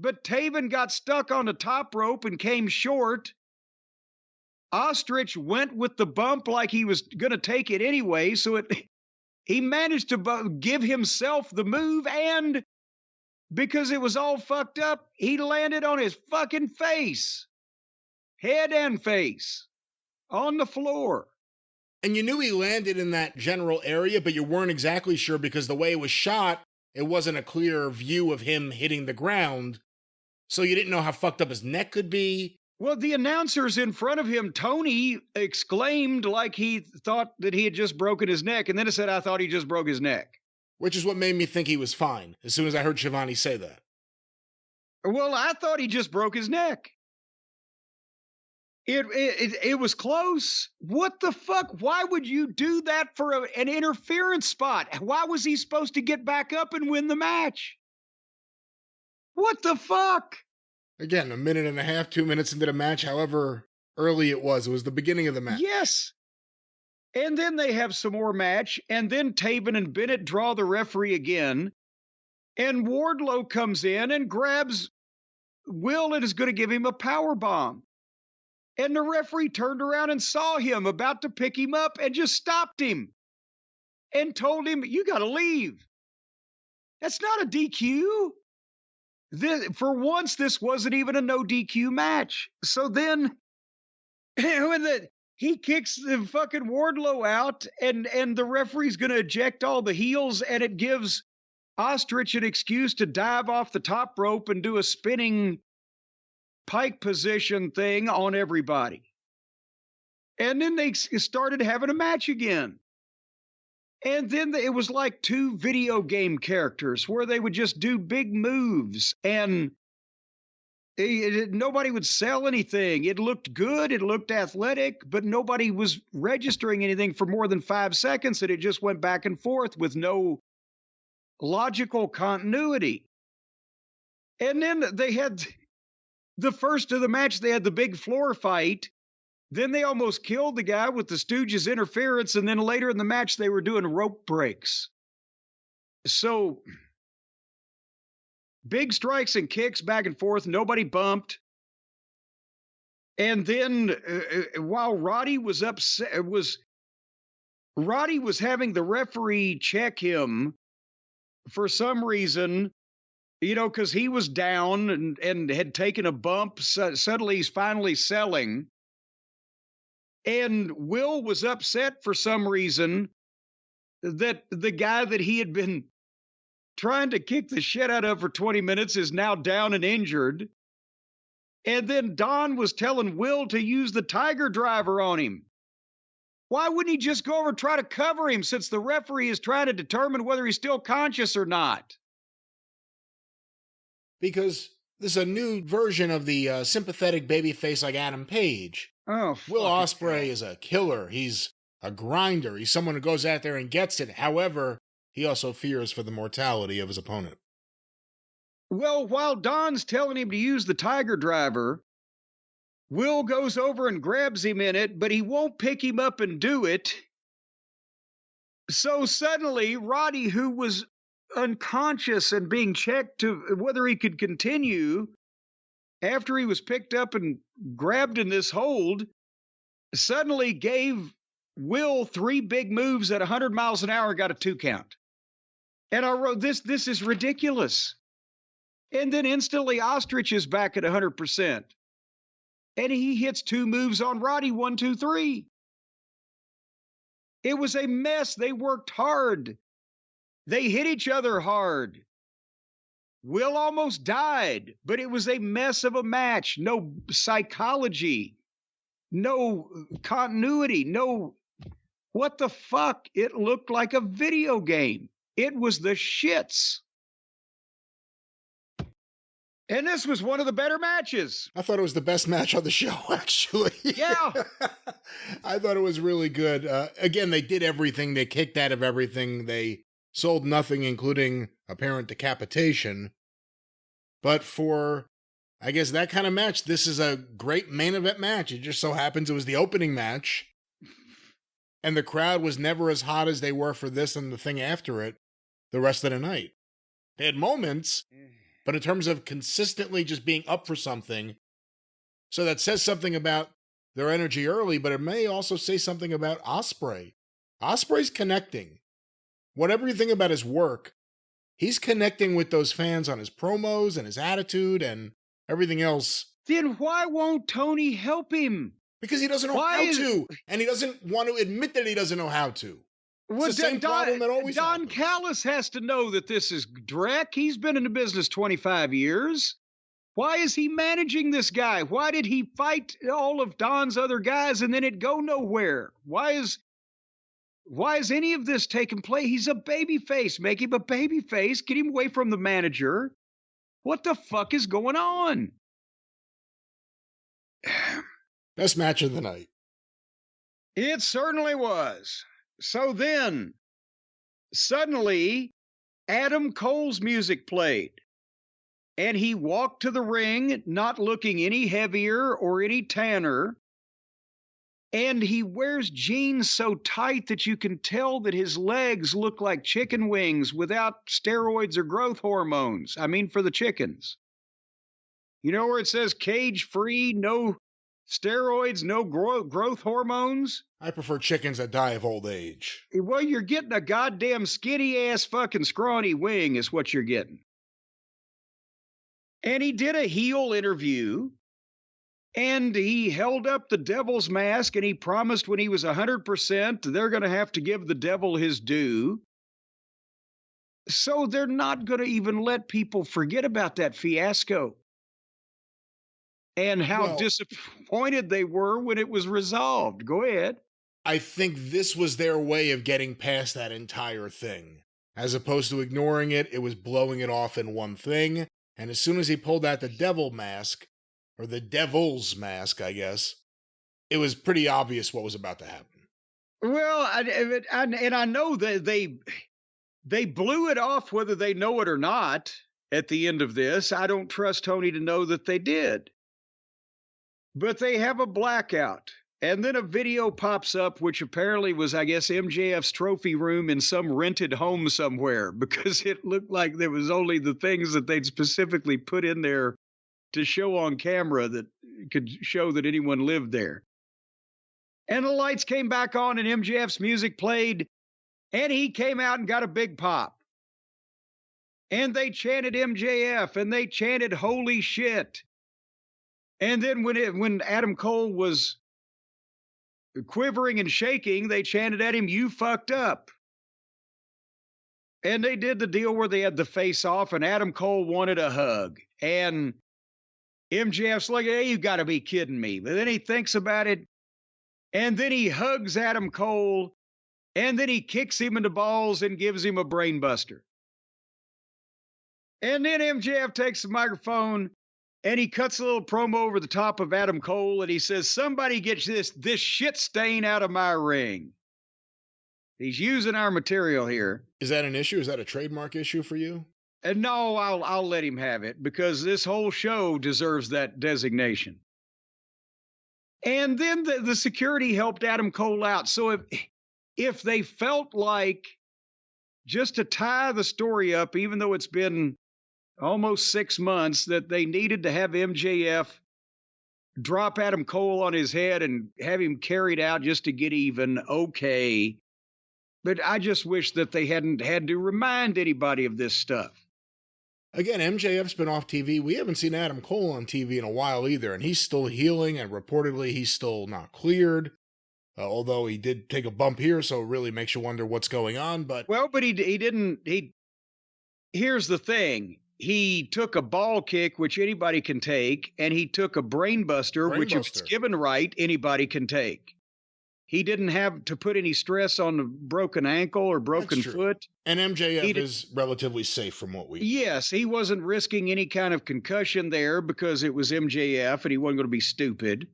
But Taven got stuck on the top rope and came short. Ostrich went with the bump like he was going to take it anyway, so he managed to give himself the move, and because it was all fucked up, he landed on his fucking face. Head and face. On the floor. And you knew he landed in that general area, but you weren't exactly sure because the way it was shot, it wasn't a clear view of him hitting the ground. So you didn't know how fucked up his neck could be. Well, the announcers in front of him, Tony, exclaimed like he thought that he had just broken his neck. And then it said, I thought he just broke his neck. Which is what made me think he was fine, as soon as I heard Shivani say that. Well, I thought he just broke his neck. It was close. What the fuck? Why would you do that for an interference spot? Why was he supposed to get back up and win the match? What the fuck? Again, a minute and a half, 2 minutes into the match, however early it was the beginning of the match. Yes. And then they have some more match, and then Taven and Bennett draw the referee again, and Wardlow comes in and grabs Will and is going to give him a power bomb. And the referee turned around and saw him about to pick him up and just stopped him and told him, you got to leave. That's not a DQ. For once, this wasn't even a no DQ match. So then when he kicks the fucking Wardlow out, and the referee's going to eject all the heels, and it gives Ostrich an excuse to dive off the top rope and do a spinning pike position thing on everybody. And then they started having a match again. And then it was like two video game characters where they would just do big moves, and nobody would sell anything. It looked good, it looked athletic, but nobody was registering anything for more than 5 seconds, and it just went back and forth with no logical continuity. And then they had the first of the match, they had the big floor fight. Then they almost killed the guy with the Stooges' interference, and then later in the match, they were doing rope breaks. So big strikes and kicks back and forth. Nobody bumped. And then while Roddy was upset, Roddy was having the referee check him for some reason, because he was down and had taken a bump. Suddenly he's finally selling. And Will was upset for some reason that the guy that he had been trying to kick the shit out of for 20 minutes is now down and injured. And then Don was telling Will to use the Tiger Driver on him. Why wouldn't he just go over and try to cover him, since the referee is trying to determine whether he's still conscious or not? Because this is a new version of the sympathetic babyface like Adam Page. Oh, Will Ospreay is a killer. He's a grinder. He's someone who goes out there and gets it. However, he also fears for the mortality of his opponent. Well, while Don's telling him to use the Tiger Driver, Will goes over and grabs him in it, but he won't pick him up and do it. So suddenly, Roddy, who was unconscious and being checked to whether he could continue after he was picked up and grabbed in this hold, suddenly gave Will 3 big moves at 100 miles an hour and got a 2 count. And I wrote, this is ridiculous. And then instantly Ostrich is back at 100%. And he hits 2 moves on Roddy, 1, 2, 3. It was a mess. They worked hard. They hit each other hard. Will almost died, but it was a mess of a match. No psychology, no continuity, no what the fuck. It looked like a video game. It was the shits. And this was one of the better matches. I thought it was the best match on the show, actually. Yeah. I thought it was really good. Again, they did everything. They kicked out of everything. They sold nothing, including apparent decapitation. But for, I guess, that kind of match, this is a great main event match. It just so happens it was the opening match. And the crowd was never as hot as they were for this and the thing after it the rest of the night. They had moments, but in terms of consistently just being up for something, so that says something about their energy early, but it may also say something about Ospreay. Ospreay's connecting. Whatever you think about his work, he's connecting with those fans on his promos and his attitude and everything else. Then why won't Tony help him? Because he doesn't know how to, and he doesn't want to admit that he doesn't know how to. It's the same problem that always Don happens. Callis has to know that this is dreck. He's been in the business 25 years. Why is he managing this guy? Why did he fight all of Don's other guys and then it go nowhere? Why is any of this taking place? He's a baby face. Make him a baby face. Get him away from the manager. What the fuck is going on? Best match of the night. It certainly was. So then, suddenly, Adam Cole's music played. And he walked to the ring, not looking any heavier or any tanner. And he wears jeans so tight that you can tell that his legs look like chicken wings without steroids or growth hormones. I mean, for the chickens. You know where it says cage-free, no steroids, no growth hormones? I prefer chickens that die of old age. Well, you're getting a goddamn skinny-ass fucking scrawny wing is what you're getting. And he did a heel interview, and he held up the devil's mask, and he promised when he was 100%, they're going to have to give the devil his due. So they're not going to even let people forget about that fiasco. And how disappointed they were when it was resolved. Go ahead. I think this was their way of getting past that entire thing. As opposed to ignoring it, it was blowing it off in one thing. And as soon as he pulled out the devil mask, or the devil's mask, I guess, it was pretty obvious what was about to happen. Well, I know that they blew it off whether they know it or not at the end of this. I don't trust Tony to know that they did. But they have a blackout. And then a video pops up, which apparently was, I guess, MJF's trophy room in some rented home somewhere, because it looked like there was only the things that they'd specifically put in there to show on camera that could show that anyone lived there. And the lights came back on and MJF's music played, and he came out and got a big pop. And they chanted MJF, and they chanted holy shit. And then when Adam Cole was quivering and shaking, they chanted at him, "You fucked up." And they did the deal where they had the face off, and Adam Cole wanted a hug. And MJF's like, "Hey, you got to be kidding me." But then he thinks about it, and then he hugs Adam Cole, and then he kicks him in the balls and gives him a brain buster. And then MJF takes the microphone and he cuts a little promo over the top of Adam Cole, and he says, "Somebody get this shit stain out of my ring." He's using our material here. Is that an issue? Is that a trademark issue for you? And no, I'll let him have it, because this whole show deserves that designation. And then the security helped Adam Cole out. So if they felt like, just to tie the story up, even though it's been almost 6 months, that they needed to have MJF drop Adam Cole on his head and have him carried out just to get even, okay. But I just wish that they hadn't had to remind anybody of this stuff. Again, MJF's been off TV. We haven't seen Adam Cole on TV in a while either, and he's still healing, and reportedly he's still not cleared. Although he did take a bump here, so it really makes you wonder what's going on. But he didn't. Here's the thing. He took a ball kick, which anybody can take, and he took a brain buster, which if it's given right, anybody can take. He didn't have to put any stress on the broken ankle or broken foot. And MJF is relatively safe from what we... Yes, he wasn't risking any kind of concussion there because it was MJF and he wasn't going to be stupid.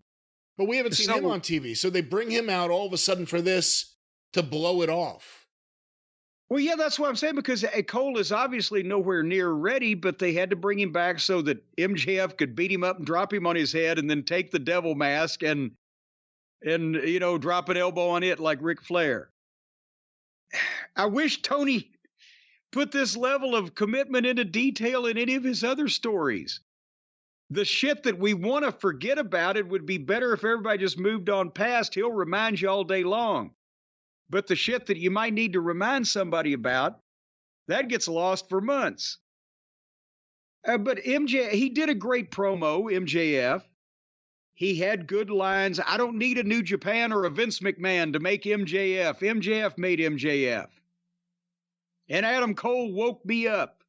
But we haven't seen him on TV, so they bring him out all of a sudden for this to blow it off. Well, yeah, that's what I'm saying, because Cole is obviously nowhere near ready, but they had to bring him back so that MJF could beat him up and drop him on his head and then take the devil mask and drop an elbow on it like Ric Flair. I wish Tony put this level of commitment into detail in any of his other stories. The shit that we want to forget about, it would be better if everybody just moved on past. He'll remind you all day long. But the shit that you might need to remind somebody about, that gets lost for months. But he did a great promo, MJF. He had good lines. I don't need a New Japan or a Vince McMahon to make MJF. MJF made MJF. And Adam Cole woke me up.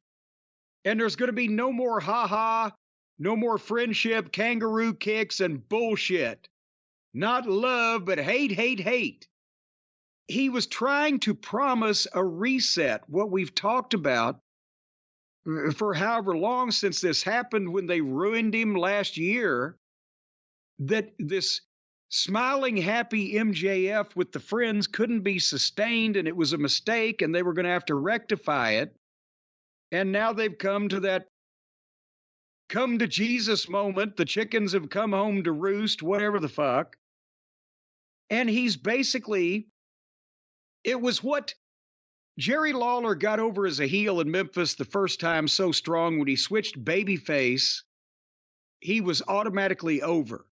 And there's going to be no more ha-ha, no more friendship, kangaroo kicks, and bullshit. Not love, but hate, hate, hate. He was trying to promise a reset, what we've talked about for however long since this happened when they ruined him last year, that this smiling, happy MJF with the friends couldn't be sustained, and it was a mistake, and they were going to have to rectify it. And now they've come to that come to Jesus moment. The chickens have come home to roost, whatever the fuck. And he's basically, it was what Jerry Lawler got over as a heel in Memphis the first time so strong. When he switched babyface, he was automatically over.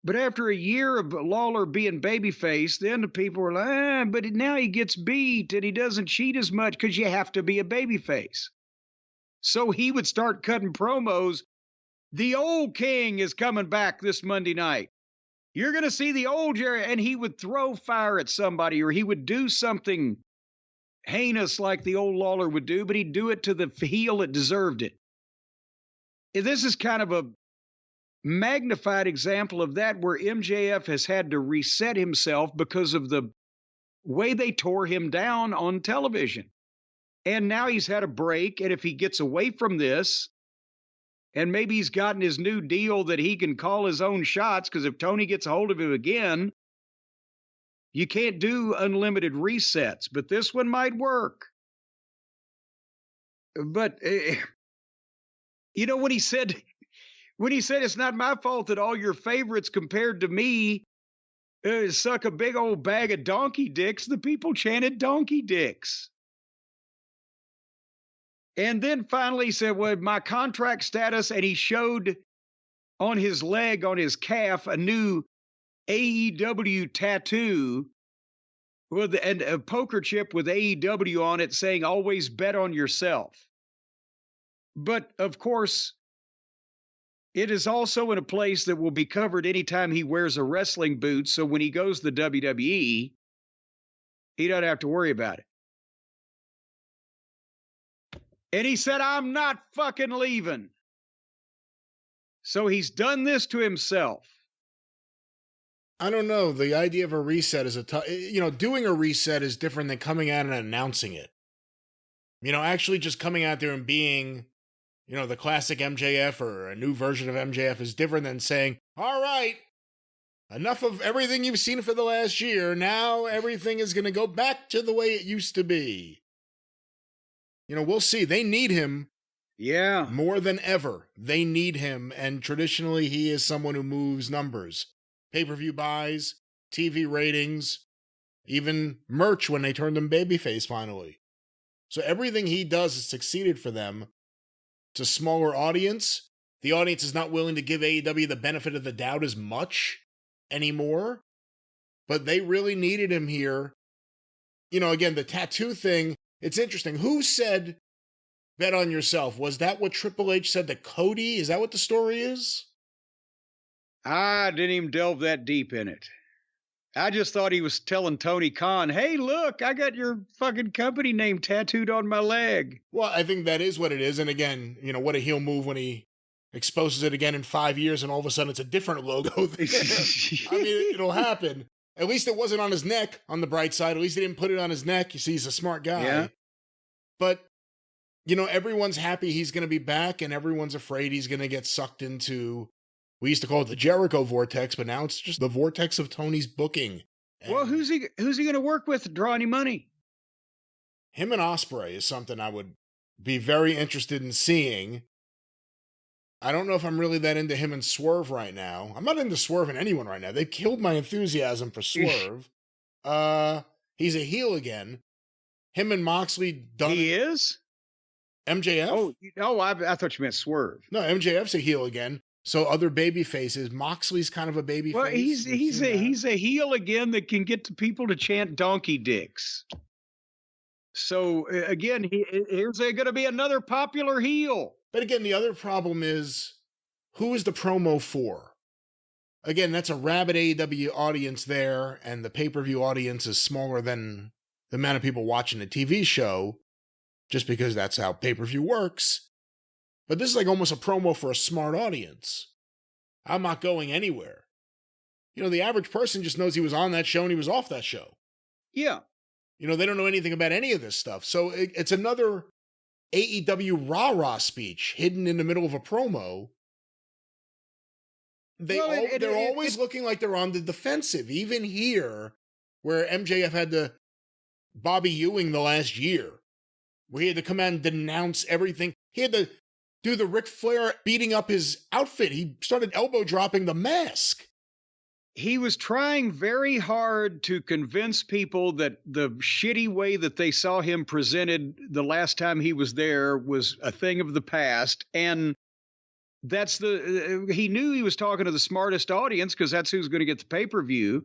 But after a year of Lawler being babyface, then the people were like, but now he gets beat and he doesn't cheat as much because you have to be a babyface. So he would start cutting promos. The old king is coming back this Monday night. You're going to see the old Jerry. And he would throw fire at somebody, or he would do something heinous like the old Lawler would do, but he'd do it to the heel that deserved it. This is kind of a magnified example of that, where MJF has had to reset himself because of the way they tore him down on television. And now he's had a break, and if he gets away from this, and maybe he's gotten his new deal that he can call his own shots, because if Tony gets a hold of him again, you can't do unlimited resets, but this one might work. But, when he said it's not my fault that all your favorites compared to me suck a big old bag of donkey dicks, the people chanted donkey dicks. And then finally he said, well, my contract status, and he showed on his leg, on his calf, a new AEW tattoo and a poker chip with AEW on it saying, always bet on yourself. But of course, it is also in a place that will be covered anytime he wears a wrestling boot. So when he goes to the WWE, he doesn't have to worry about it. And he said, I'm not fucking leaving. So he's done this to himself. I don't know. The idea of a reset is doing a reset is different than coming out and announcing it. Actually just coming out there and being, the classic MJF or a new version of MJF is different than saying, all right, enough of everything you've seen for the last year. Now everything is going to go back to the way it used to be. We'll see. They need him. Yeah. More than ever. They need him. And traditionally, he is someone who moves numbers. Pay-per-view buys, TV ratings, even merch when they turned him babyface finally. So everything he does has succeeded for them. It's a smaller audience. The audience is not willing to give AEW the benefit of the doubt as much anymore. But they really needed him here. Again, the tattoo thing, it's interesting. Who said bet on yourself? Was that what Triple H said to Cody? Is that what the story is? I didn't even delve that deep in it. I just thought he was telling Tony Khan, hey, look, I got your fucking company name tattooed on my leg. Well, I think that is what it is. And again, what a heel move when he exposes it again in 5 years and all of a sudden it's a different logo there. I mean, it'll happen. At least it wasn't on his neck, on the bright side. At least he didn't put it on his neck. You see, he's a smart guy. Yeah. But, everyone's happy he's going to be back and everyone's afraid he's going to get sucked into, we used to call it the Jericho vortex, but now it's just the vortex of Tony's booking. And well, who's he going to work with to draw any money? Him and Ospreay is something I would be very interested in seeing. I don't know if I'm really that into him and Swerve right now. I'm not into Swerve and anyone right now. They've killed my enthusiasm for Swerve. He's a heel again. Him and Moxley done. He is? MJF? I thought you meant Swerve. No, MJF's a heel again. So other baby faces. Moxley's kind of a baby well, face. He's a heel again that can get the people to chant donkey dicks. So again, here's going to be another popular heel. But again, the other problem is, who is the promo for? Again, that's a rabid AEW audience there, and the pay-per-view audience is smaller than the amount of people watching the TV show, just because that's how pay-per-view works. But this is like almost a promo for a smart audience. I'm not going anywhere. The average person just knows he was on that show and he was off that show. Yeah. They don't know anything about any of this stuff. So it's another AEW rah-rah speech hidden in the middle of a promo. They're always looking like they're on the defensive. Even here, where MJF had to Bobby Ewing the last year, where he had to come out and denounce everything. He had to do the Ric Flair beating up his outfit. He started elbow dropping the mask. He was trying very hard to convince people that the shitty way that they saw him presented the last time he was there was a thing of the past. And he knew he was talking to the smartest audience because that's who's going to get the pay-per-view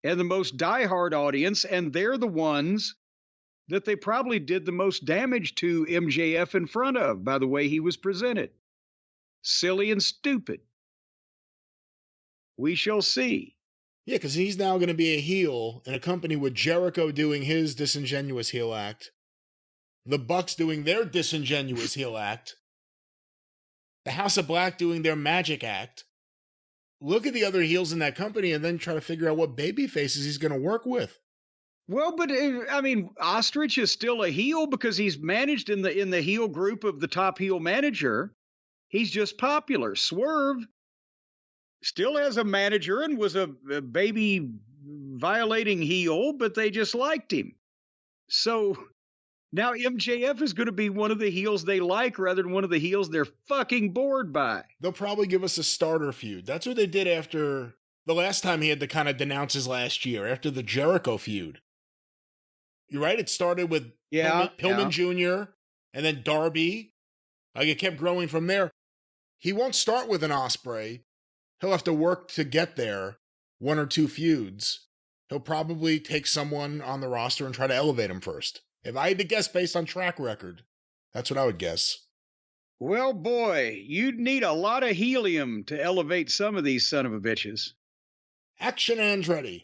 and the most diehard audience. And they're the ones that they probably did the most damage to MJF in front of by the way he was presented. Silly and stupid. We shall see. Yeah, because he's now going to be a heel in a company with Jericho doing his disingenuous heel act, the Bucks doing their disingenuous heel act, the House of Black doing their magic act. Look at the other heels in that company and then try to figure out what baby faces he's going to work with. Well, but Ostrich is still a heel because he's managed in the heel group of the top heel manager. He's just popular. Swerve still has a manager and was a baby violating heel, but they just liked him. So now MJF is going to be one of the heels they like rather than one of the heels they're fucking bored by. They'll probably give us a starter feud. That's what they did after the last time he had to kind of denounce his last year after the Jericho feud. You're right. It started with Pillman Jr. and then Darby. Like it kept growing from there. He won't start with an Ospreay. He'll have to work to get there. 1 or 2 feuds. He'll probably take someone on the roster and try to elevate him first. If I had to guess based on track record, that's what I would guess. Well, boy, you'd need a lot of helium to elevate some of these son of a bitches. Action Andretti.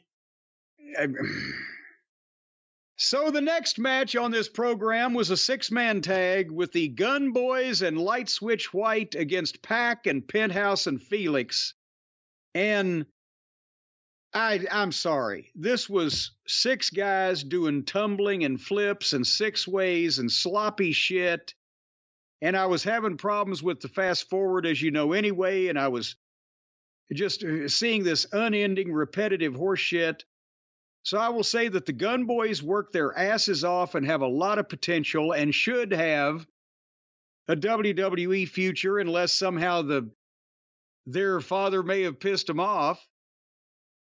So the next match on this program was a 6-man tag with the Gun Boys and Light Switch White against Pac and Penthouse and Felix. And I'm sorry. This was 6 guys doing tumbling and flips and 6 ways and sloppy shit. And I was having problems with the fast forward, as you know, anyway. And I was just seeing this unending, repetitive horse shit. So I will say that the Gun Boys work their asses off and have a lot of potential and should have a WWE future unless somehow their father may have pissed them off.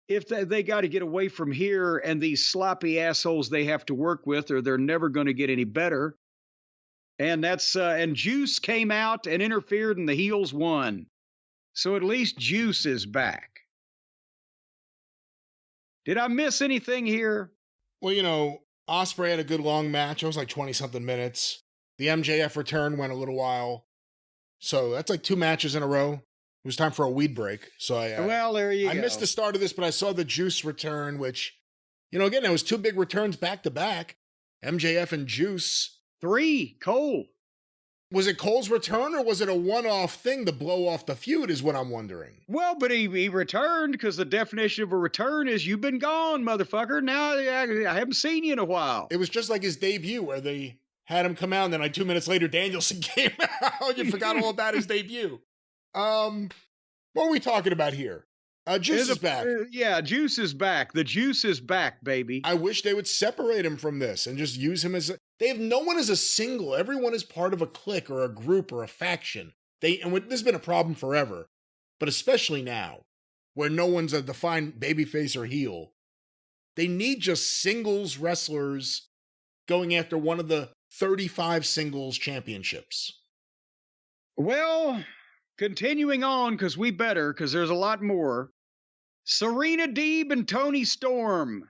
If they got to get away from here and these sloppy assholes they have to work with, or they're never going to get any better. And and Juice came out and interfered and the heels won. So at least Juice is back. Did I miss anything here? Well, Ospreay had a good long match. It was like 20-something minutes. The MJF return went a little while. So that's like 2 matches in a row. It was time for a weed break. So there you go. I missed the start of this, but I saw the Juice return, which, again, it was 2 big returns back to back. MJF and Juice. 3, Cole. Was it Cole's return or was it a one-off thing to blow off the feud is what I'm wondering. Well, but he returned because the definition of a return is you've been gone, motherfucker. Now I haven't seen you in a while. It was just like his debut where they had him come out and then like 2 minutes later Danielson came out. You forgot all about his debut. What are we talking about here? Juice is back. Juice is back. The Juice is back, baby. I wish they would separate him from this and just use him as they have no one as a single. Everyone is part of a clique or a group or a faction. This has been a problem forever, but especially now, where no one's a defined babyface or heel. They need just singles wrestlers going after one of the 35 singles championships. Well, continuing on, because there's a lot more. Serena Deeb and Toni Storm.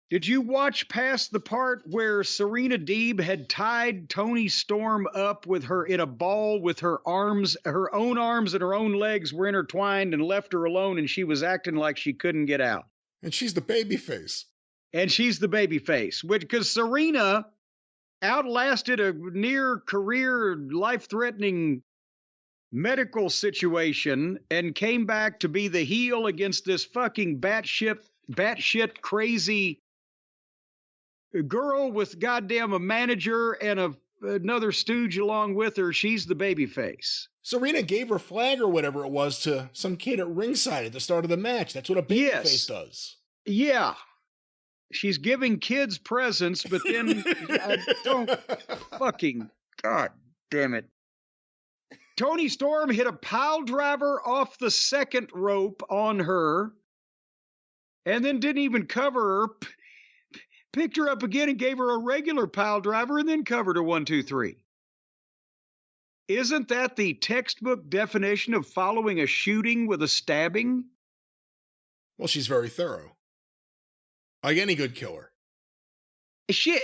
Did you watch past the part where Serena Deeb had tied Toni Storm up with her in a ball with her arms, her own arms and her own legs were intertwined and left her alone and she was acting like she couldn't get out? And she's the babyface. Because Serena outlasted a near career life-threatening medical situation and came back to be the heel against this fucking batshit crazy girl with goddamn a manager and another stooge along with her. She's the babyface. Serena gave her flag or whatever it was to some kid at ringside at the start of the match. That's what a babyface does. Yeah. She's giving kids presents, but then I don't fucking God damn it. Toni Storm hit a pile driver off the second rope on her and then didn't even cover her, picked her up again and gave her a regular pile driver and then covered her 1, 2, 3. Isn't that the textbook definition of following a shooting with a stabbing? Well, she's very thorough. Like any good killer. She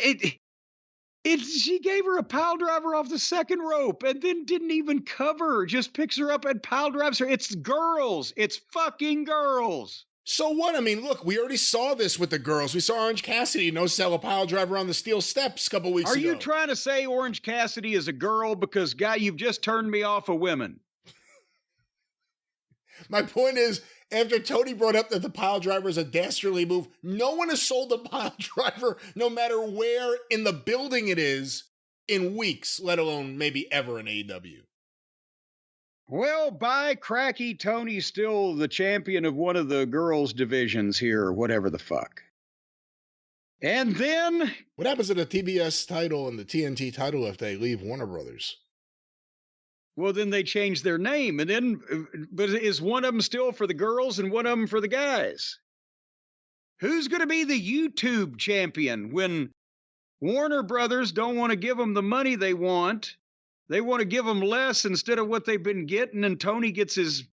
gave her a pile driver off the second rope and then didn't even cover her. Just picks her up and pile drives her. It's girls. It's fucking girls. So what? I mean, look, we already saw this with the girls. We saw Orange Cassidy no-sell a pile driver on the steel steps a couple weeks ago. Are you trying to say Orange Cassidy is a girl? Because, guy, you've just turned me off of women. My point is, after Tony brought up that the pile driver is a dastardly move, no one has sold a pile driver, no matter where in the building it is, in weeks, let alone maybe ever in AEW. Well, by cracky, Tony's still the champion of one of the girls' divisions here, or whatever the fuck. And then... What happens to the TBS title and the TNT title if they leave Warner Brothers? Well, then they changed their name. And then, but is one of them still for the girls and one of them for the guys? Who's going to be the YouTube champion when Warner Brothers don't want to give them the money they want? They want to give them less instead of what they've been getting, and Tony gets his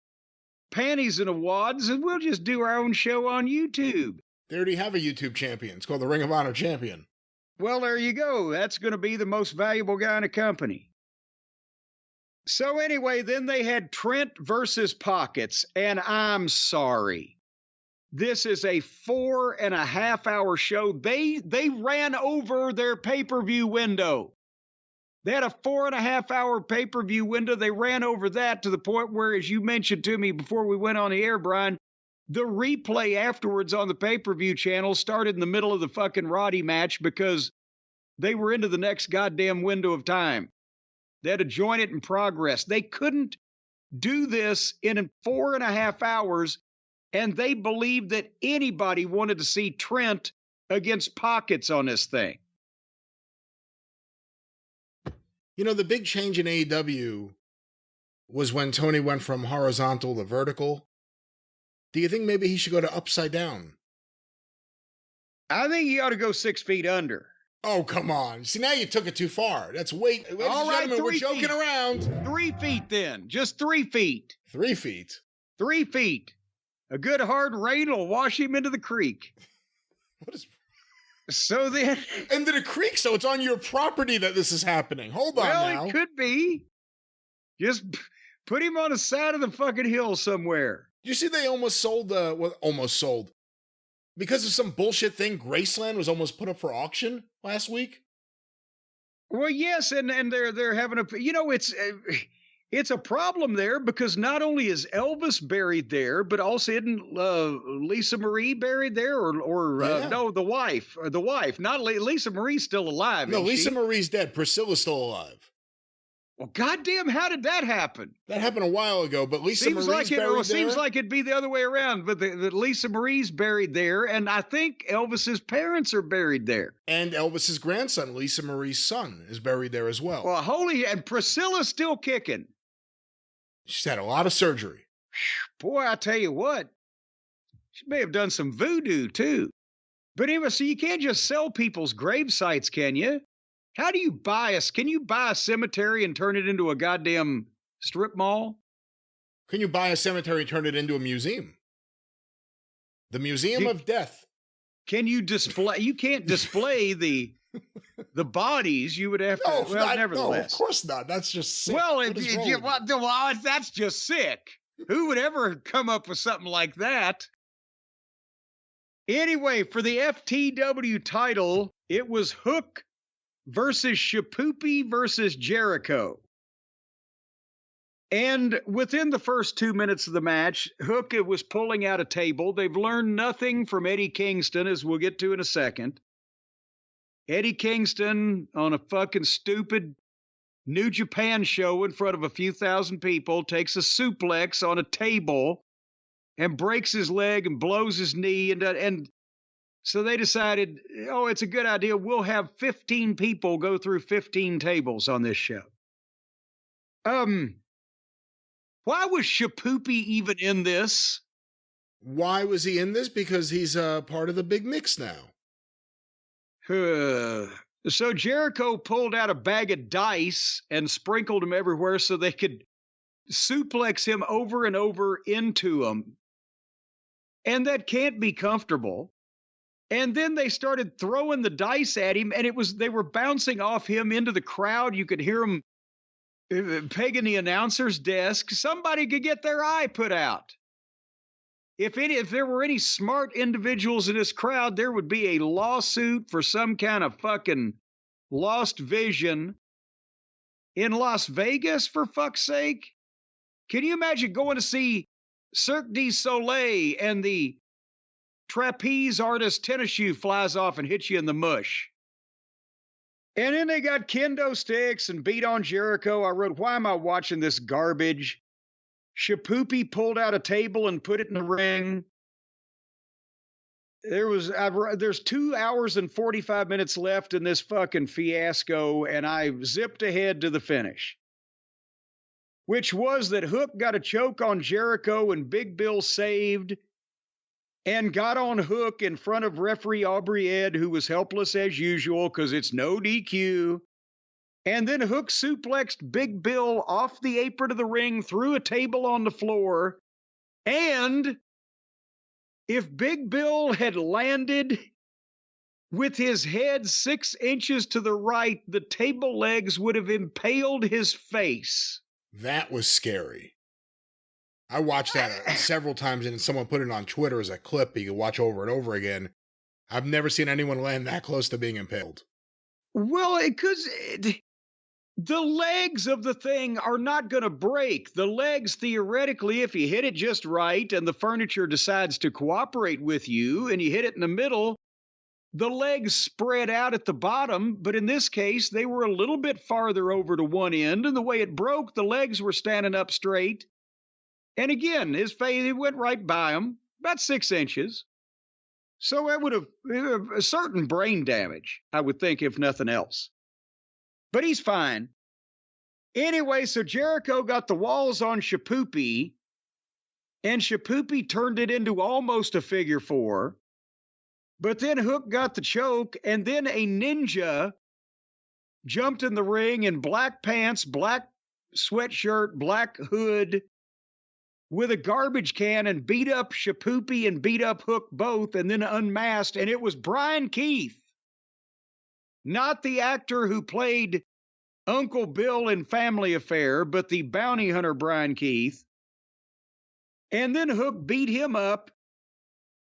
panties in a wads, and we'll just do our own show on YouTube. They already have a YouTube champion. It's called the Ring of Honor champion. Well, there you go. That's going to be the most valuable guy in the company. So anyway, then they had Trent versus Pockets, and I'm sorry. This is a 4.5-hour show. They ran over their pay-per-view window. They had a 4.5-hour pay-per-view window. They ran over that to the point where, as you mentioned to me before we went on the air, Brian, the replay afterwards on the pay-per-view channel started in the middle of the fucking Roddy match because they were into the next goddamn window of time. They had to join it in progress. They couldn't do this in 4.5 hours, and they believed that anybody wanted to see Trent against Pockets on this thing. You know, the big change in AEW was when Tony went from horizontal to vertical. Do you think maybe he should go to upside down? I think he ought to go 6 feet under. Oh, come on. See, now you took it too far. That's way... All right, gentlemen, we're joking around. 3 feet then. Just 3 feet. 3 feet? 3 feet. A good hard rain will wash him into the creek. What is... So then... Into the creek, so it's on your property that this is happening. Hold on now. Well, it could be. Just put him on the side of the fucking hill somewhere. You see they almost sold... almost sold. Because of some bullshit thing, Graceland was almost put up for auction last week? Well, yes, and they're having a... You know, it's a problem there because not only is Elvis buried there, but also isn't Lisa Marie buried there, no, the wife, not Lisa Marie's still alive. No, Lisa Marie's dead. Priscilla's still alive. Well, goddamn, how did that happen? That happened a while ago, but Lisa Marie's buried there. Seems like it'd be the other way around, but the Lisa Marie's buried there, and I think Elvis's parents are buried there. And Elvis's grandson, Lisa Marie's son, is buried there as well. Well, and Priscilla's still kicking. She's had a lot of surgery. Boy, I tell you what, she may have done some voodoo too. But anyway, so you can't just sell people's grave sites, can you? How do you can you buy a cemetery and turn it into a goddamn strip mall? Can you buy a cemetery and turn it into a museum? The Museum of Death. Can you display? You can't display the bodies. You would have to. Nevertheless. No, of course not. That's just sick. That's just sick. Who would ever come up with something like that? Anyway, for the FTW title, it was Hook versus Shapoopy versus Jericho. And within the first 2 minutes of the match, Hook was pulling out a table. They've learned nothing from Eddie Kingston, as we'll get to in a second. Eddie Kingston on a fucking stupid New Japan show in front of a few thousand people takes a suplex on a table and breaks his leg and blows his knee. And so they decided, it's a good idea. We'll have 15 people go through 15 tables on this show. Why was Shapoopy even in this? Why was he in this? Because he's part of the Big Mix now. So Jericho pulled out a bag of dice and sprinkled them everywhere so they could suplex him over and over into them. And that can't be comfortable. And then they started throwing the dice at him, and they were bouncing off him into the crowd. You could hear them pegging the announcer's desk. Somebody could get their eye put out. If there were any smart individuals in this crowd, there would be a lawsuit for some kind of fucking lost vision in Las Vegas, for fuck's sake. Can you imagine going to see Cirque du Soleil and the trapeze artist tennis shoe flies off and hits you in the mush? And then they got kendo sticks and beat on Jericho. I wrote, why am I watching this garbage? Shapoopy pulled out a table and put it in the ring. There's 2 hours and 45 minutes left in this fucking fiasco, and I zipped ahead to the finish. which was that Hook got a choke on Jericho and Big Bill saved and got on Hook in front of referee Aubrey Ed, who was helpless as usual because it's no DQ. And then Hook suplexed Big Bill off the apron of the ring, through a table on the floor. And if Big Bill had landed with his head 6 inches to the right, the table legs would have impaled his face. That was scary. I watched that several times, and someone put it on Twitter as a clip you could watch over and over again. I've never seen anyone land that close to being impaled. Well, because the legs of the thing are not going to break. The legs, theoretically, if you hit it just right and the furniture decides to cooperate with you and you hit it in the middle, the legs spread out at the bottom. But in this case, they were a little bit farther over to one end. And the way it broke, the legs were standing up straight. And again, his face, it went right by him, about 6 inches. So it would have a certain brain damage, I would think, if nothing else. But he's fine. Anyway, so Jericho got the walls on Shapoopy, and Shapoopy turned it into almost a figure four. But then Hook got the choke, and then a ninja jumped in the ring in black pants, black sweatshirt, black hood, with a garbage can, and beat up Shapoopy and beat up Hook both, and then unmasked. And it was Brian Keith, not the actor who played Uncle Bill in Family Affair, but the bounty hunter Brian Keith. And then Hook beat him up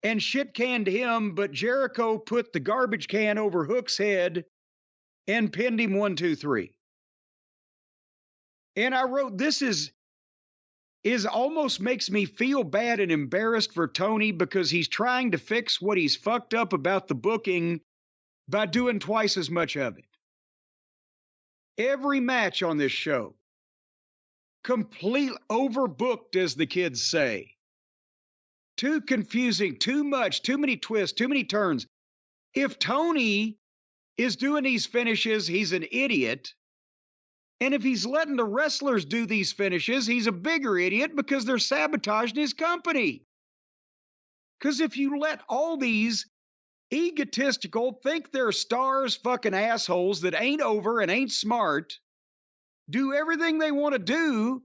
and shit-canned him, but Jericho put the garbage can over Hook's head and pinned him 1, 2, 3. And I wrote, this is almost makes me feel bad and embarrassed for Tony, because he's trying to fix what he's fucked up about the booking by doing twice as much of it. Every match on this show, complete overbooked, as the kids say. Too confusing, too much, too many twists, too many turns. If Tony is doing these finishes, he's an idiot. And if he's letting the wrestlers do these finishes, he's a bigger idiot, because they're sabotaging his company. Because if you let all these egotistical, think they're stars fucking assholes that ain't over and ain't smart do everything they want to do,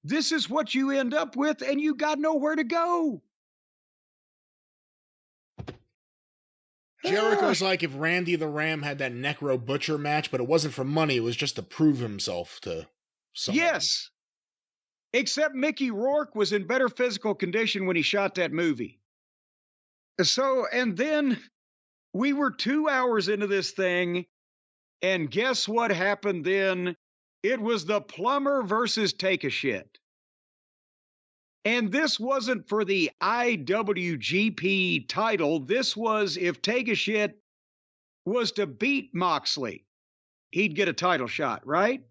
this is what you end up with, and you got nowhere to go. Jericho's like if Randy the Ram had that Necro Butcher match, but it wasn't for money, it was just to prove himself to someone. Yes. Except Mickey Rourke was in better physical condition when he shot that movie. So, and then we were 2 hours into this thing, and guess what happened then? It was the Plumber versus Take a Shit. And this wasn't for the IWGP title. This was if Take a Shit was to beat Moxley, he'd get a title shot, right?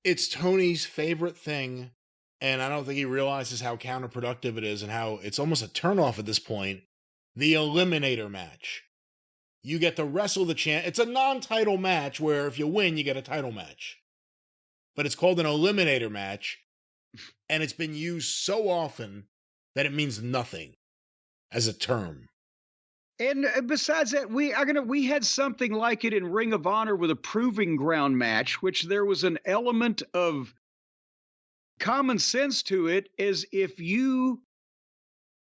It's Tony's favorite thing, and I don't think he realizes how counterproductive it is and how it's almost a turnoff at this point. The Eliminator match. You get to wrestle the champ. It's a non-title match where if you win, you get a title match. But it's called an Eliminator match, and it's been used so often that it means nothing as a term. And besides that, we had something like it in Ring of Honor with a Proving Ground match, which there was an element of common sense to it, as if you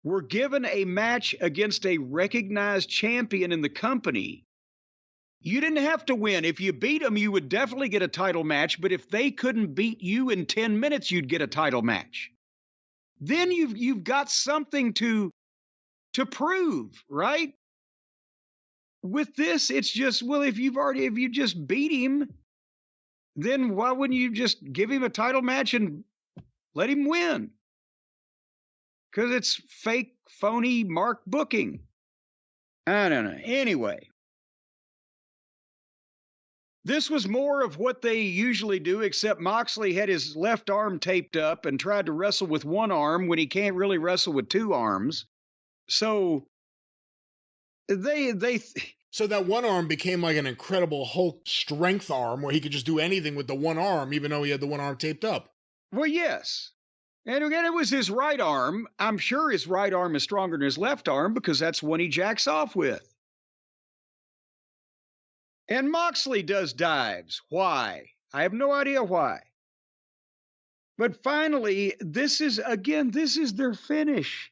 were given a match against a recognized champion in the company, you didn't have to win. If you beat them, you would definitely get a title match, but if they couldn't beat you in 10 minutes, you'd get a title match. Then you've got something to prove, right? With this, it's just, well, if you just beat him, then why wouldn't you just give him a title match and let him win? Because it's fake, phony mark booking. I don't know. Anyway, this was more of what they usually do, except Moxley had his left arm taped up and tried to wrestle with one arm when he can't really wrestle with two arms. So So that one arm became like an incredible Hulk strength arm where he could just do anything with the one arm, even though he had the one arm taped up. Well, yes. And again, it was his right arm. I'm sure his right arm is stronger than his left arm because that's one he jacks off with. And Moxley does dives. Why? I have no idea why. But finally, this is their finish.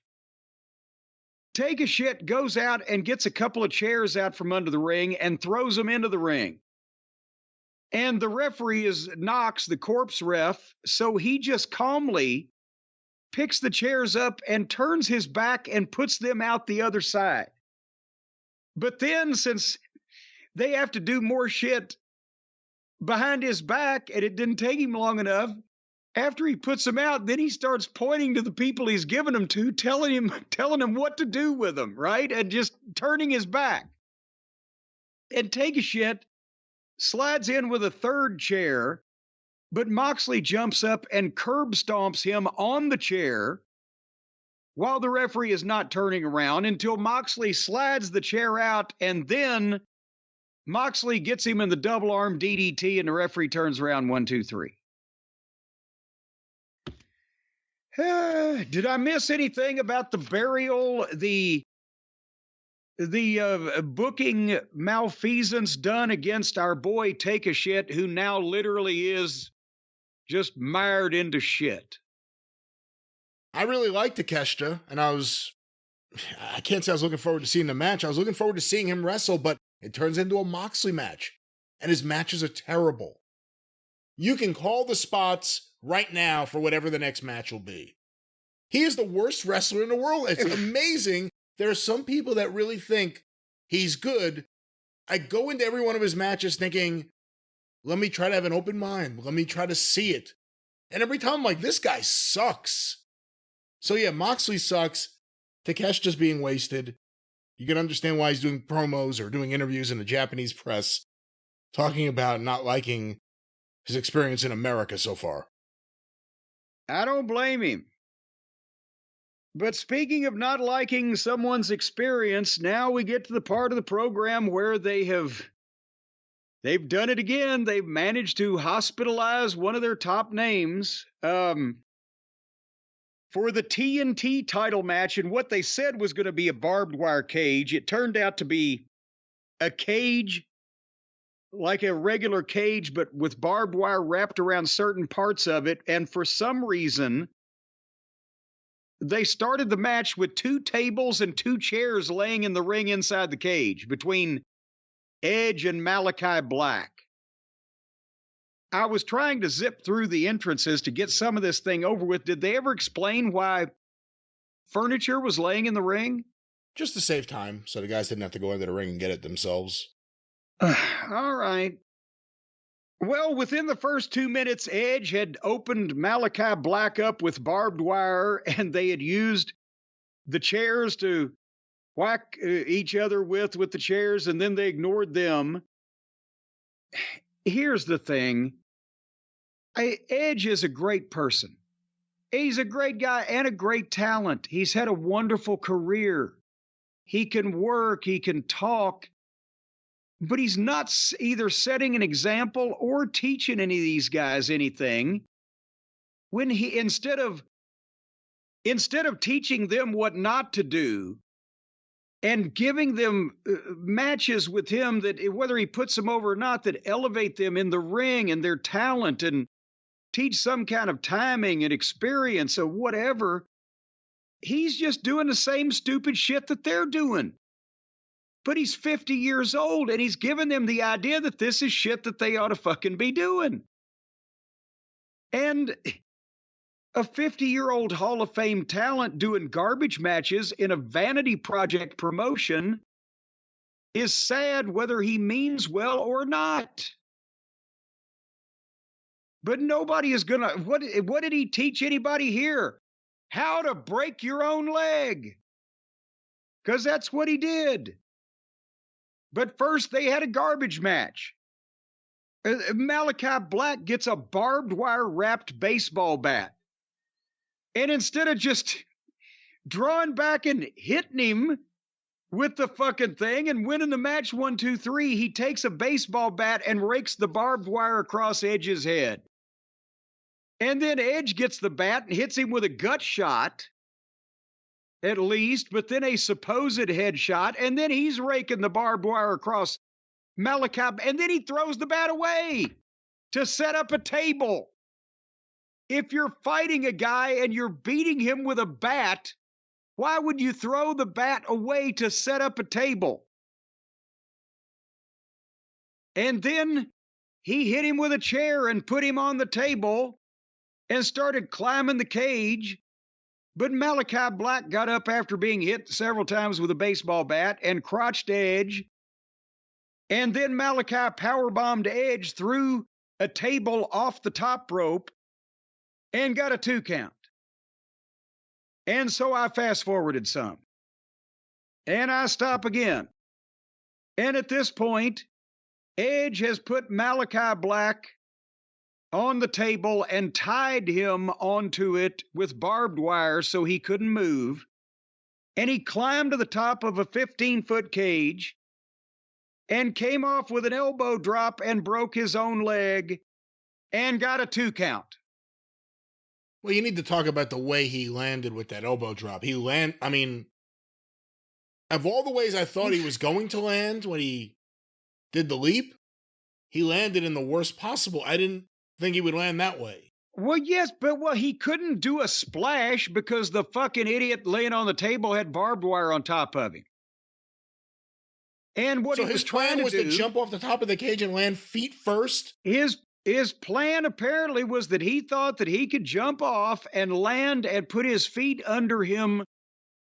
Take a shit, goes out and gets a couple of chairs out from under the ring and throws them into the ring. And the referee is Knox, the corpse ref, so he just calmly picks the chairs up and turns his back and puts them out the other side. But then, since they have to do more shit behind his back, and it didn't take him long enough, after he puts them out, then he starts pointing to the people he's giving them to, telling him what to do with them, right? And just turning his back. And Take a Shit slides in with a third chair, but Moxley jumps up and curb stomps him on the chair while the referee is not turning around until Moxley slides the chair out, and then Moxley gets him in the double arm DDT, and the referee turns around 1, 2, 3. Did I miss anything about the burial, the booking malfeasance done against our boy Take a Shit, who now literally is just mired into shit? I really liked Takeshita, and I can't say I was looking forward to seeing the match. I was looking forward to seeing him wrestle, but it turns into a Moxley match, and his matches are terrible. You can call the spots right now for whatever the next match will be. He is the worst wrestler in the world. It's amazing. There are some people that really think he's good. I go into every one of his matches thinking, let me try to have an open mind. Let me try to see it. And every time I'm like, this guy sucks. So yeah, Moxley sucks. Takeshita's being wasted. You can understand why he's doing promos or doing interviews in the Japanese press, talking about not liking his experience in America so far. I don't blame him. But speaking of not liking someone's experience, now we get to the part of the program where they've done it again. They've managed to hospitalize one of their top names for the TNT title match, and what they said was going to be a barbed wire cage. It turned out to be a cage, like a regular cage, but with barbed wire wrapped around certain parts of it. And for some reason, they started the match with 2 tables and 2 chairs laying in the ring inside the cage between Edge and Malachi Black. I was trying to zip through the entrances to get some of this thing over with. Did they ever explain why furniture was laying in the ring? Just to save time, so the guys didn't have to go into the ring and get it themselves. All right. Well, within the first 2 minutes, Edge had opened Malachi Black up with barbed wire, and they had used the chairs to whack each other with the chairs, and then they ignored them. Here's the thing. Edge is a great person. He's a great guy and a great talent. He's had a wonderful career. He can work, he can talk, but he's not either setting an example or teaching any of these guys anything. When he, instead of teaching them what not to do and giving them matches with him that, whether he puts them over or not, that elevate them in the ring and their talent and teach some kind of timing and experience or whatever, he's just doing the same stupid shit that they're doing. But he's 50 years old, and he's giving them the idea that this is shit that they ought to fucking be doing. And a 50-year-old Hall of Fame talent doing garbage matches in a vanity project promotion is sad whether he means well or not. But nobody is gonna, what did he teach anybody here? How to break your own leg. Because that's what he did. But first, they had a garbage match. Malachi Black gets a barbed wire wrapped baseball bat. And instead of just drawing back and hitting him with the fucking thing and winning the match 1, 2, 3. He takes a baseball bat and rakes the barbed wire across Edge's head. And then Edge gets the bat and hits him with a gut shot, at least, but then a supposed headshot. And then he's raking the barbed wire across Malachi. And then he throws the bat away to set up a table. If you're fighting a guy and you're beating him with a bat, why would you throw the bat away to set up a table? And then he hit him with a chair and put him on the table and started climbing the cage. But Malachi Black got up after being hit several times with a baseball bat and crotched Edge. And then Malachi powerbombed Edge through a table off the top rope and got a 2 count. And so I fast forwarded some. And I stop again. And at this point, Edge has put Malachi Black on the table and tied him onto it with barbed wire so he couldn't move. And he climbed to the top of a 15-foot cage and came off with an elbow drop and broke his own leg and got a 2 count. Well, you need to talk about the way he landed with that elbow drop. I mean, of all the ways I thought he was going to land when he did the leap, he landed in the worst possible. I didn't think he would land that way. Well, yes, but he couldn't do a splash because the fucking idiot laying on the table had barbed wire on top of him. And what he was trying to do... So his plan was to jump off the top of the cage and land feet first? His plan apparently was that he thought that he could jump off and land and put his feet under him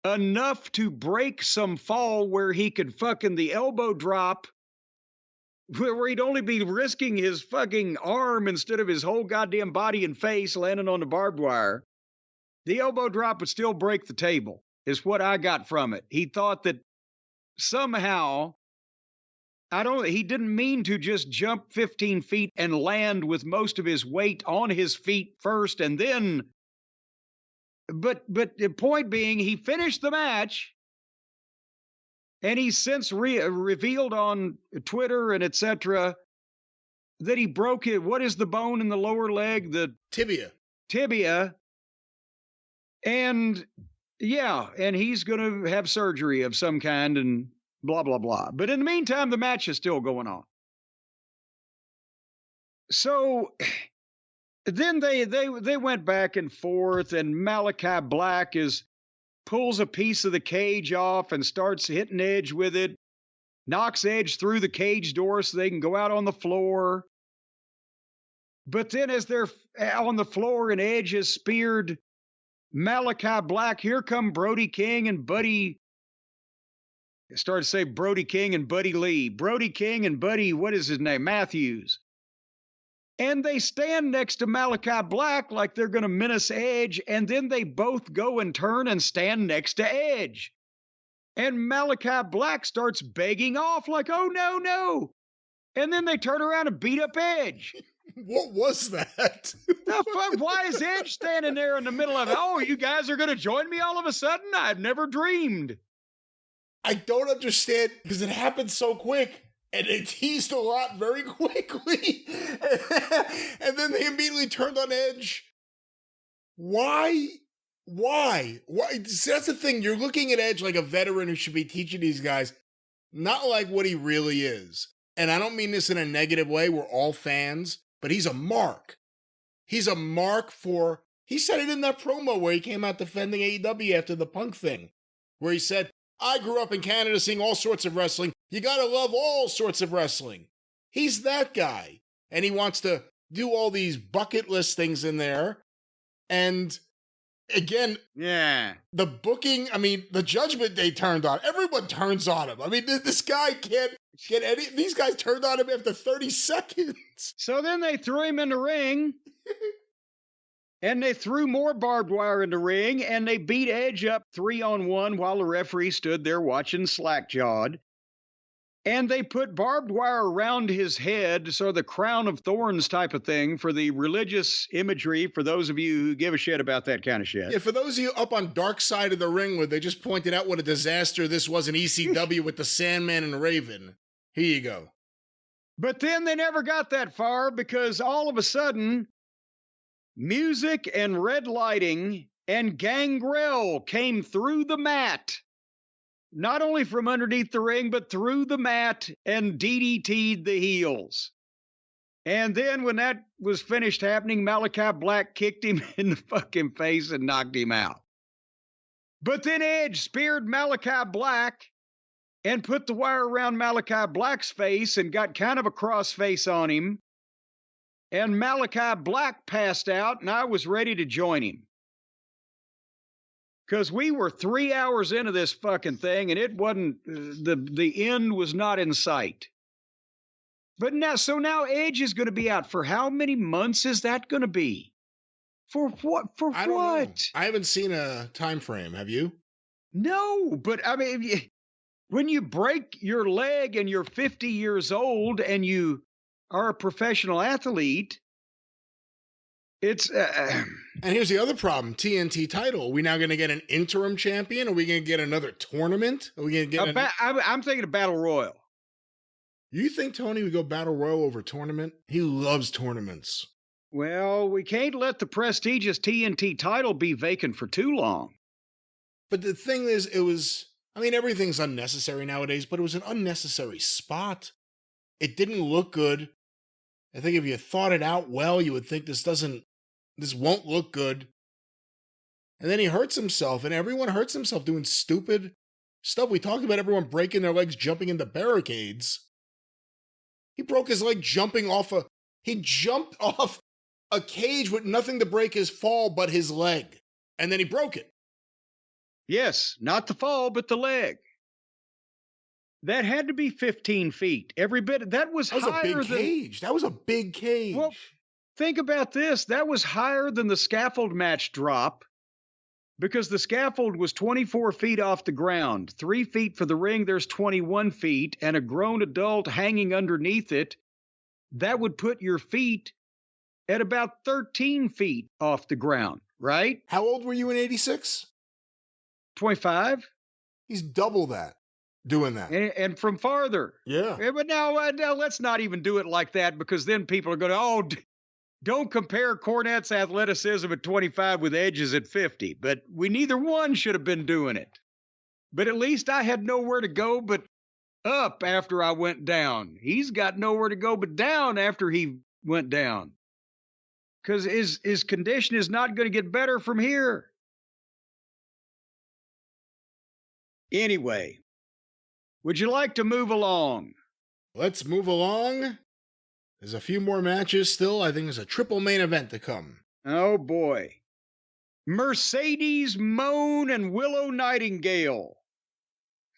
enough to break some fall where he could fucking the elbow drop, where he'd only be risking his fucking arm instead of his whole goddamn body and face landing on the barbed wire. The elbow drop would still break the table, is what I got from it. He thought that somehow... he didn't mean to just jump 15 feet and land with most of his weight on his feet first and then. But the point being, he finished the match and he's since revealed on Twitter and etc. that he broke it. What is the bone in the lower leg? The tibia. And yeah, and he's going to have surgery of some kind and blah, blah, blah. But in the meantime, the match is still going on. So then they went back and forth, and Malachi Black pulls a piece of the cage off and starts hitting Edge with it, knocks Edge through the cage door so they can go out on the floor. But then as they're on the floor and Edge has speared Malachi Black, here come Brody King and Buddy... I started to say Brody King and Buddy Lee. Brody King and Buddy, what is his name? Matthews. And they stand next to Malachi Black like they're going to menace Edge, and then they both go and turn and stand next to Edge. And Malachi Black starts begging off like, oh, no, no. And then they turn around and beat up Edge. What was that? The fuck? Why is Edge standing there in the middle of it? Oh, you guys are going to join me all of a sudden? I've never dreamed. I don't understand because it happened so quick and it teased a lot very quickly. And then they immediately turned on Edge. Why? See, that's the thing. You're looking at Edge like a veteran who should be teaching these guys, not like what he really is. And I don't mean this in a negative way. We're all fans, but he's a mark. He's a mark for, he said it in that promo where he came out defending AEW after the Punk thing, where he said, I grew up in Canada seeing all sorts of wrestling. You gotta love all sorts of wrestling. He's that guy. And he wants to do all these bucket list things in there. And again, yeah, the booking, I mean, the Judgment Day turned on. Everyone turns on him. I mean, this guy can't get any, these guys turned on him after 30 seconds. So then they threw him in the ring. And they threw more barbed wire in the ring, and they beat Edge up 3-on-1 while the referee stood there watching slack-jawed. And they put barbed wire around his head, so the crown of thorns type of thing for the religious imagery for those of you who give a shit about that kind of shit. Yeah, for those of you up on Dark Side of the Ring where they just pointed out what a disaster this was in ECW with the Sandman and Raven. Here you go. But then they never got that far because all of a sudden, music and red lighting and Gangrel came through the mat. Not only from underneath the ring, but through the mat and DDT'd the heels. And then when that was finished happening, Malachi Black kicked him in the fucking face and knocked him out. But then Edge speared Malachi Black and put the wire around Malachi Black's face and got kind of a cross face on him. And Malachi Black passed out, and I was ready to join him. Because we were 3 hours into this fucking thing, and it wasn't, the end was not in sight. But now Edge is going to be out for how many months is that going to be? For what? I don't know. I haven't seen a time frame. Have you? No, but I mean, when you break your leg and you're 50 years old and you are a professional athlete, it's... And here's the other problem. TNT title. Are we now going to get an interim champion? Are we going to get another tournament? Are we going to get I'm thinking of Battle Royal. You think Tony would go Battle Royal over tournament? He loves tournaments. Well, we can't let the prestigious TNT title be vacant for too long. But the thing is, everything's unnecessary nowadays, but it was an unnecessary spot. It didn't look good. I think if you thought it out well, you would think this won't look good. And then he hurts himself, and everyone hurts himself doing stupid stuff. We talked about everyone breaking their legs, jumping into barricades. He broke his leg jumping he jumped off a cage with nothing to break his fall but his leg. And then he broke it. Yes, not the fall, but the leg. That had to be 15 feet. Every bit. That was a big cage. That was a big cage. Well, think about this. That was higher than the scaffold match drop because the scaffold was 24 feet off the ground. 3 feet for the ring, there's 21 feet, and a grown adult hanging underneath it. That would put your feet at about 13 feet off the ground, right? How old were you in 86? 25. He's double that. Doing that. And from farther. Yeah. But now let's not even do it like that because then people are going to, don't compare Cornette's athleticism at 25 with Edge's at 50. But neither one should have been doing it. But at least I had nowhere to go but up after I went down. He's got nowhere to go but down after he went down. Because his condition is not going to get better from here. Anyway. Would you like to move along? Let's move along. There's a few more matches still. I think there's a triple main event to come. Oh, boy. Mercedes Moan and Willow Nightingale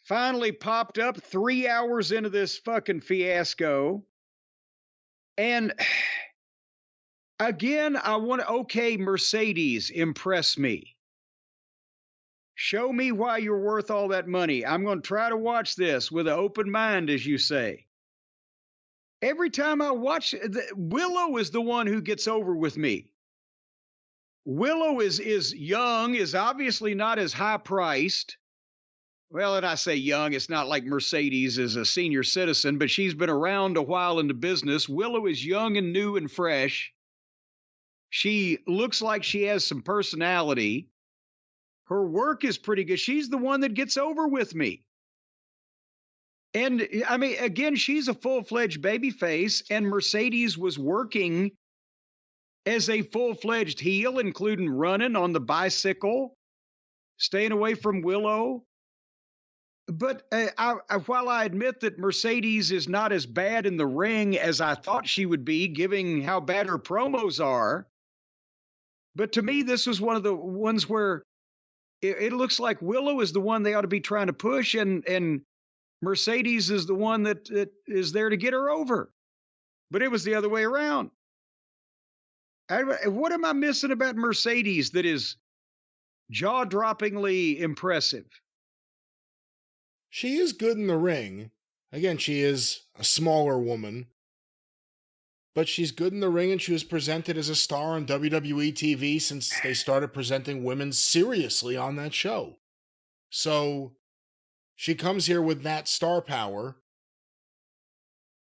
finally popped up 3 hours into this fucking fiasco. And again, Mercedes, impress me. Show me why you're worth all that money. I'm going to try to watch this with an open mind, as you say. Every time I watch, Willow is the one who gets over with me. Willow is young, is obviously not as high-priced. Well, and I say young, it's not like Mercedes is a senior citizen, but she's been around a while in the business. Willow is young and new and fresh. She looks like she has some personality. Her work is pretty good. She's the one that gets over with me. And again, she's a full-fledged babyface, and Mercedes was working as a full-fledged heel, including running on the bicycle, staying away from Willow. But while I admit that Mercedes is not as bad in the ring as I thought she would be, given how bad her promos are, but to me, this was one of the ones where it looks like Willow is the one they ought to be trying to push, and Mercedes is the one that is there to get her over. But it was the other way around. What am I missing about Mercedes that is jaw-droppingly impressive? She is good in the ring. Again, she is a smaller woman, but she's good in the ring, and she was presented as a star on WWE TV since they started presenting women seriously on that show. So she comes here with that star power.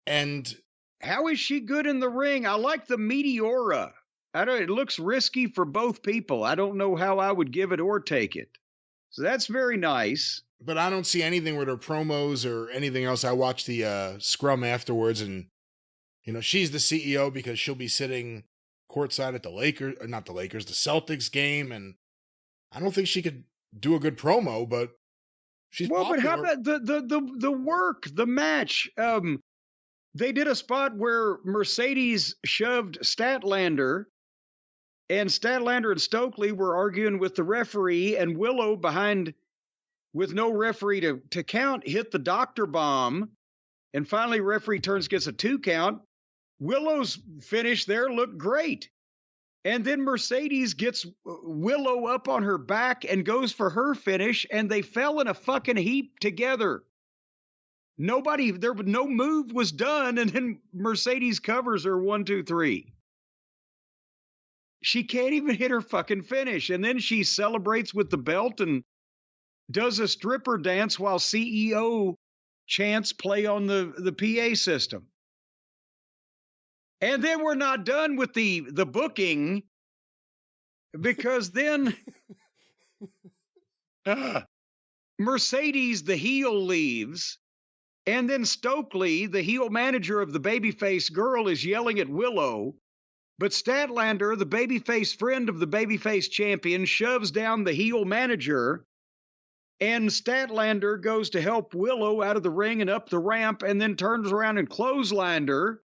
And how is she good in the ring? I like the Meteora. It looks risky for both people. I don't know how I would give it or take it. So that's very nice. But I don't see anything with her promos or anything else. I watched the scrum afterwards, and she's the CEO because she'll be sitting courtside at the Celtics game, and I don't think she could do a good promo, but she's popular. But how about the work, the match? They did a spot where Mercedes shoved Statlander, and Statlander and Stokely were arguing with the referee, and Willow, behind with no referee to count, hit the doctor bomb, and finally referee gets a 2 count. Willow's finish there looked great. And then Mercedes gets Willow up on her back and goes for her finish, and they fell in a fucking heap together. No move was done, and then Mercedes covers her 1, 2, 3. She can't even hit her fucking finish. And then she celebrates with the belt and does a stripper dance while CEO chants play on the PA system. And then we're not done with the booking, because then Mercedes, the heel, leaves. And then Stokely, the heel manager of the babyface girl, is yelling at Willow. But Statlander, the babyface friend of the babyface champion, shoves down the heel manager. And Statlander goes to help Willow out of the ring and up the ramp, and then turns around and clotheslined her.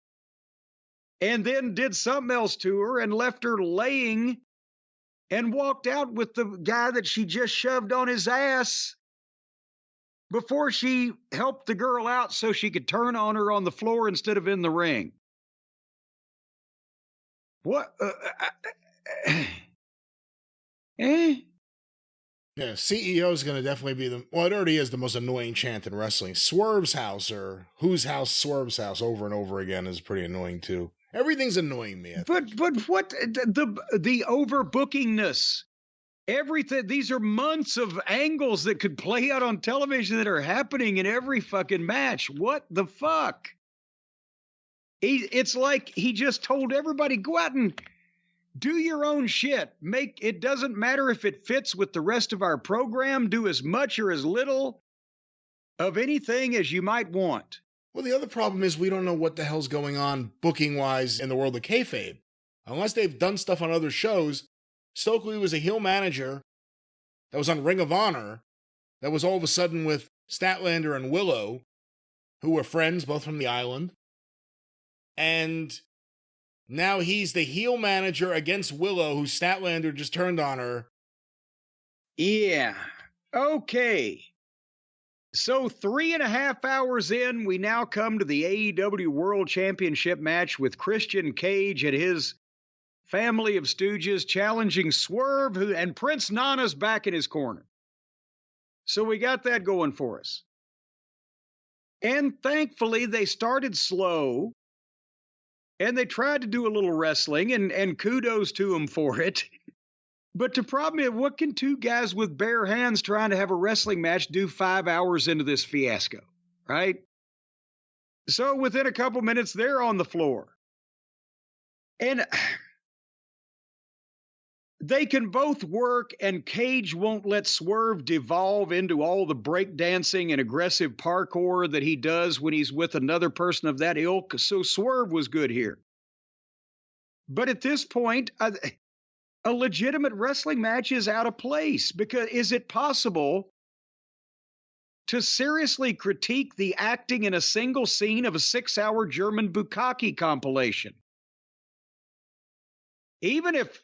And then did something else to her and left her laying, and walked out with the guy that she just shoved on his ass before she helped the girl out so she could turn on her on the floor instead of in the ring. What? Yeah, CEO is going to definitely be it already is the most annoying chant in wrestling. Swerve's house, or whose house, Swerve's house, over and over again is pretty annoying too. Everything's annoying me. But what the overbookingness? Everything. These are months of angles that could play out on television that are happening in every fucking match. What the fuck? It's like he just told everybody, go out and do your own shit. It doesn't matter if it fits with the rest of our program. Do as much or as little of anything as you might want. Well, the other problem is we don't know what the hell's going on booking-wise in the world of kayfabe. Unless they've done stuff on other shows, Stokely was a heel manager that was on Ring of Honor that was all of a sudden with Statlander and Willow, who were friends, both from the island. And now he's the heel manager against Willow, who Statlander just turned on her. Yeah. Okay. So 3.5 hours in, we now come to the AEW World Championship match with Christian Cage and his family of stooges challenging Swerve, and Prince Nana's back in his corner. So we got that going for us. And thankfully, they started slow, and they tried to do a little wrestling, and kudos to them for it. But the problem is, what can two guys with bare hands trying to have a wrestling match do 5 hours into this fiasco, right? So within a couple minutes, they're on the floor. And they can both work, and Cage won't let Swerve devolve into all the breakdancing and aggressive parkour that he does when he's with another person of that ilk. So Swerve was good here. But at this point, a legitimate wrestling match is out of place, because is it possible to seriously critique the acting in a single scene of a 6-hour German bukkake compilation? Even if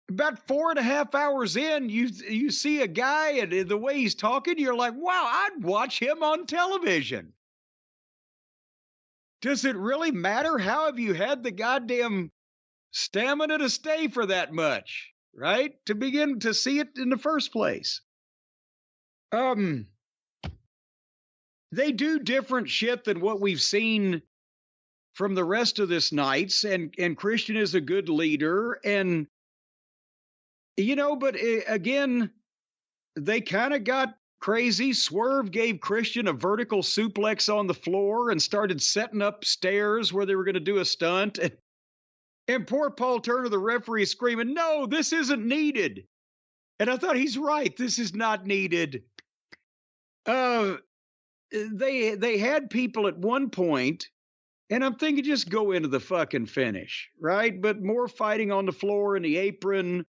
about 4.5 hours in, you see a guy and the way he's talking, you're like, wow, I'd watch him on television. Does it really matter? How have you had the goddamn stamina to stay for that much, right? To begin to see it in the first place. they do different shit than what we've seen from the rest of this nights. And Christian is a good leader. And, but again, they kind of got crazy. Swerve gave Christian a vertical suplex on the floor and started setting up stairs where they were going to do a stunt. And poor Paul Turner, the referee, screaming, "No, this isn't needed." And I thought, he's right. This is not needed. They had people at one point, and I'm thinking, just go into the fucking finish, right? But more fighting on the floor in the apron.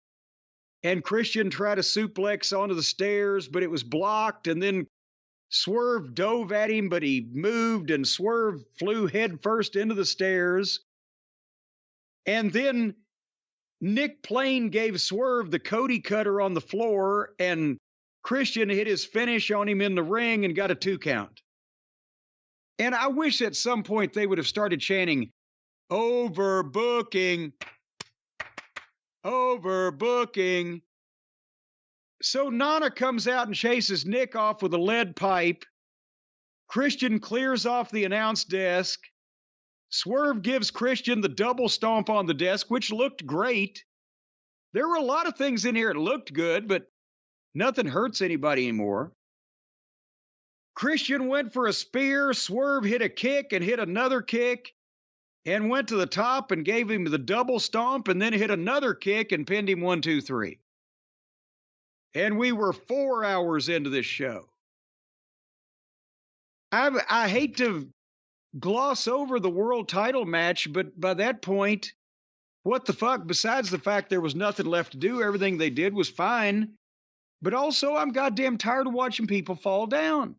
And Christian tried to suplex onto the stairs, but it was blocked. And then Swerve dove at him, but he moved, and Swerve flew head first into the stairs. And then Nick Plain gave Swerve the Cody cutter on the floor, and Christian hit his finish on him in the ring and got a 2 count. And I wish at some point they would have started chanting, "Overbooking. Overbooking." So Nana comes out and chases Nick off with a lead pipe. Christian clears off the announce desk. Swerve gives Christian the double stomp on the desk, which looked great. There were a lot of things in here that looked good, but nothing hurts anybody anymore. Christian went for a spear. Swerve hit a kick and hit another kick and went to the top and gave him the double stomp and then hit another kick and pinned him 1, 2, 3. And we were 4 hours into this show. I hate to gloss over the world title match, but by that point, what the fuck? Besides the fact there was nothing left to do, everything they did was fine. But also, I'm goddamn tired of watching people fall down.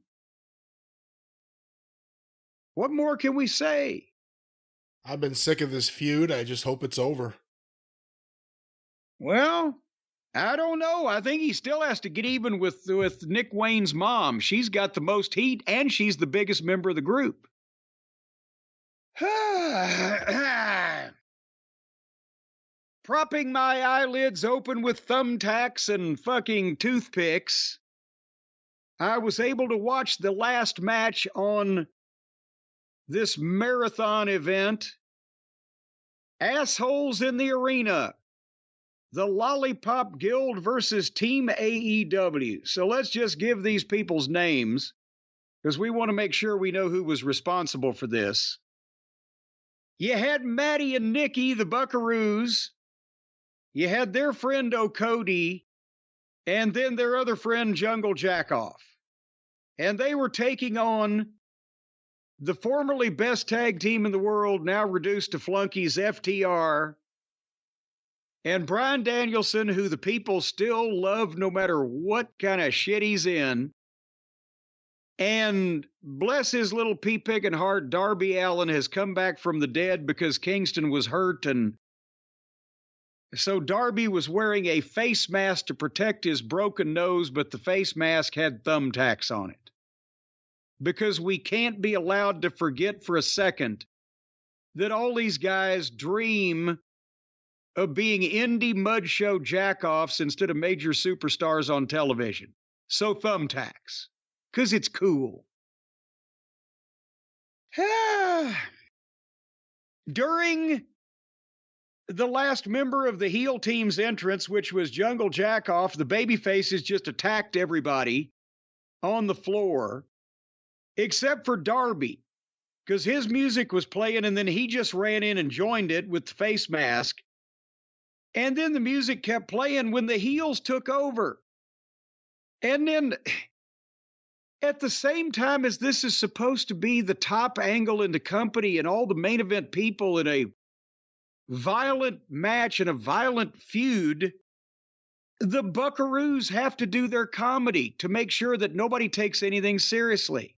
What more can we say? I've been sick of this feud. I just hope it's over. Well, I don't know. I think he still has to get even with Nick Wayne's mom. She's got the most heat, and she's the biggest member of the group. Propping my eyelids open with thumbtacks and fucking toothpicks, I was able to watch the last match on this marathon event. Assholes in the Arena. The Lollipop Guild versus Team AEW. So let's just give these people's names, because we want to make sure we know who was responsible for this. You had Maddie and Nikki, the Buckaroos. You had their friend O'Cody, and then their other friend Jungle Jackoff. And they were taking on the formerly best tag team in the world, now reduced to flunkies, FTR, and Bryan Danielson, who the people still love no matter what kind of shit he's in. And bless his little pea-picking heart, Darby Allin has come back from the dead because Kingston was hurt. And so Darby was wearing a face mask to protect his broken nose, but the face mask had thumbtacks on it. Because we can't be allowed to forget for a second that all these guys dream of being indie mud show jackoffs instead of major superstars on television. So thumbtacks. Because it's cool. During the last member of the heel team's entrance, which was Jungle Jackoff, the babyfaces just attacked everybody on the floor, except for Darby, because his music was playing, and then he just ran in and joined it with the face mask. And then the music kept playing when the heels took over. And then at the same time as this is supposed to be the top angle in the company and all the main event people in a violent match and a violent feud, the Buckaroos have to do their comedy to make sure that nobody takes anything seriously.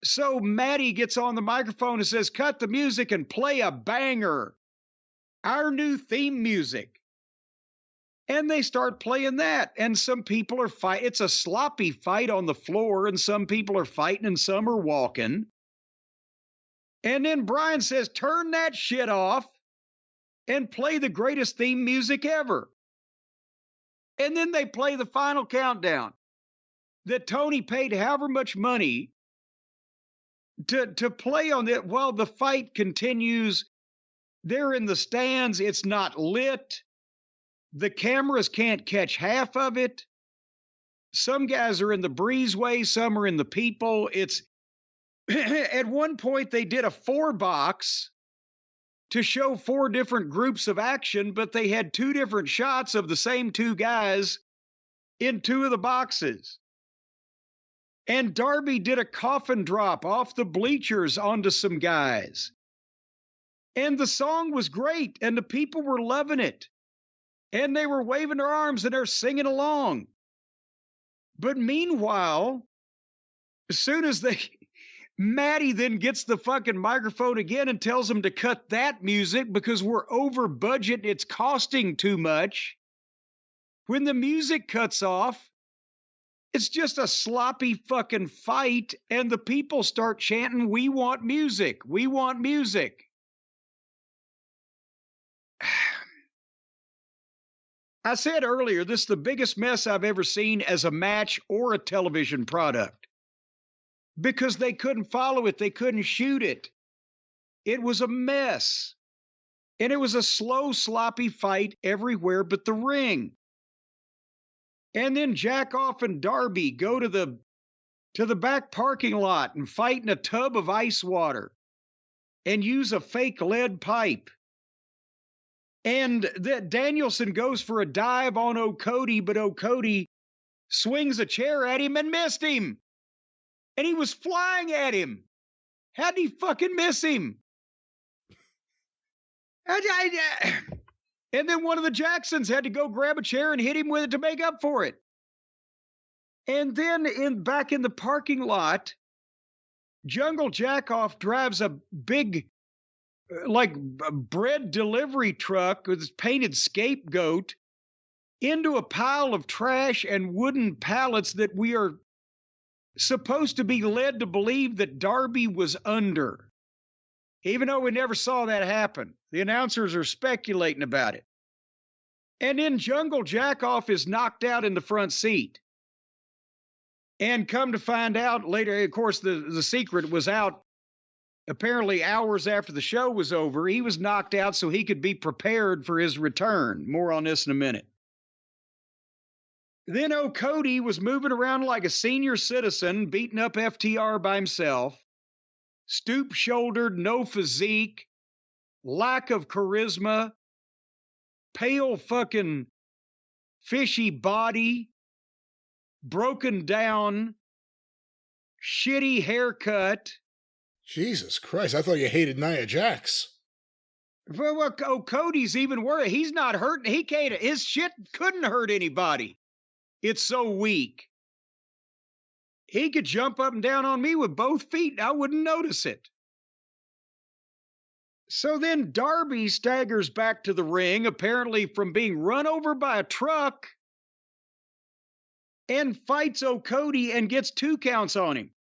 So Maddie gets on the microphone and says, "Cut the music and play a banger. Our new theme music." And they start playing that. And some people are fighting. It's a sloppy fight on the floor, and some people are fighting and some are walking. And then Brian says, "Turn that shit off and play the greatest theme music ever." And then they play the final countdown that Tony paid however much money to play on it while the fight continues. They're in the stands. It's not lit. The cameras can't catch half of it. Some guys are in the breezeway. Some are in the people. It's at one point they did a 4-box to show 4 different groups of action, but they had 2 different shots of the same 2 guys in 2 of the boxes. And Darby did a coffin drop off the bleachers onto some guys. And the song was great, and the people were loving it. And they were waving their arms and they're singing along. But meanwhile, as soon as Maddie then gets the fucking microphone again and tells them to cut that music because we're over budget, it's costing too much. When the music cuts off, it's just a sloppy fucking fight, and the people start chanting, "We want music, we want music." I said earlier, this is the biggest mess I've ever seen as a match or a television product. Because they couldn't follow it, they couldn't shoot it. It was a mess. And it was a slow, sloppy fight everywhere but the ring. And then Jackoff and Darby go to the back parking lot and fight in a tub of ice water and use a fake lead pipe. And that Danielson goes for a dive on O'Cody, but O'Cody swings a chair at him and missed him. And he was flying at him. How'd he fucking miss him? And then one of the Jacksons had to go grab a chair and hit him with it to make up for it. And then back in the parking lot, Jungle Jackoff drives a big, like a bread delivery truck with his painted scapegoat into a pile of trash and wooden pallets that we are supposed to be led to believe that Darby was under. Even though we never saw that happen. The announcers are speculating about it. And then Jungle Jackoff is knocked out in the front seat. And come to find out later, of course, the secret was out apparently hours after the show was over. He was knocked out so he could be prepared for his return. More on this in a minute. Then O'Cody was moving around like a senior citizen, beating up FTR by himself. Stoop-shouldered, no physique, lack of charisma, pale fucking fishy body, broken down, shitty haircut. Jesus Christ, I thought you hated Nia Jax. Well, Cody's even worse. He's not hurting. He can't. His shit couldn't hurt anybody. It's so weak. He could jump up and down on me with both feet, and I wouldn't notice it. So then Darby staggers back to the ring, apparently from being run over by a truck, and fights O'Cody and gets 2 counts on him.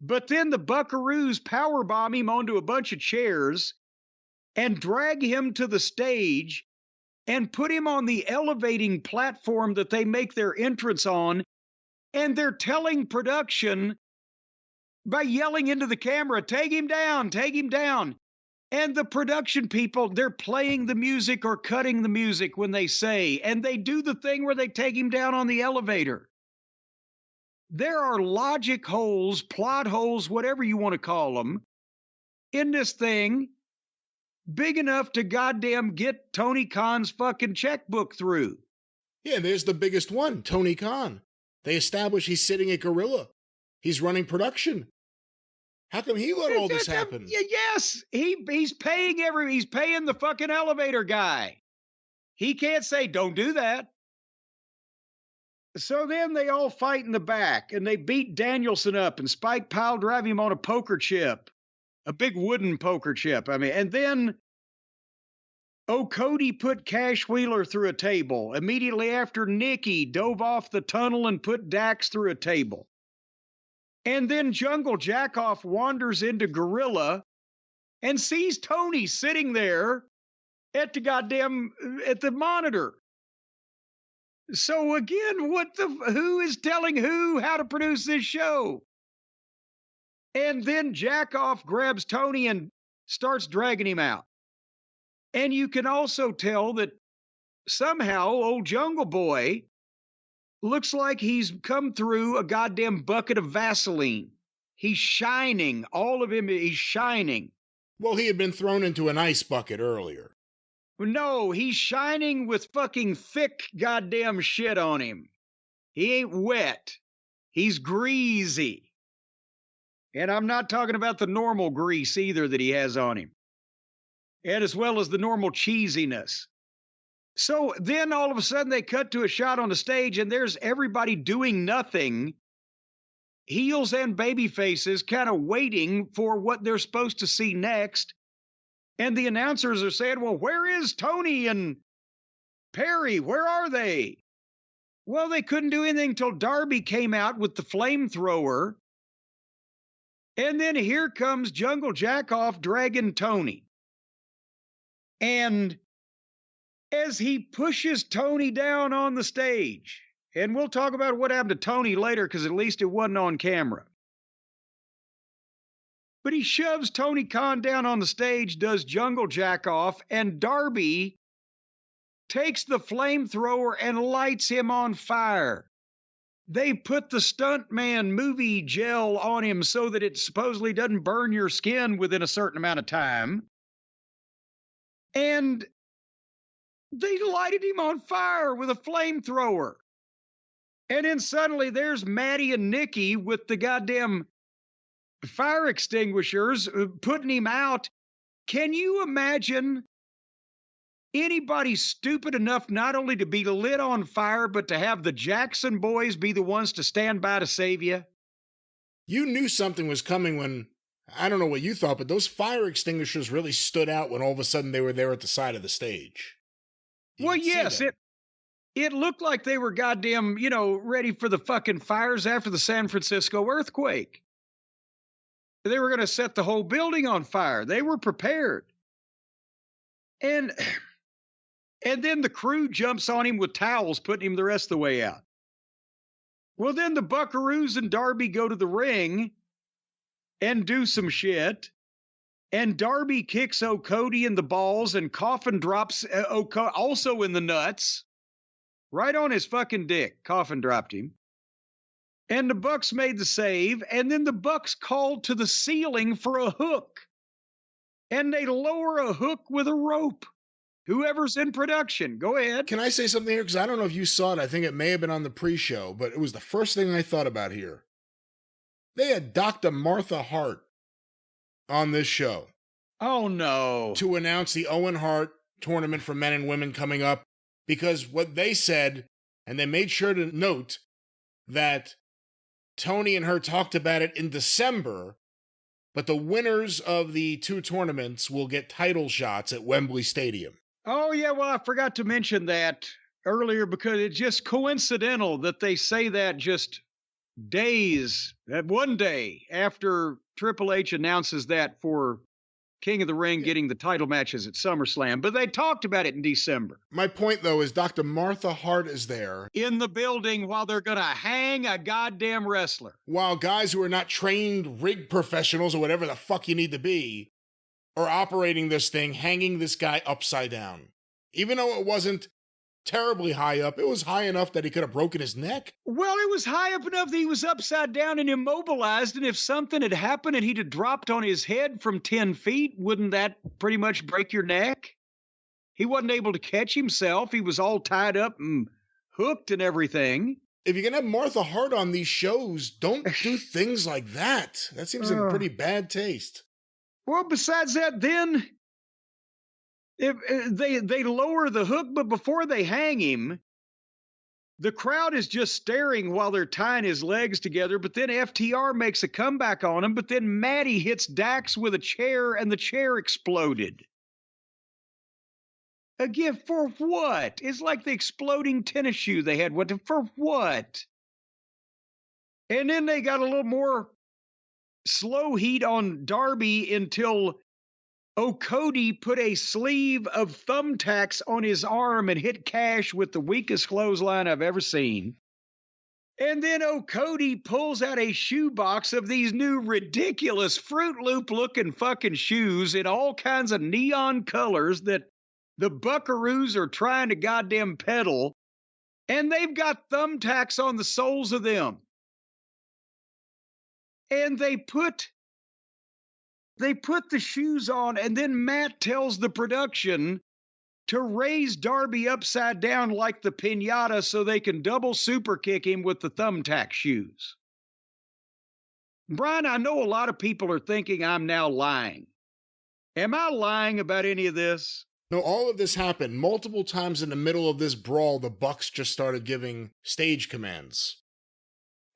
But then the Buckaroos powerbomb him onto a bunch of chairs and drag him to the stage and put him on the elevating platform that they make their entrance on. And they're telling production by yelling into the camera, "Take him down, take him down." And the production people, they're playing the music or cutting the music when they say, and they do the thing where they take him down on the elevator. There are logic holes, plot holes, whatever you want to call them, in this thing big enough to goddamn get Tony Khan's fucking checkbook through. Yeah, there's the biggest one, Tony Khan. They establish he's sitting at Gorilla. He's running production. How come he let all this happen? Yes, he's paying he's paying the fucking elevator guy. He can't say, "Don't do that." So then they all fight in the back, and they beat Danielson up, and Spike pile drive him on a poker chip, a big wooden poker chip. And then O'Cody put Cash Wheeler through a table. Immediately after, Nikki dove off the tunnel and put Dax through a table. And then Jungle Jackoff wanders into Gorilla and sees Tony sitting there at the monitor. So again, who is telling who how to produce this show? And then Jackoff grabs Tony and starts dragging him out. And you can also tell that somehow old Jungle Boy looks like he's come through a goddamn bucket of Vaseline. He's shining. All of him, he's shining. Well, he had been thrown into an ice bucket earlier. No, he's shining with fucking thick goddamn shit on him. He ain't wet. He's greasy. And I'm not talking about the normal grease either that he has on him. And as well as the normal cheesiness. So then all of a sudden they cut to a shot on the stage and there's everybody doing nothing. Heels and baby faces kind of waiting for what they're supposed to see next. And the announcers are saying, well, where is Tony and Perry? Where are they? Well, they couldn't do anything until Darby came out with the flamethrower. And then here comes Jungle Jackoff dragging Tony. And as he pushes Tony down on the stage, and we'll talk about what happened to Tony later because at least it wasn't on camera. But he shoves Tony Khan down on the stage, does Jungle Jackoff, and Darby takes the flamethrower and lights him on fire. They put the stuntman movie gel on him so that it supposedly doesn't burn your skin within a certain amount of time. And they lighted him on fire with a flamethrower. And then suddenly there's Maddie and Nikki with the goddamn fire extinguishers putting him out. Can you imagine anybody stupid enough not only to be lit on fire, but to have the Jackson boys be the ones to stand by to save you? You knew something was coming when, I don't know what you thought, but those fire extinguishers really stood out when all of a sudden they were there at the side of the stage. Well, yes, it looked like they were goddamn, ready for the fucking fires after the San Francisco earthquake. They were going to set the whole building on fire. They were prepared. And then the crew jumps on him with towels, putting him the rest of the way out. Well, then the Buckaroos and Darby go to the ring and do some shit. And Darby kicks O'Cody in the balls and Coffin drops also in the nuts. Right on his fucking dick. Coffin dropped him. And the Bucks made the save. And then the Bucks called to the ceiling for a hook. And they lower a hook with a rope. Whoever's in production, go ahead. Can I say something here? Because I don't know if you saw it. I think it may have been on the pre-show, but it was the first thing I thought about here. They had Dr. Martha Hart on this show. Oh, no. To announce the Owen Hart tournament for men and women coming up. Because what they said, and they made sure to note that Tony and her talked about it in December, but the winners of the two tournaments will get title shots at Wembley Stadium. Oh, yeah, well, I forgot to mention that earlier because it's just coincidental that they say that just one day after Triple H announces that for King of the Ring getting the title matches at SummerSlam, but they talked about it in December. My point, though, is Dr. Martha Hart is there. In the building while they're going to hang a goddamn wrestler. While guys who are not trained rig professionals or whatever the fuck you need to be are operating this thing, hanging this guy upside down. Even though it wasn't terribly high up, it was high enough that he could have broken his neck. Well, it was high up enough that he was upside down and immobilized, and if something had happened and he'd have dropped on his head from 10 feet, wouldn't that pretty much break your neck? He wasn't able to catch himself. He was all tied up and hooked and everything. If you're going to have Martha Hart on these shows, don't do things like that. That seems in pretty bad taste. Well, besides that, then if they lower the hook, but before they hang him, the crowd is just staring while they're tying his legs together, but then FTR makes a comeback on him, but then Maddie hits Dax with a chair, and the chair exploded. Again, for what? It's like the exploding tennis shoe they had. For what? And then they got a little more slow heat on Darby until O'Cody put a sleeve of thumbtacks on his arm and hit Cash with the weakest clothesline I've ever seen. And then Cody pulls out a shoebox of these new ridiculous Fruit Loop looking fucking shoes in all kinds of neon colors that the buckaroos are trying to goddamn peddle. And they've got thumbtacks on the soles of them. And they put the shoes on, and then Matt tells the production to raise Darby upside down like the piñata so they can double super kick him with the thumbtack shoes. Brian, I know a lot of people are thinking I'm now lying. Am I lying about any of this? No, all of this happened multiple times in the middle of this brawl. The Bucks just started giving stage commands.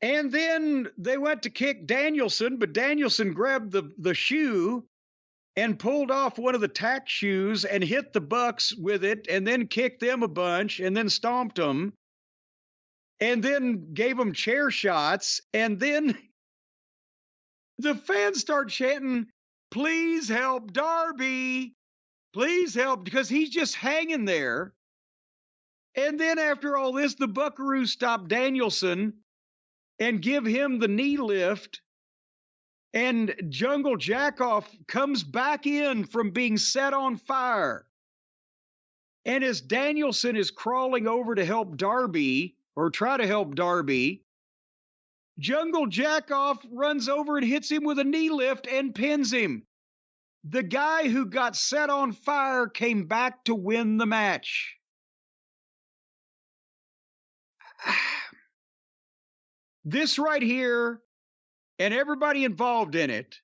And then they went to kick Danielson, but Danielson grabbed the shoe and pulled off one of the tack shoes and hit the Bucks with it, and then kicked them a bunch, and then stomped them, and then gave them chair shots, and then the fans start chanting, "Please help Darby, please help," because he's just hanging there. And then after all this, the Buckaroos stop Danielson and give him the knee lift. And Jungle Jackoff comes back in from being set on fire. And as Danielson is crawling over to help Darby, or try to help Darby, Jungle Jackoff runs over and hits him with a knee lift and pins him. The guy who got set on fire came back to win the match. This right here, and everybody involved in it,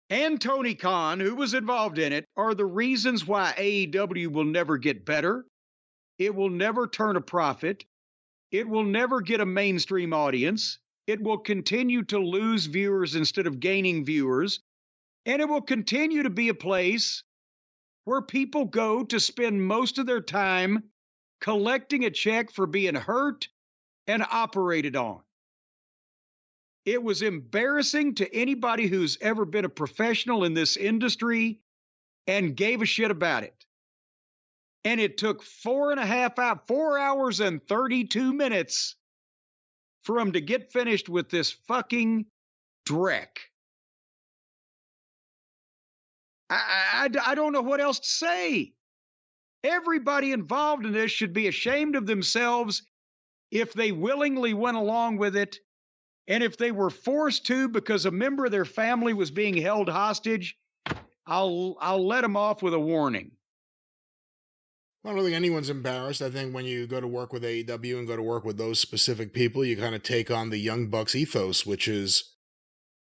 and Tony Khan, who was involved in it, are the reasons why AEW will never get better. It will never turn a profit. It will never get a mainstream audience. It will continue to lose viewers instead of gaining viewers. And it will continue to be a place where people go to spend most of their time collecting a check for being hurt and operated on. It was embarrassing to anybody who's ever been a professional in this industry and gave a shit about it. And it took 4 hours and 32 minutes for him to get finished with this fucking dreck. I don't know what else to say. Everybody involved in this should be ashamed of themselves if they willingly went along with it. And if they were forced to because a member of their family was being held hostage, I'll let them off with a warning. I don't think anyone's embarrassed. I think when you go to work with AEW and go to work with those specific people, you kind of take on the Young Bucks ethos, which is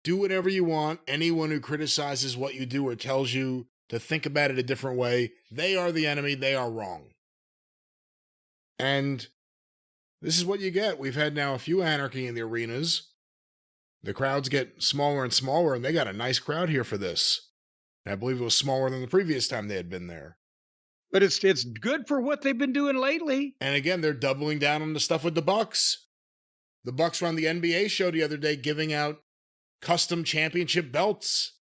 do whatever you want. Anyone who criticizes what you do or tells you to think about it a different way, they are the enemy. They are wrong. And this is what you get. We've had now a few Anarchy in the arenas. The crowds get smaller and smaller, and they got a nice crowd here for this. And I believe it was smaller than the previous time they had been there. But it's good for what they've been doing lately. And again, they're doubling down on the stuff with the Bucks. The Bucks were on the NBA show the other day giving out custom championship belts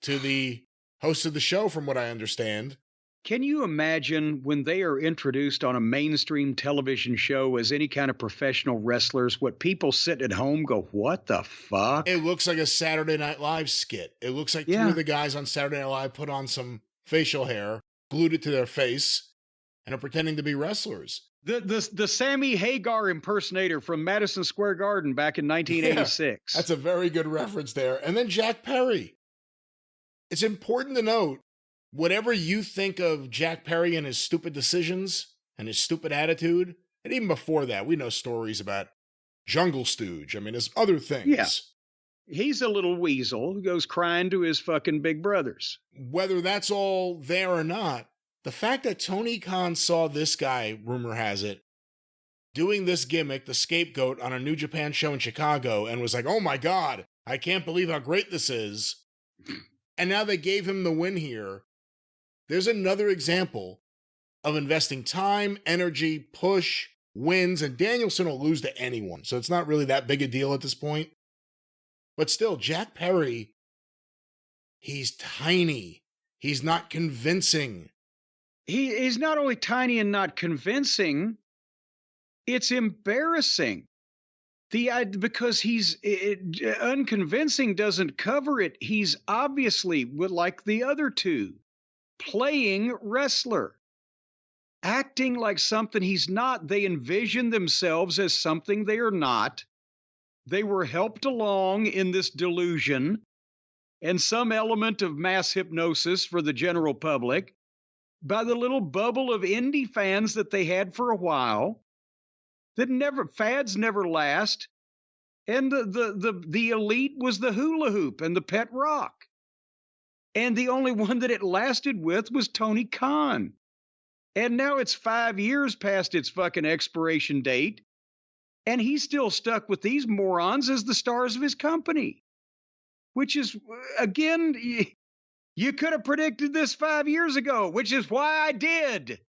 to the host of the show, from what I understand. Can you imagine when they are introduced on a mainstream television show as any kind of professional wrestlers, what people sit at home go, what the fuck? It looks like a Saturday Night Live skit. It looks like two of the guys on Saturday Night Live put on some facial hair, glued it to their face, and are pretending to be wrestlers. The Sammy Hagar impersonator from Madison Square Garden back in 1986. Yeah, that's a very good reference there. And then Jack Perry. It's important to note, whatever you think of Jack Perry and his stupid decisions and his stupid attitude, and even before that, we know stories about Jungle Stooge. I mean, there's other things. Yeah. He's a little weasel who goes crying to his fucking big brothers. Whether that's all there or not, the fact that Tony Khan saw this guy, rumor has it, doing this gimmick, the scapegoat, on a New Japan show in Chicago, and was like, oh my God, I can't believe how great this is. And now they gave him the win here. There's another example of investing time, energy, push, wins, and Danielson will lose to anyone, so it's not really that big a deal at this point. But still, Jack Perry, he's tiny. He's not convincing. He's not only tiny and not convincing, it's embarrassing. Because unconvincing doesn't cover it. He's obviously, like the other two, playing wrestler, acting like something he's not. They envision themselves as something they are not. They were helped along in this delusion and some element of mass hypnosis for the general public by the little bubble of indie fans that they had for a while. Fads never last. And the elite was the hula hoop and the pet rock. And the only one that it lasted with was Tony Khan. And now it's 5 years past its fucking expiration date. And he's still stuck with these morons as the stars of his company. Which is, again, you could have predicted this 5 years ago, which is why I did.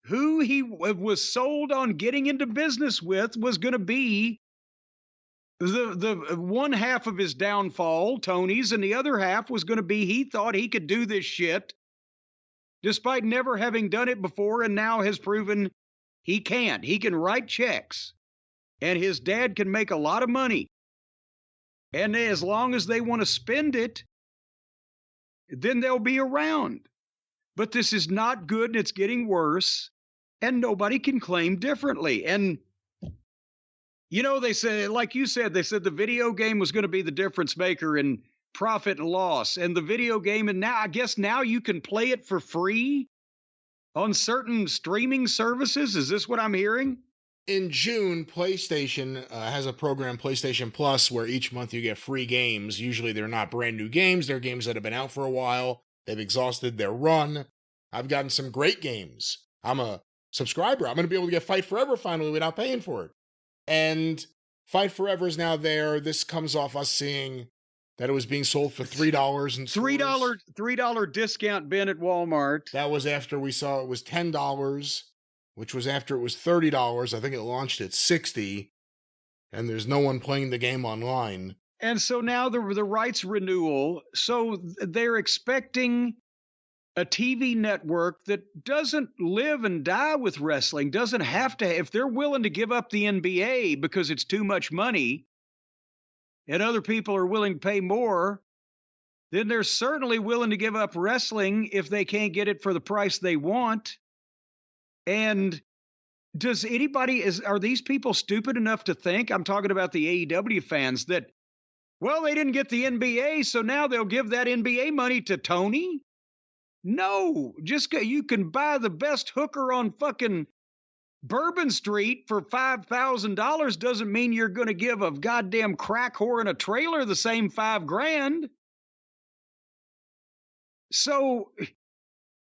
Who he was sold on getting into business with was going to be the one half of his downfall, Tony's, and the other half was going to be he thought he could do this shit despite never having done it before, and now has proven he can't. He can write checks, and his dad can make a lot of money. And as long as they want to spend it, then they'll be around. But this is not good, and it's getting worse. And nobody can claim differently. And, they said, like you said, they said the video game was going to be the difference maker in profit and loss. And the video game, and now, I guess now you can play it for free on certain streaming services. Is this what I'm hearing? In June, PlayStation has a program, PlayStation Plus, where each month you get free games. Usually they're not brand new games. They're games that have been out for a while. They've exhausted their run. I've gotten some great games. I'm a subscriber. I'm going to be able to get Fight Forever finally without paying for it. And Fight Forever is now there. This comes off us seeing that it was being sold for $3 in stores. $3 discount bin at Walmart. That was after we saw it was $10, which was after it was $30. I think it launched at $60, and there's no one playing the game online. And so now the rights renewal. So they're expecting a TV network that doesn't live and die with wrestling, doesn't have to, if they're willing to give up the NBA because it's too much money and other people are willing to pay more, then they're certainly willing to give up wrestling if they can't get it for the price they want. And are these people stupid enough to think, I'm talking about the AEW fans, that, well, they didn't get the NBA, so now they'll give that NBA money to Tony? No, you can buy the best hooker on fucking Bourbon Street for $5,000 doesn't mean you're going to give a goddamn crack whore in a trailer the same $5,000. So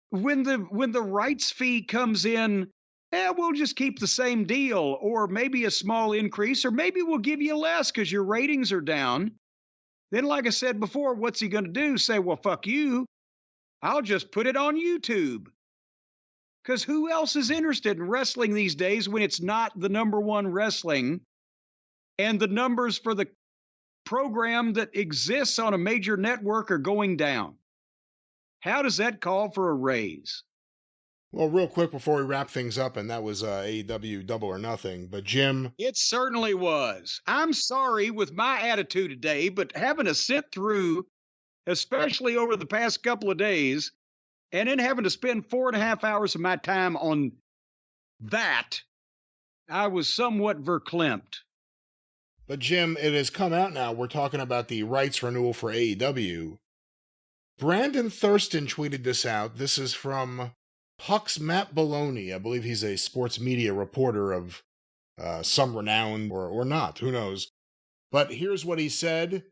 when the rights fee comes in, we'll just keep the same deal, or maybe a small increase, or maybe we'll give you less because your ratings are down. Then, like I said before, what's he going to do? Say, well, fuck you. I'll just put it on YouTube. Because who else is interested in wrestling these days when it's not the number one wrestling and the numbers for the program that exists on a major network are going down? How does that call for a raise? Well, real quick before we wrap things up, and that was AEW Double or Nothing, but Jim... It certainly was. I'm sorry with my attitude today, but having to sit through, especially over the past couple of days, and then having to spend 4.5 hours of my time on that, I was somewhat verklempt. But Jim, it has come out now. We're talking about the rights renewal for AEW. Brandon Thurston tweeted this out. This is from Puck's Matt Baloney. I believe he's a sports media reporter of some renown or not. Who knows? But here's what he said.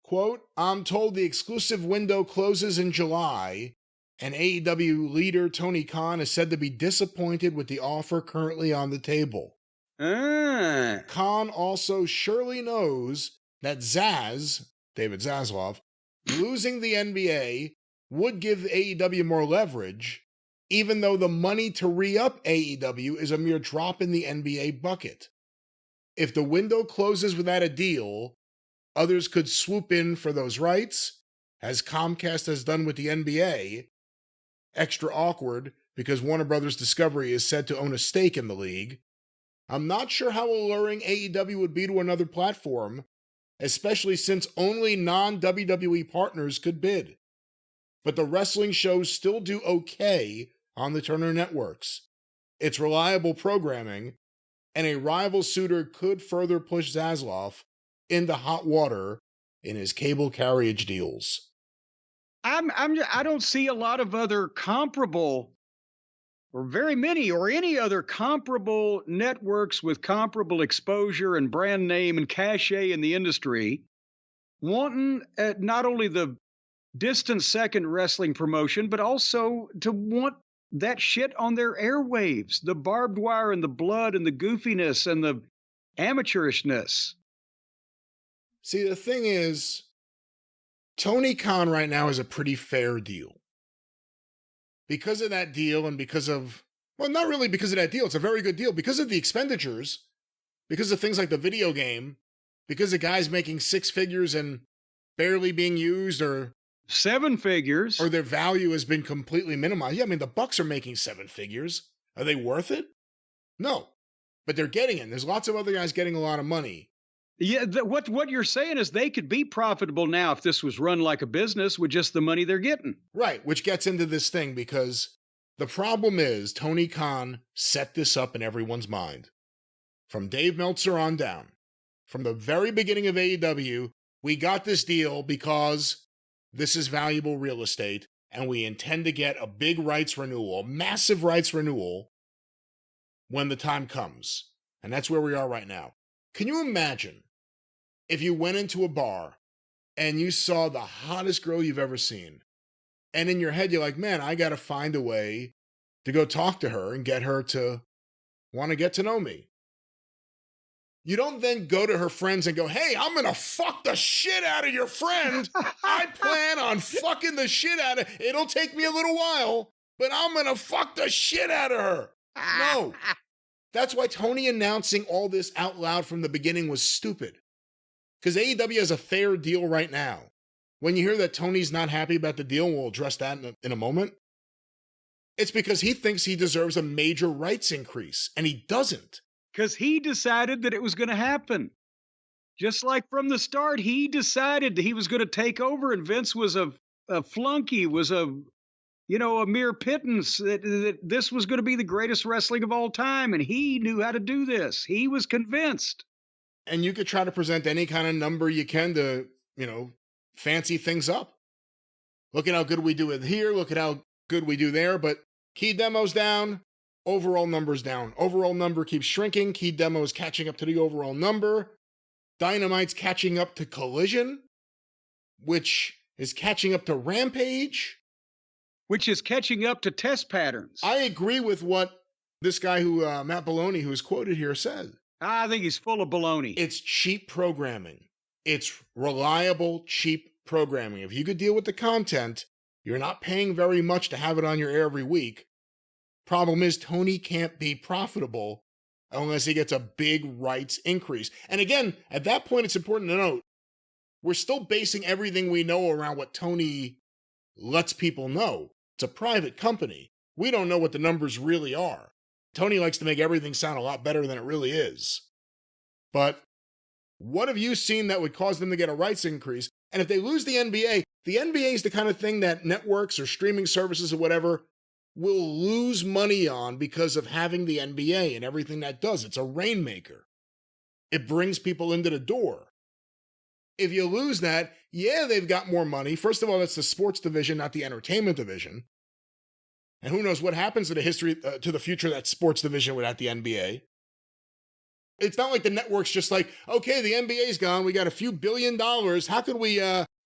Quote, I'm told the exclusive window closes in July, and AEW leader Tony Khan is said to be disappointed with the offer currently on the table. Khan also surely knows that David Zaslav, losing the NBA would give AEW more leverage, even though the money to re-up AEW is a mere drop in the NBA bucket. If the window closes without a deal, others could swoop in for those rights, as Comcast has done with the NBA. Extra awkward, because Warner Brothers Discovery is said to own a stake in the league. I'm not sure how alluring AEW would be to another platform, especially since only non-WWE partners could bid. But the wrestling shows still do okay on the Turner networks. It's reliable programming, and a rival suitor could further push Zaslav into hot water in his cable carriage deals. I don't see a lot of other comparable, or very many, or any other comparable networks with comparable exposure and brand name and cachet in the industry wanting not only the distant second wrestling promotion, but also to want that shit on their airwaves, the barbed wire and the blood and the goofiness and the amateurishness. See, the thing is, Tony Khan right now has a pretty fair deal. Because of that deal and because of, well, not really because of that deal, it's a very good deal. Because of the expenditures, because of things like the video game, because of guys making six figures and barely being used or seven figures, or their value has been completely minimized. Yeah, I mean, the Bucks are making seven figures. Are they worth it? No, but they're getting it. There's lots of other guys getting a lot of money. Yeah, what you're saying is they could be profitable now if this was run like a business with just the money they're getting. Right, which gets into this thing because the problem is Tony Khan set this up in everyone's mind. From Dave Meltzer on down. From the very beginning of AEW, we got this deal because this is valuable real estate and we intend to get a big rights renewal, a massive rights renewal when the time comes. And that's where we are right now. Can you imagine if you went into a bar and you saw the hottest girl you've ever seen, and in your head you're like, man, I got to find a way to go talk to her and get her to want to get to know me. You don't then go to her friends and go, hey, I'm going to fuck the shit out of your friend. I plan on fucking the shit out of, it'll take me a little while, but I'm going to fuck the shit out of her. No. That's why Tony announcing all this out loud from the beginning was stupid. Because AEW has a fair deal right now. When you hear that Tony's not happy about the deal, we'll address that in a moment, it's because he thinks he deserves a major rights increase, and he doesn't. Because he decided that it was going to happen. Just like from the start, he decided that he was going to take over, and Vince was a flunky, was a mere pittance, that this was going to be the greatest wrestling of all time, and he knew how to do this. He was convinced. And you could try to present any kind of number you can to, fancy things up. Look at how good we do it here. Look at how good we do there. But key demos down, overall numbers down. Overall number keeps shrinking. Key demo is catching up to the overall number. Dynamite's catching up to Collision, which is catching up to Rampage. Which is catching up to test patterns. I agree with what this guy Matt Baloney, who is quoted here, said. I think he's full of baloney. It's cheap programming. It's reliable, cheap programming. If you could deal with the content, you're not paying very much to have it on your air every week. Problem is, Tony can't be profitable unless he gets a big rights increase. And again, at that point, it's important to note, we're still basing everything we know around what Tony lets people know. It's a private company. We don't know what the numbers really are. Tony likes to make everything sound a lot better than it really is. But what have you seen that would cause them to get a rights increase? And if they lose the NBA is the kind of thing that networks or streaming services or whatever will lose money on because of having the NBA and everything that does. It's a rainmaker. It brings people into the door. If you lose that, yeah, they've got more money. First of all, that's the sports division, not the entertainment division. And who knows what happens to the future of that sports division without the NBA. It's not like the network's just like, okay, the NBA's gone. We got a few $1 billion. How could we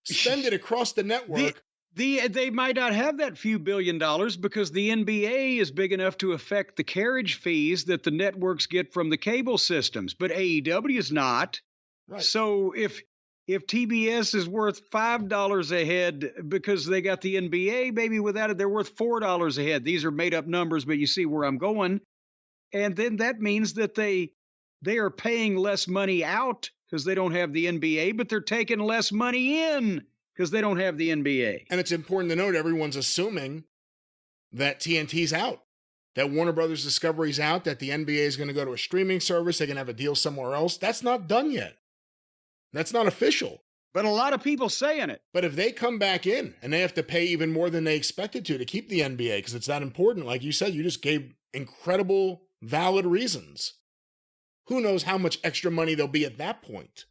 spend it across the network? They might not have that few $1 billion because the NBA is big enough to affect the carriage fees that the networks get from the cable systems, but AEW is not. Right. So if TBS is worth $5 a head because they got the NBA, maybe without it, they're worth $4 a head. These are made up numbers, but you see where I'm going. And then that means that they are paying less money out because they don't have the NBA, but they're taking less money in because they don't have the NBA. And it's important to note everyone's assuming that TNT's out. that Warner Brothers Discovery's out, that the NBA is going to go to a streaming service, they can have a deal somewhere else. That's not done yet. That's not official. But a lot of people saying it. But if they come back in and they have to pay even more than they expected to keep the NBA, because it's that important, like you said, you just gave incredible, valid reasons. Who knows how much extra money there'll be at that point?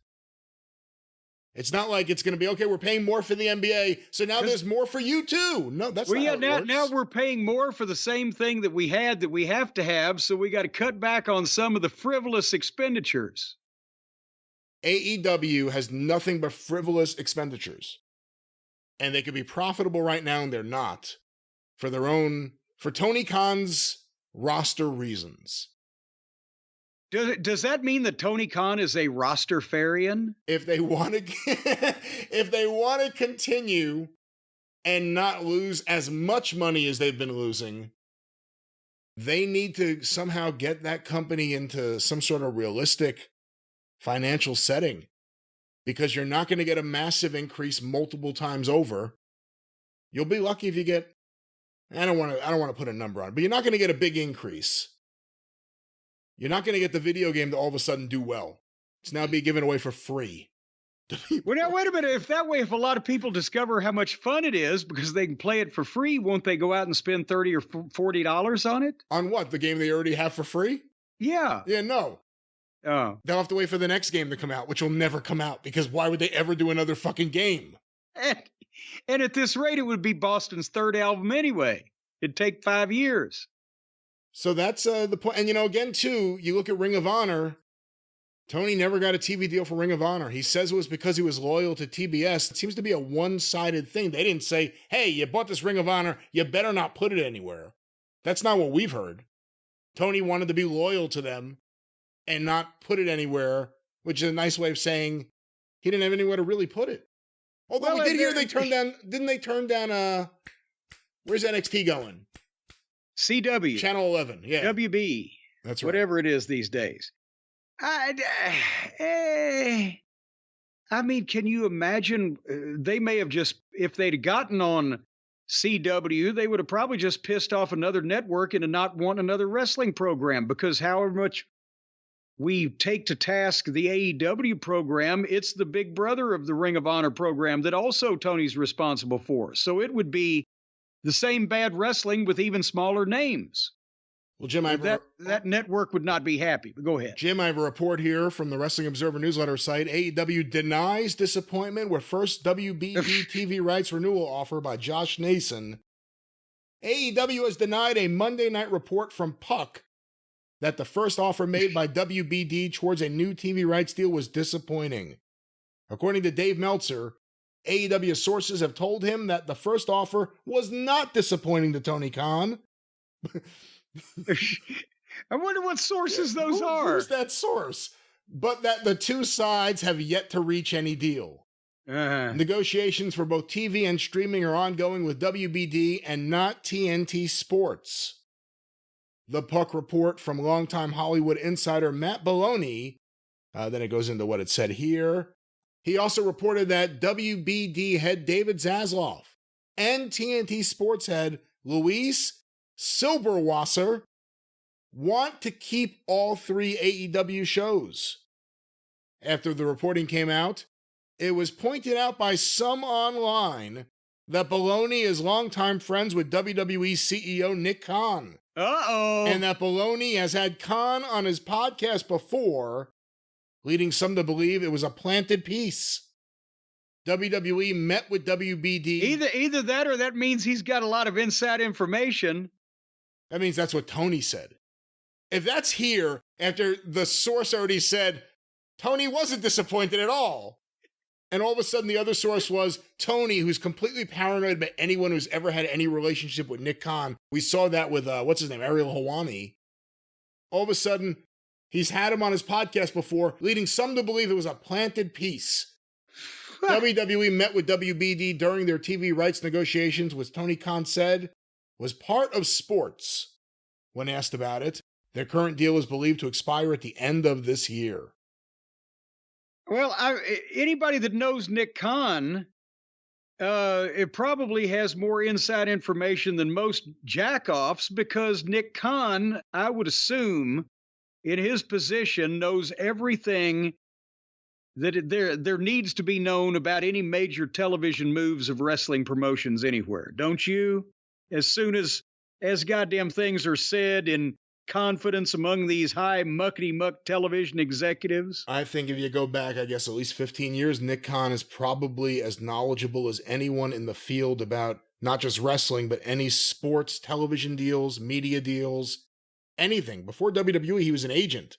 It's not like it's going to be, okay, we're paying more for the NBA, so now there's more for you too. No, that's not how it works. Now we're paying more for the same thing that we had that we have to have, so we got to cut back on some of the frivolous expenditures. AEW has nothing but frivolous expenditures. And they could be profitable right now, and they're not. For Tony Khan's roster reasons. Does that mean that Tony Khan is a roster-farian? If they want to continue and not lose as much money as they've been losing, they need to somehow get that company into some sort of realistic financial setting, because you're not going to get a massive increase multiple times over. You'll be lucky if you get, I don't want to put a number on it, but you're not going to get a big increase. You're not going to get the video game to all of a sudden do well. It's now being given away for free. Well, now, wait a minute. If a lot of people discover how much fun it is because they can play it for free, won't they go out and spend $30 or $40 on it? On what? The game they already have for free? Yeah. Yeah, no. Oh. They'll have to wait for the next game to come out, which will never come out, because why would they ever do another fucking game? And at this rate, it would be Boston's third album anyway. It'd take 5 years. So that's the point. And, again, too, you look at Ring of Honor. Tony never got a TV deal for Ring of Honor. He says it was because he was loyal to TBS. It seems to be a one-sided thing. They didn't say, hey, you bought this Ring of Honor, you better not put it anywhere. That's not what we've heard. Tony wanted to be loyal to them and not put it anywhere, which is a nice way of saying he didn't have anywhere to really put it. Although we did hear didn't they turn down, where's NXT going? CW. Channel 11, yeah. WB. That's right. Whatever it is these days. I mean, can you imagine? They may have just, if they'd gotten on CW, they would have probably just pissed off another network into not want another wrestling program, because however much we take to task the AEW program, it's the big brother of the Ring of Honor program that also Tony's responsible for. So it would be the same bad wrestling with even smaller names. Well, Jim, that network would not be happy. But go ahead. Jim, I have a report here from the Wrestling Observer newsletter site. AEW denies disappointment with first WBD TV rights renewal offer by Josh Nason. AEW has denied a Monday night report from Puck that the first offer made by WBD towards a new TV rights deal was disappointing. According to Dave Meltzer, AEW sources have told him that the first offer was not disappointing to Tony Khan. I wonder what sources those are. Who's that source? But that the two sides have yet to reach any deal. Negotiations for both TV and streaming are ongoing with WBD and not TNT Sports. The Puck report from longtime Hollywood insider Matt Baloney, then it goes into what it said here. He also reported that WBD head David Zaslav and TNT Sports head Luis Silberwasser want to keep all 3 AEW shows. After the reporting came out, it was pointed out by some online that Baloney is longtime friends with WWE CEO Nick Khan. Uh-oh. And that Baloney has had Khan on his podcast before, leading some to believe it was a planted piece. WWE met with WBD. Either that or that means he's got a lot of inside information. That means that's what Tony said. If that's here, after the source already said, Tony wasn't disappointed at all, and all of a sudden the other source was Tony, who's completely paranoid about anyone who's ever had any relationship with Nick Khan. We saw that with, what's his name, Ariel Helwani. All of a sudden, he's had him on his podcast before, leading some to believe it was a planted piece. WWE met with WBD during their TV rights negotiations, which Tony Khan said was part of sports. When asked about it, their current deal is believed to expire at the end of this year. Well, anybody that knows Nick Khan, it probably has more inside information than most jack-offs because Nick Khan, I would assume, in his position, knows everything that there needs to be known about any major television moves of wrestling promotions anywhere, don't you? As soon as goddamn things are said in confidence among these high muckety-muck television executives. I think if you go back, I guess, at least 15 years, Nick Khan is probably as knowledgeable as anyone in the field about not just wrestling, but any sports, television deals, media deals, anything. Before WWE, he was an agent.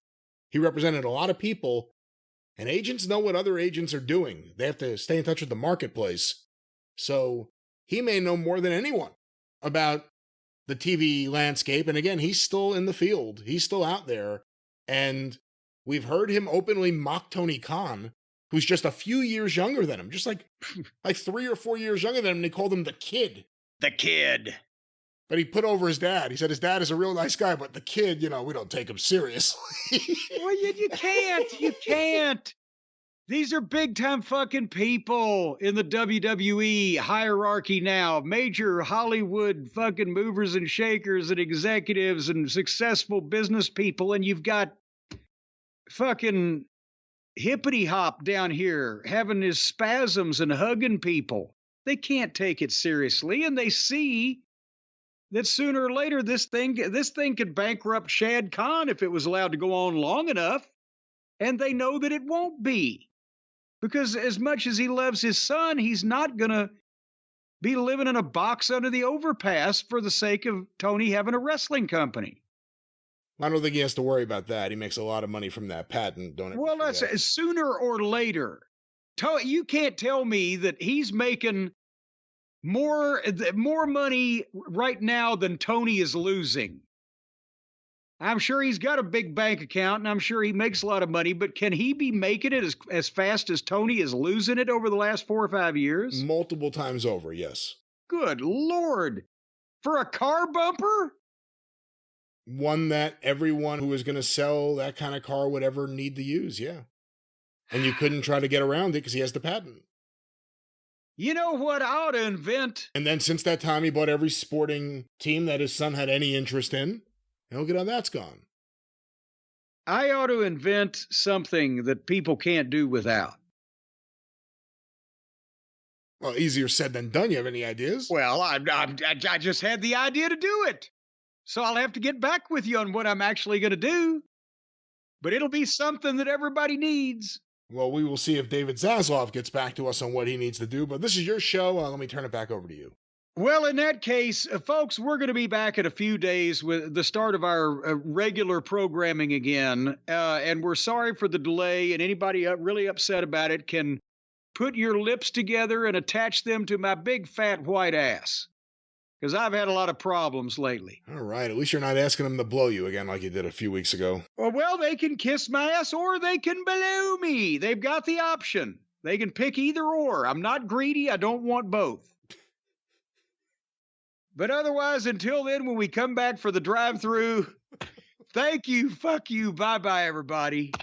He represented a lot of people, and agents know what other agents are doing. They have to stay in touch with the marketplace. So he may know more than anyone about the TV landscape. And again, he's still in the field. He's still out there. And we've heard him openly mock Tony Khan, who's just a few years younger than him, just like 3 or 4 years younger than him. And he called him the kid. The kid. But he put over his dad. He said his dad is a real nice guy, but the kid, we don't take him seriously. Well, you can't. You can't. These are big-time fucking people in the WWE hierarchy now. Major Hollywood fucking movers and shakers and executives and successful business people. And you've got fucking Hippity Hop down here having his spasms and hugging people. They can't take it seriously. And they see that sooner or later this thing could bankrupt Shad Khan if it was allowed to go on long enough. And they know that it won't be. Because as much as he loves his son, he's not going to be living in a box under the overpass for the sake of Tony having a wrestling company. I don't think he has to worry about that. He makes a lot of money from that patent, don't it? Well, that's sooner or later. You can't tell me that he's making more money right now than Tony is losing. I'm sure he's got a big bank account, and I'm sure he makes a lot of money, but can he be making it as fast as Tony is losing it over the last 4 or 5 years? Multiple times over, yes. Good Lord. For a car bumper? One that everyone who is going to sell that kind of car would ever need to use, yeah. And you couldn't try to get around it because he has the patent. You know what? I ought to invent. And then since that time, he bought every sporting team that his son had any interest in. And look at how that's gone. I ought to invent something that people can't do without. Well, easier said than done. You have any ideas? Well, I just had the idea to do it. So I'll have to get back with you on what I'm actually going to do. But it'll be something that everybody needs. Well, we will see if David Zaslav gets back to us on what he needs to do. But this is your show. Let me turn it back over to you. Well, in that case, folks, we're going to be back in a few days with the start of our regular programming again. And we're sorry for the delay, and anybody really upset about it can put your lips together and attach them to my big fat white ass. Because I've had a lot of problems lately. All right. At least you're not asking them to blow you again like you did a few weeks ago. Well, they can kiss my ass or they can blow me. They've got the option. They can pick either or. I'm not greedy. I don't want both. But otherwise, until then, when we come back for the drive-through, thank you, fuck you, bye-bye, everybody.